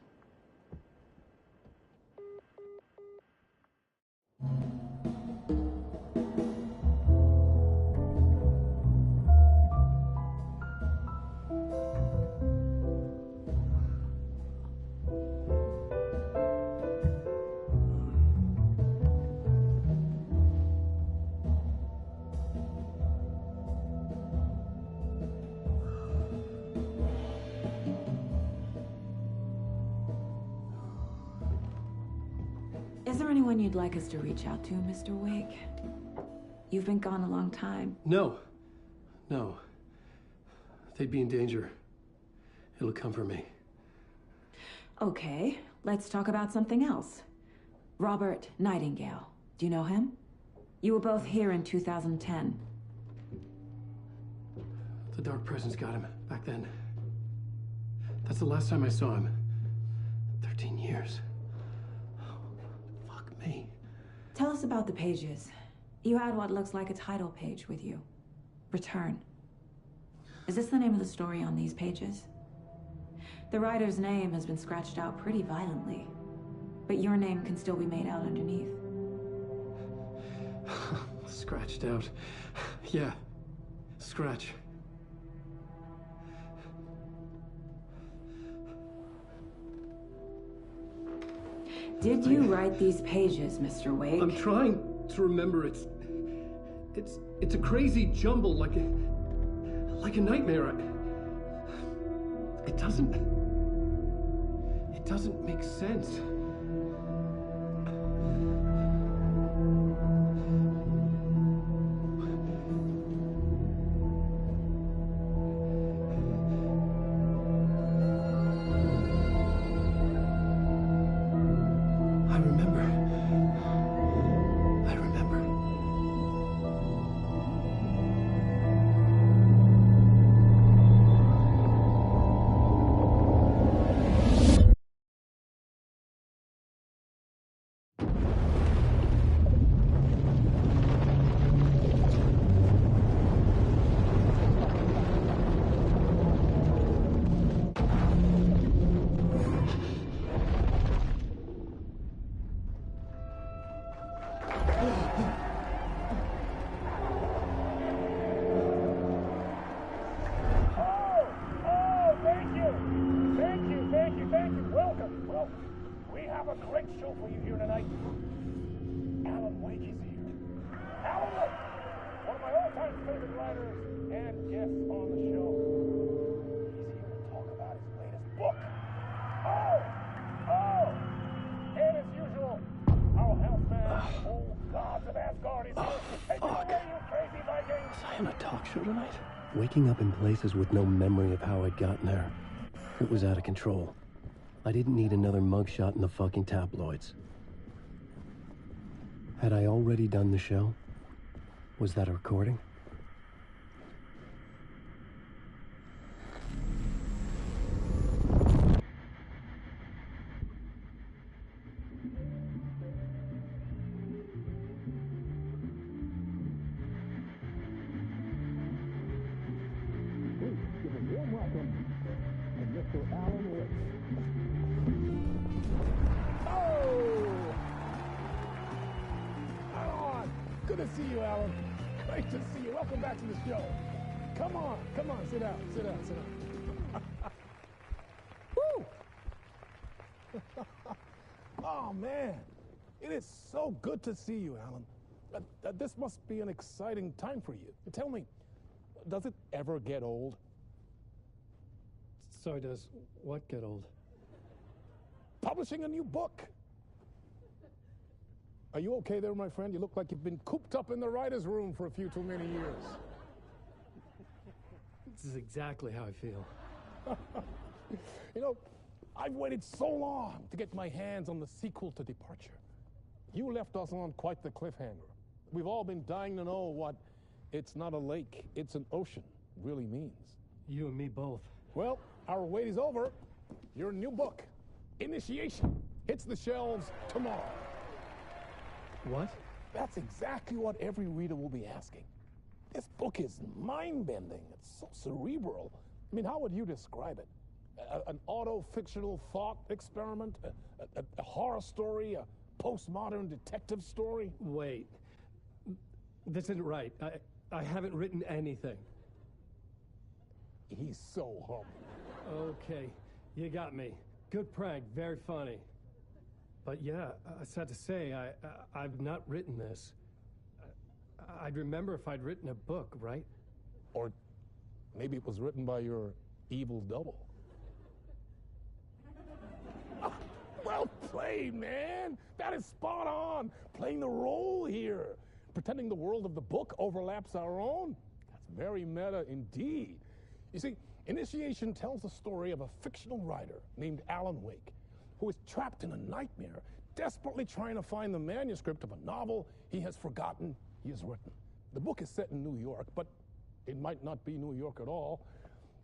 Is there anyone you'd like us to reach out to, Mr. Wake? You've been gone a long time. No. They'd be in danger. It'll come for me. Okay, let's talk about something else. Robert Nightingale. Do you know him? You were both here in 2010. The Dark Presence got him back then. That's the last time I saw him. 13 years. Fuck me. Tell us about the pages. You had what looks like a title page with you. Return. Is this the name of the story on these pages? The writer's name has been scratched out pretty violently, but your name can still be made out underneath. Scratched out. Yeah. Scratch. Did you write these pages, Mr. Wake? I'm trying to remember. It's a crazy jumble, like a nightmare. It doesn't make sense. Waking up in places with no memory of how I'd gotten there. It was out of control. I didn't need another mugshot in the fucking tabloids. Had I already done the show? Was that a recording? welcome to Mr. Alan Wake. Oh! Alan! Good to see you, Alan. Great to see you. Welcome back to the show. Come on, sit down, sit down. Woo! Oh, man. It is so good to see you, Alan. This must be an exciting time for you. Tell me, does it ever get old? So does what get old? Publishing a new book. Are you okay there, my friend? You look like you've been cooped up in the writer's room for a few too many years. This is exactly how I feel. You know, I've waited so long to get my hands on the sequel to Departure. You left us on quite the cliffhanger. We've all been dying to know what "it's not a lake, it's an ocean" really means. You and me both. Well, our wait is over. Your new book, Initiation, hits the shelves tomorrow. What? That's exactly what every reader will be asking. This book is mind-bending. It's so cerebral. I mean, how would you describe it? An auto-fictional thought experiment? A horror story? A postmodern detective story? Wait. This isn't right. I haven't written anything. He's so humble. Okay, you got me. Good prank, very funny. But yeah, sad to say, I've not written this. I'd remember if I'd written a book, right? Or maybe it was written by your evil double. Well played, man. That is spot on. Playing the role here. Pretending the world of the book overlaps our own. That's very meta indeed. You see, Initiation tells the story of a fictional writer named Alan Wake, who is trapped in a nightmare, desperately trying to find the manuscript of a novel he has forgotten he has written. The book is set in New York, but it might not be New York at all.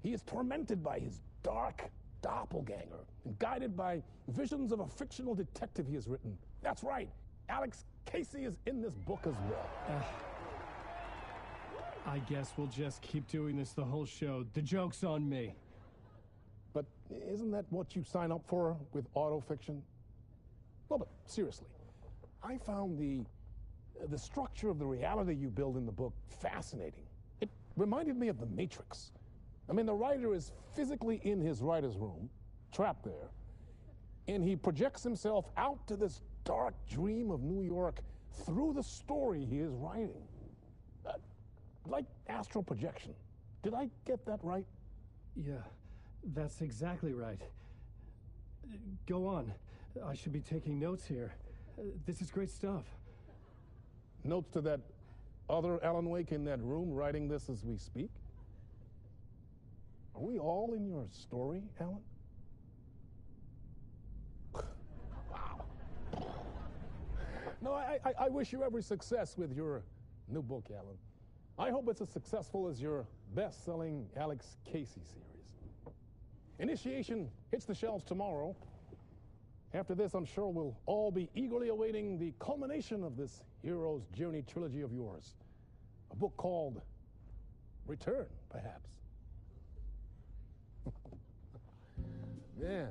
He is tormented by his dark doppelganger and guided by visions of a fictional detective he has written. That's right, Alex Casey is in this book as well. I guess we'll just keep doing this the whole show. The joke's on me. But isn't that what you sign up for with autofiction? No, but seriously, I found the structure of the reality you build in the book fascinating. It reminded me of The Matrix. I mean, the writer is physically in his writer's room, trapped there, and he projects himself out to this dark dream of New York through the story he is writing. Like astral projection. Did I get that right? Yeah, that's exactly right. Go on. I should be taking notes here. This is great stuff. Notes to that other Alan Wake in that room writing this as we speak? Are we all in your story, Alan? Wow. No, I wish you every success with your new book, Alan. I hope it's as successful as your best-selling Alex Casey series. Initiation hits the shelves tomorrow. After this, I'm sure we'll all be eagerly awaiting the culmination of this hero's journey trilogy of yours. A book called Return, perhaps. Man,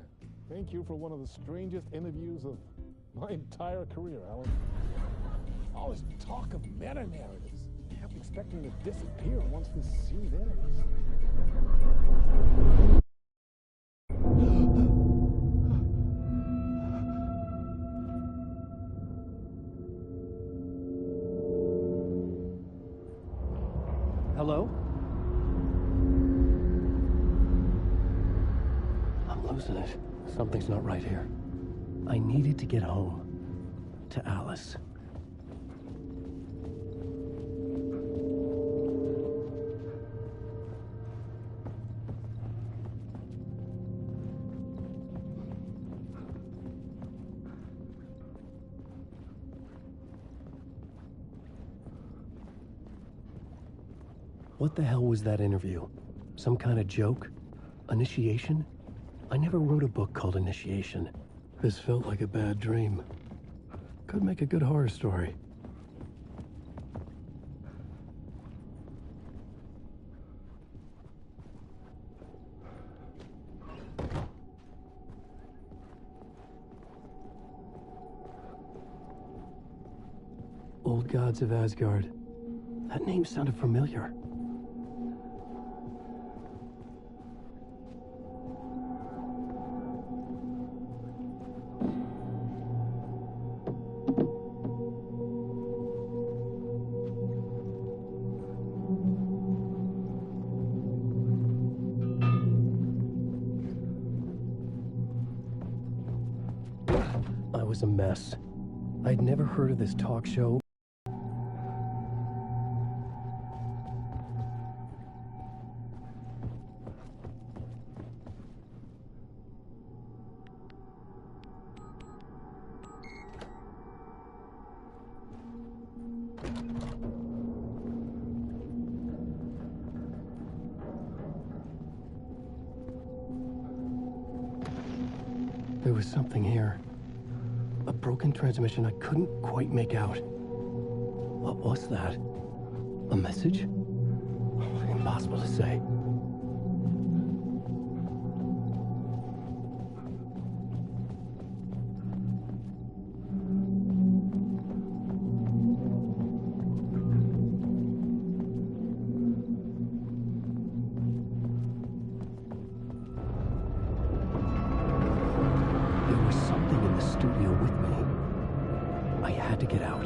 thank you for one of the strangest interviews of my entire career, Alan. All this talk of meta-narratives. I'm expecting to disappear once this scene ends. Hello? I'm losing it. Something's not right here. I needed to get home. To Alice. What the hell was that interview? Some kind of joke? Initiation? I never wrote a book called Initiation. This felt like a bad dream. Could make a good horror story. Old gods of Asgard. That name sounded familiar. I was a mess. I'd never heard of this talk show. There was something here. A broken transmission I couldn't quite make out. What was that? A message? Oh, impossible to say. There was something in the studio with me. I had to get out.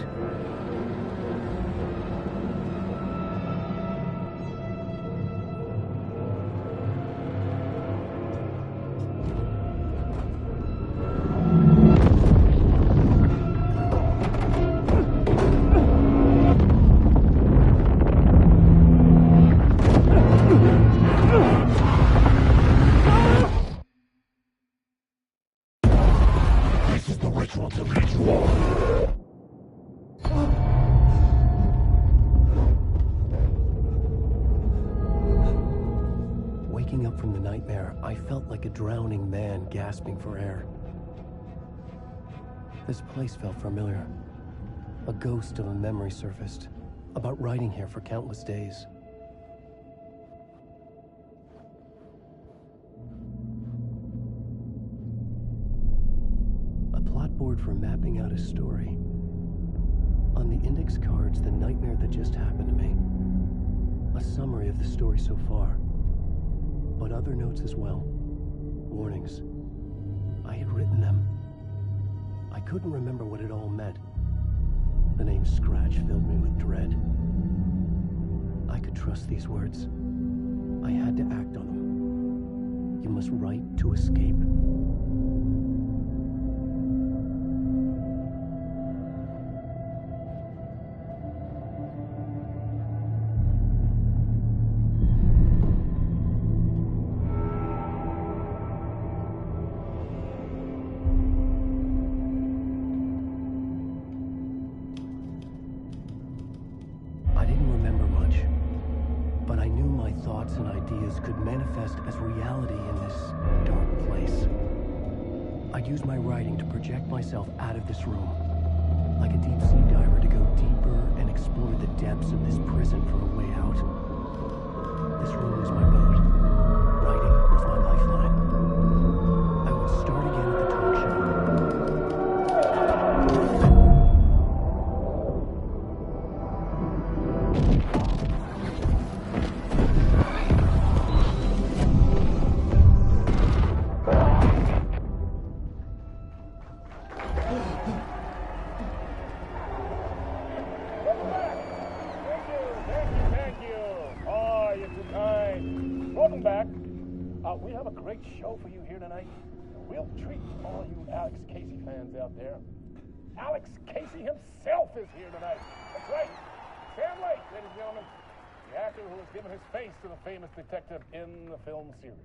This is the ritual to lead you all. Waking up from the nightmare, I felt like a drowning man gasping for air. This place felt familiar. A ghost of a memory surfaced, about riding here for countless days. A plot board for mapping out a story. On the index cards, the nightmare that just happened to me. A summary of the story so far. But other notes as well. Warnings. I had written them. I couldn't remember what it all meant. The name Scratch filled me with dread. I could trust these words. I had to act on them. You must write to escape. I didn't remember much, but I knew my thoughts and ideas could manifest as reality in this dark place. I'd use my writing to project myself out of this room, like a deep sea diver to go deeper and explore the depths of this prison for a way out. This room was my boat. Writing was my lifeline. I would start again at the talk show. Thank you. Oh, you're too kind. Welcome back. We have a great show for you here tonight. We'll treat all you Alex Casey fans out there. Alex Casey himself is here tonight. That's right. Sam Lake, ladies and gentlemen. The actor who has given his face to the famous detective in the film series.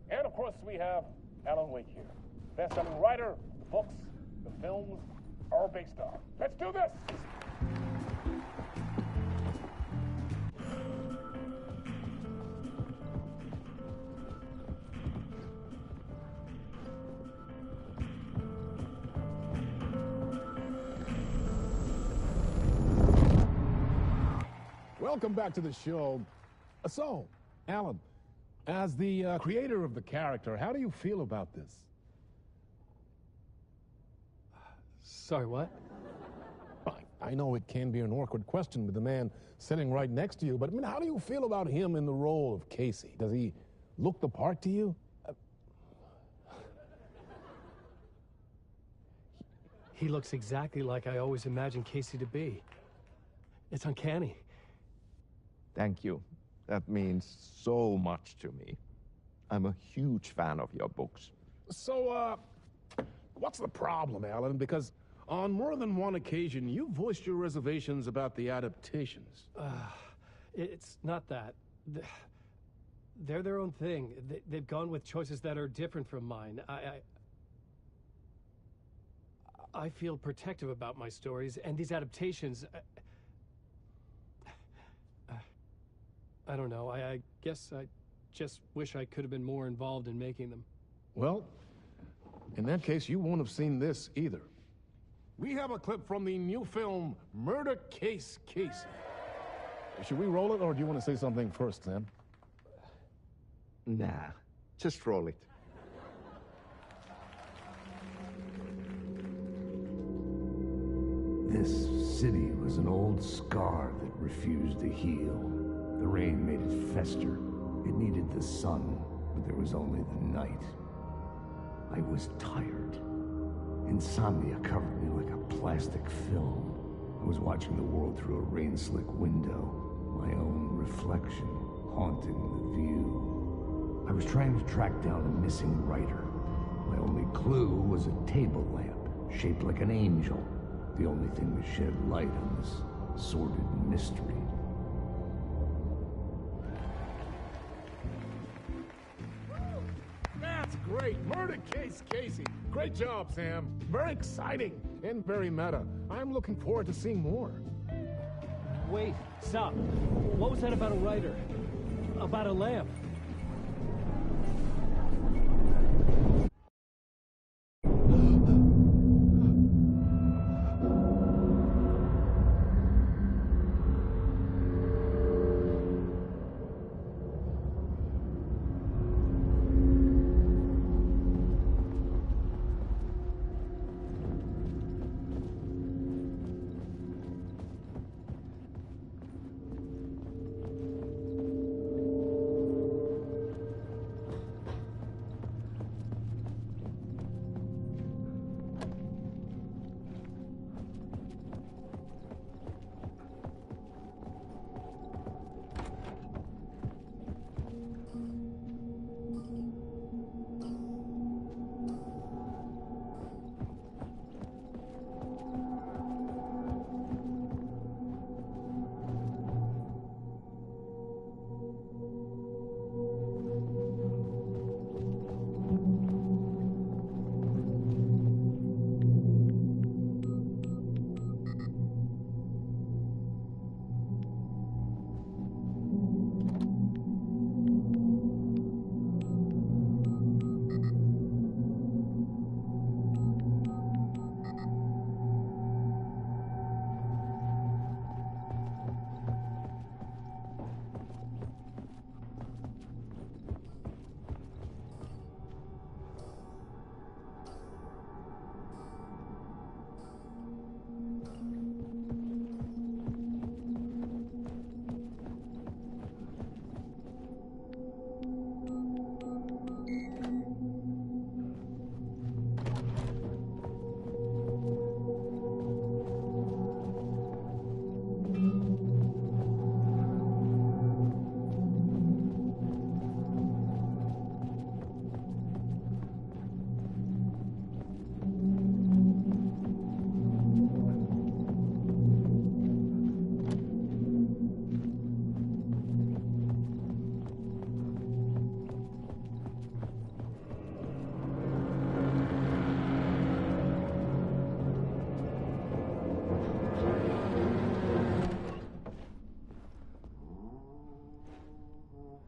And of course, we have Alan Wake here. Best-selling writer, the books, the films are based on. Let's do this! Welcome back to the show. So, Alan, as the creator of the character, how do you feel about this? Sorry, what? Fine. I know it can be an awkward question with the man sitting right next to you, but I mean, how do you feel about him in the role of Casey? Does he look the part to you? He looks exactly like I always imagined Casey to be. It's uncanny. Thank you. That means so much to me. I'm a huge fan of your books. So, what's the problem, Alan? Because on more than one occasion, you voiced your reservations about the adaptations. It's not that. They're their own thing. They've gone with choices that are different from mine. I feel protective about my stories, and these adaptations... I don't know. I guess I just wish I could have been more involved in making them. Well, in that case, you won't have seen this either. We have a clip from the new film, Murder Case Casey. Should we roll it, or do you want to say something first, Sam? Nah, just roll it. This city was an old scar that refused to heal. The rain made it fester. It needed the sun, but there was only the night. I was tired. Insomnia covered me like a plastic film. I was watching the world through a rain-slick window, my own reflection haunting the view. I was trying to track down a missing writer. My only clue was a table lamp, shaped like an angel. The only thing that shed light on this sordid mystery. That's great! Murder Case Casey! Great job, Sam. Very exciting and very meta. I'm looking forward to seeing more. Wait, stop. What was that about a writer? About a lamp?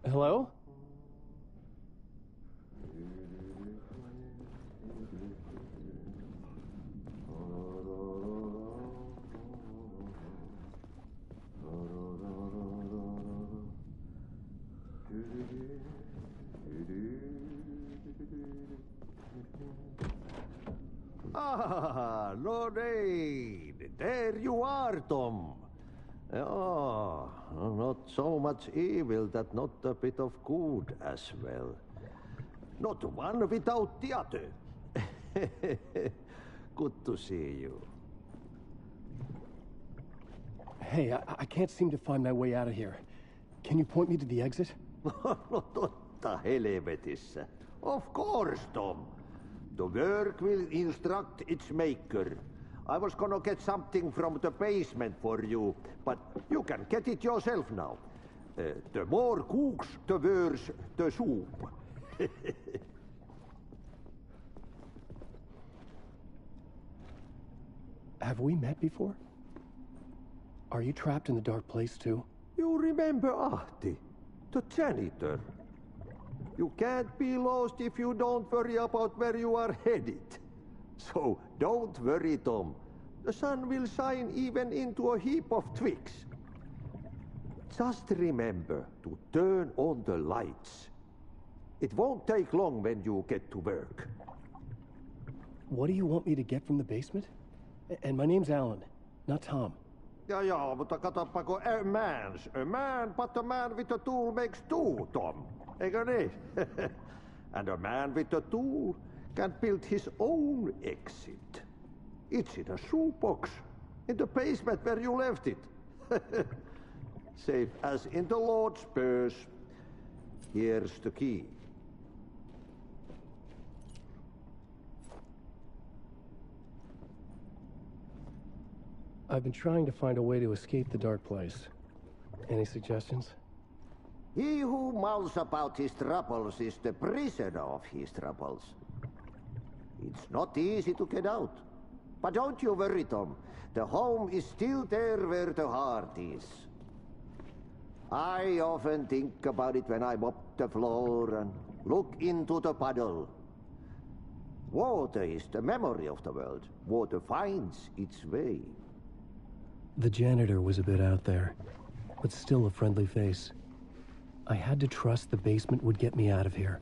Hello? Ah, Lorraine! there you are, Tom. Oh, not so much evil that not a bit of good as well. Not one without the other. Good to see you. Hey, I can't seem to find my way out of here. Can you point me to the exit? Totta helvetissä. Of course, Tom. The work will instruct its maker. I was gonna get something from the basement for you, but you can get it yourself now. The more cooks, the worse the soup. Have we met before? Are you trapped in the dark place too? You remember Ahti, the janitor. You can't be lost if you don't worry about where you are headed. So don't worry, Tom. The sun will shine even into a heap of twigs. Just remember to turn on the lights. It won't take long when you get to work. What do you want me to get from the basement? And my name's Alan, not Tom. Ja, mutta katsopako a man, but a man with a tool makes two, Tom. Eikö niin? And a man with a tool can build his own exit. It's in a shoebox, in the basement where you left it. Safe as in the Lord's purse. Here's the key. I've been trying to find a way to escape the dark place. Any suggestions? He who mouths about his troubles is the prisoner of his troubles. It's not easy to get out. But don't you worry, Tom. The home is still there where the heart is. I often think about it when I mop the floor and look into the puddle. Water is the memory of the world. Water finds its way. The janitor was a bit out there, but still a friendly face. I had to trust the basement would get me out of here.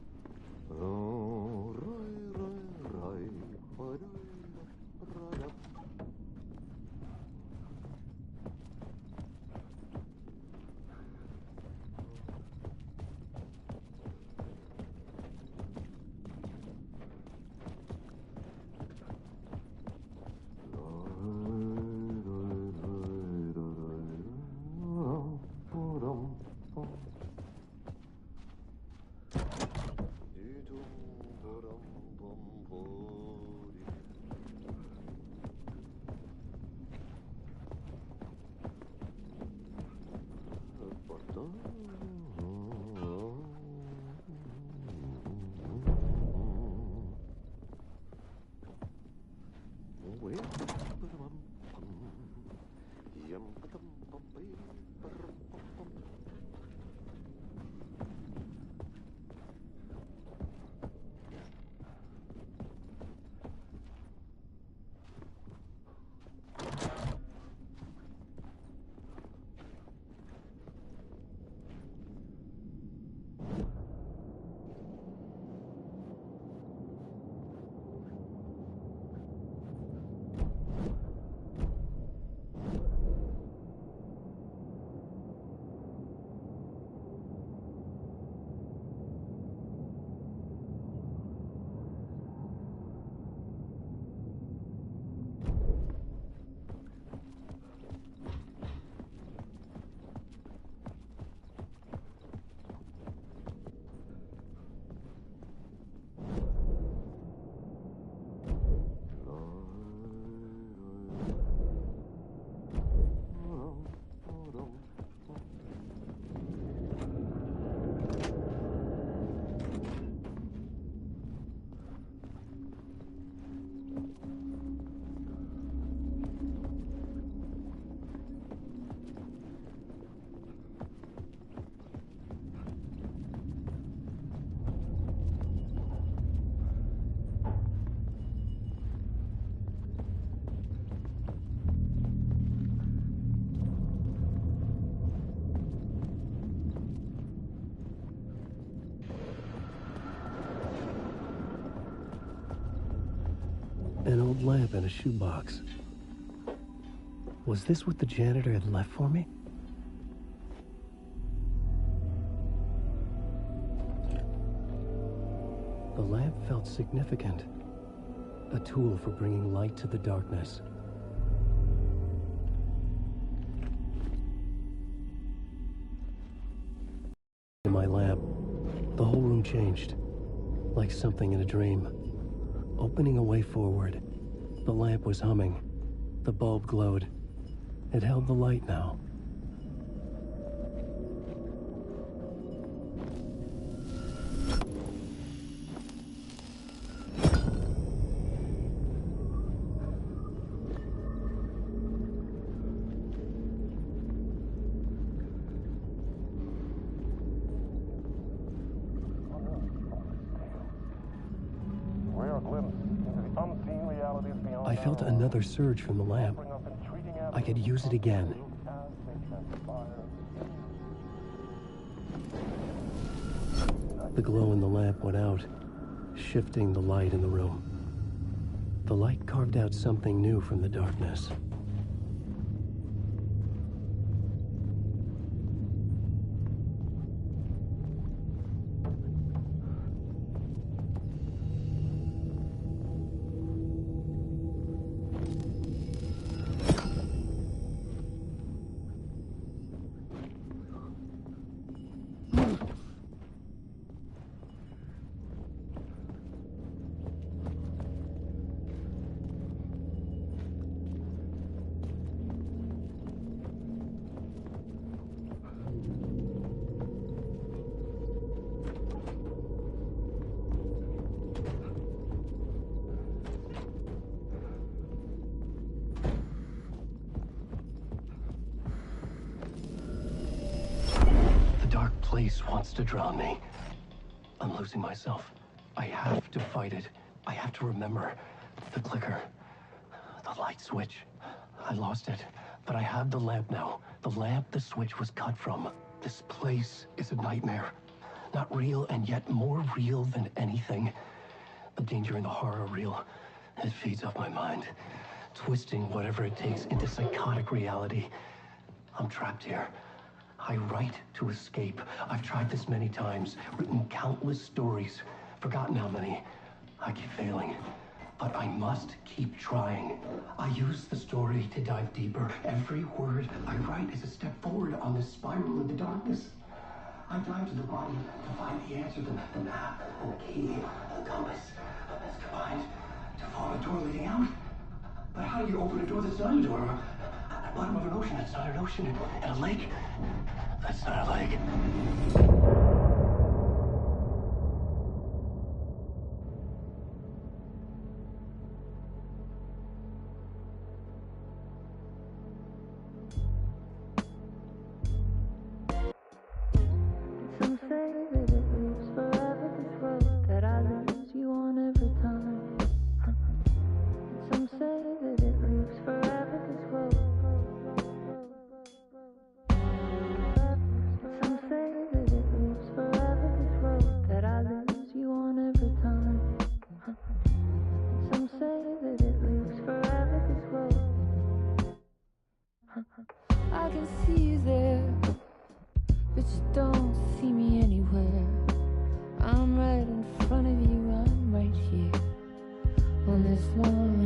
An old lamp and a shoebox. Was this what the janitor had left for me? The lamp felt significant. A tool for bringing light to the darkness. In my lamp, the whole room changed, like something in a dream. Opening a way forward, the lamp was humming. The bulb glowed. It held the light now. I felt another surge from the lamp. I could use it again. The glow in the lamp went out, shifting the light in the room. The light carved out something new from the darkness. Place wants to drown me. I'm losing myself. I have to fight it. I have to remember. The clicker. The light switch. I lost it. But I have the lamp now. The lamp the switch was cut from. This place is a nightmare. Not real, and yet more real than anything. The danger and the horror are real. It feeds off my mind. Twisting whatever it takes into psychotic reality. I'm trapped here. I write to escape. I've tried this many times, written countless stories, forgotten how many. I keep failing, but I must keep trying. I use the story to dive deeper. Every word I write is a step forward on this spiral of the darkness. I dive to the body to find the answer, the map, and the key, the compass. It's combined to form a door leading out. But how do you open a door that's not a door? At the bottom of an ocean that's not an ocean, and a lake that's not a lake. Some say that it lives forever, this road that I lose you on every time. Some say that it lives forever, this road. Some say that it lives forever, this road that I lose you on every time. Some say that it lives forever, this road. I can see you there, but you don't see me anywhere. I'm right in front of you, I'm right here on this long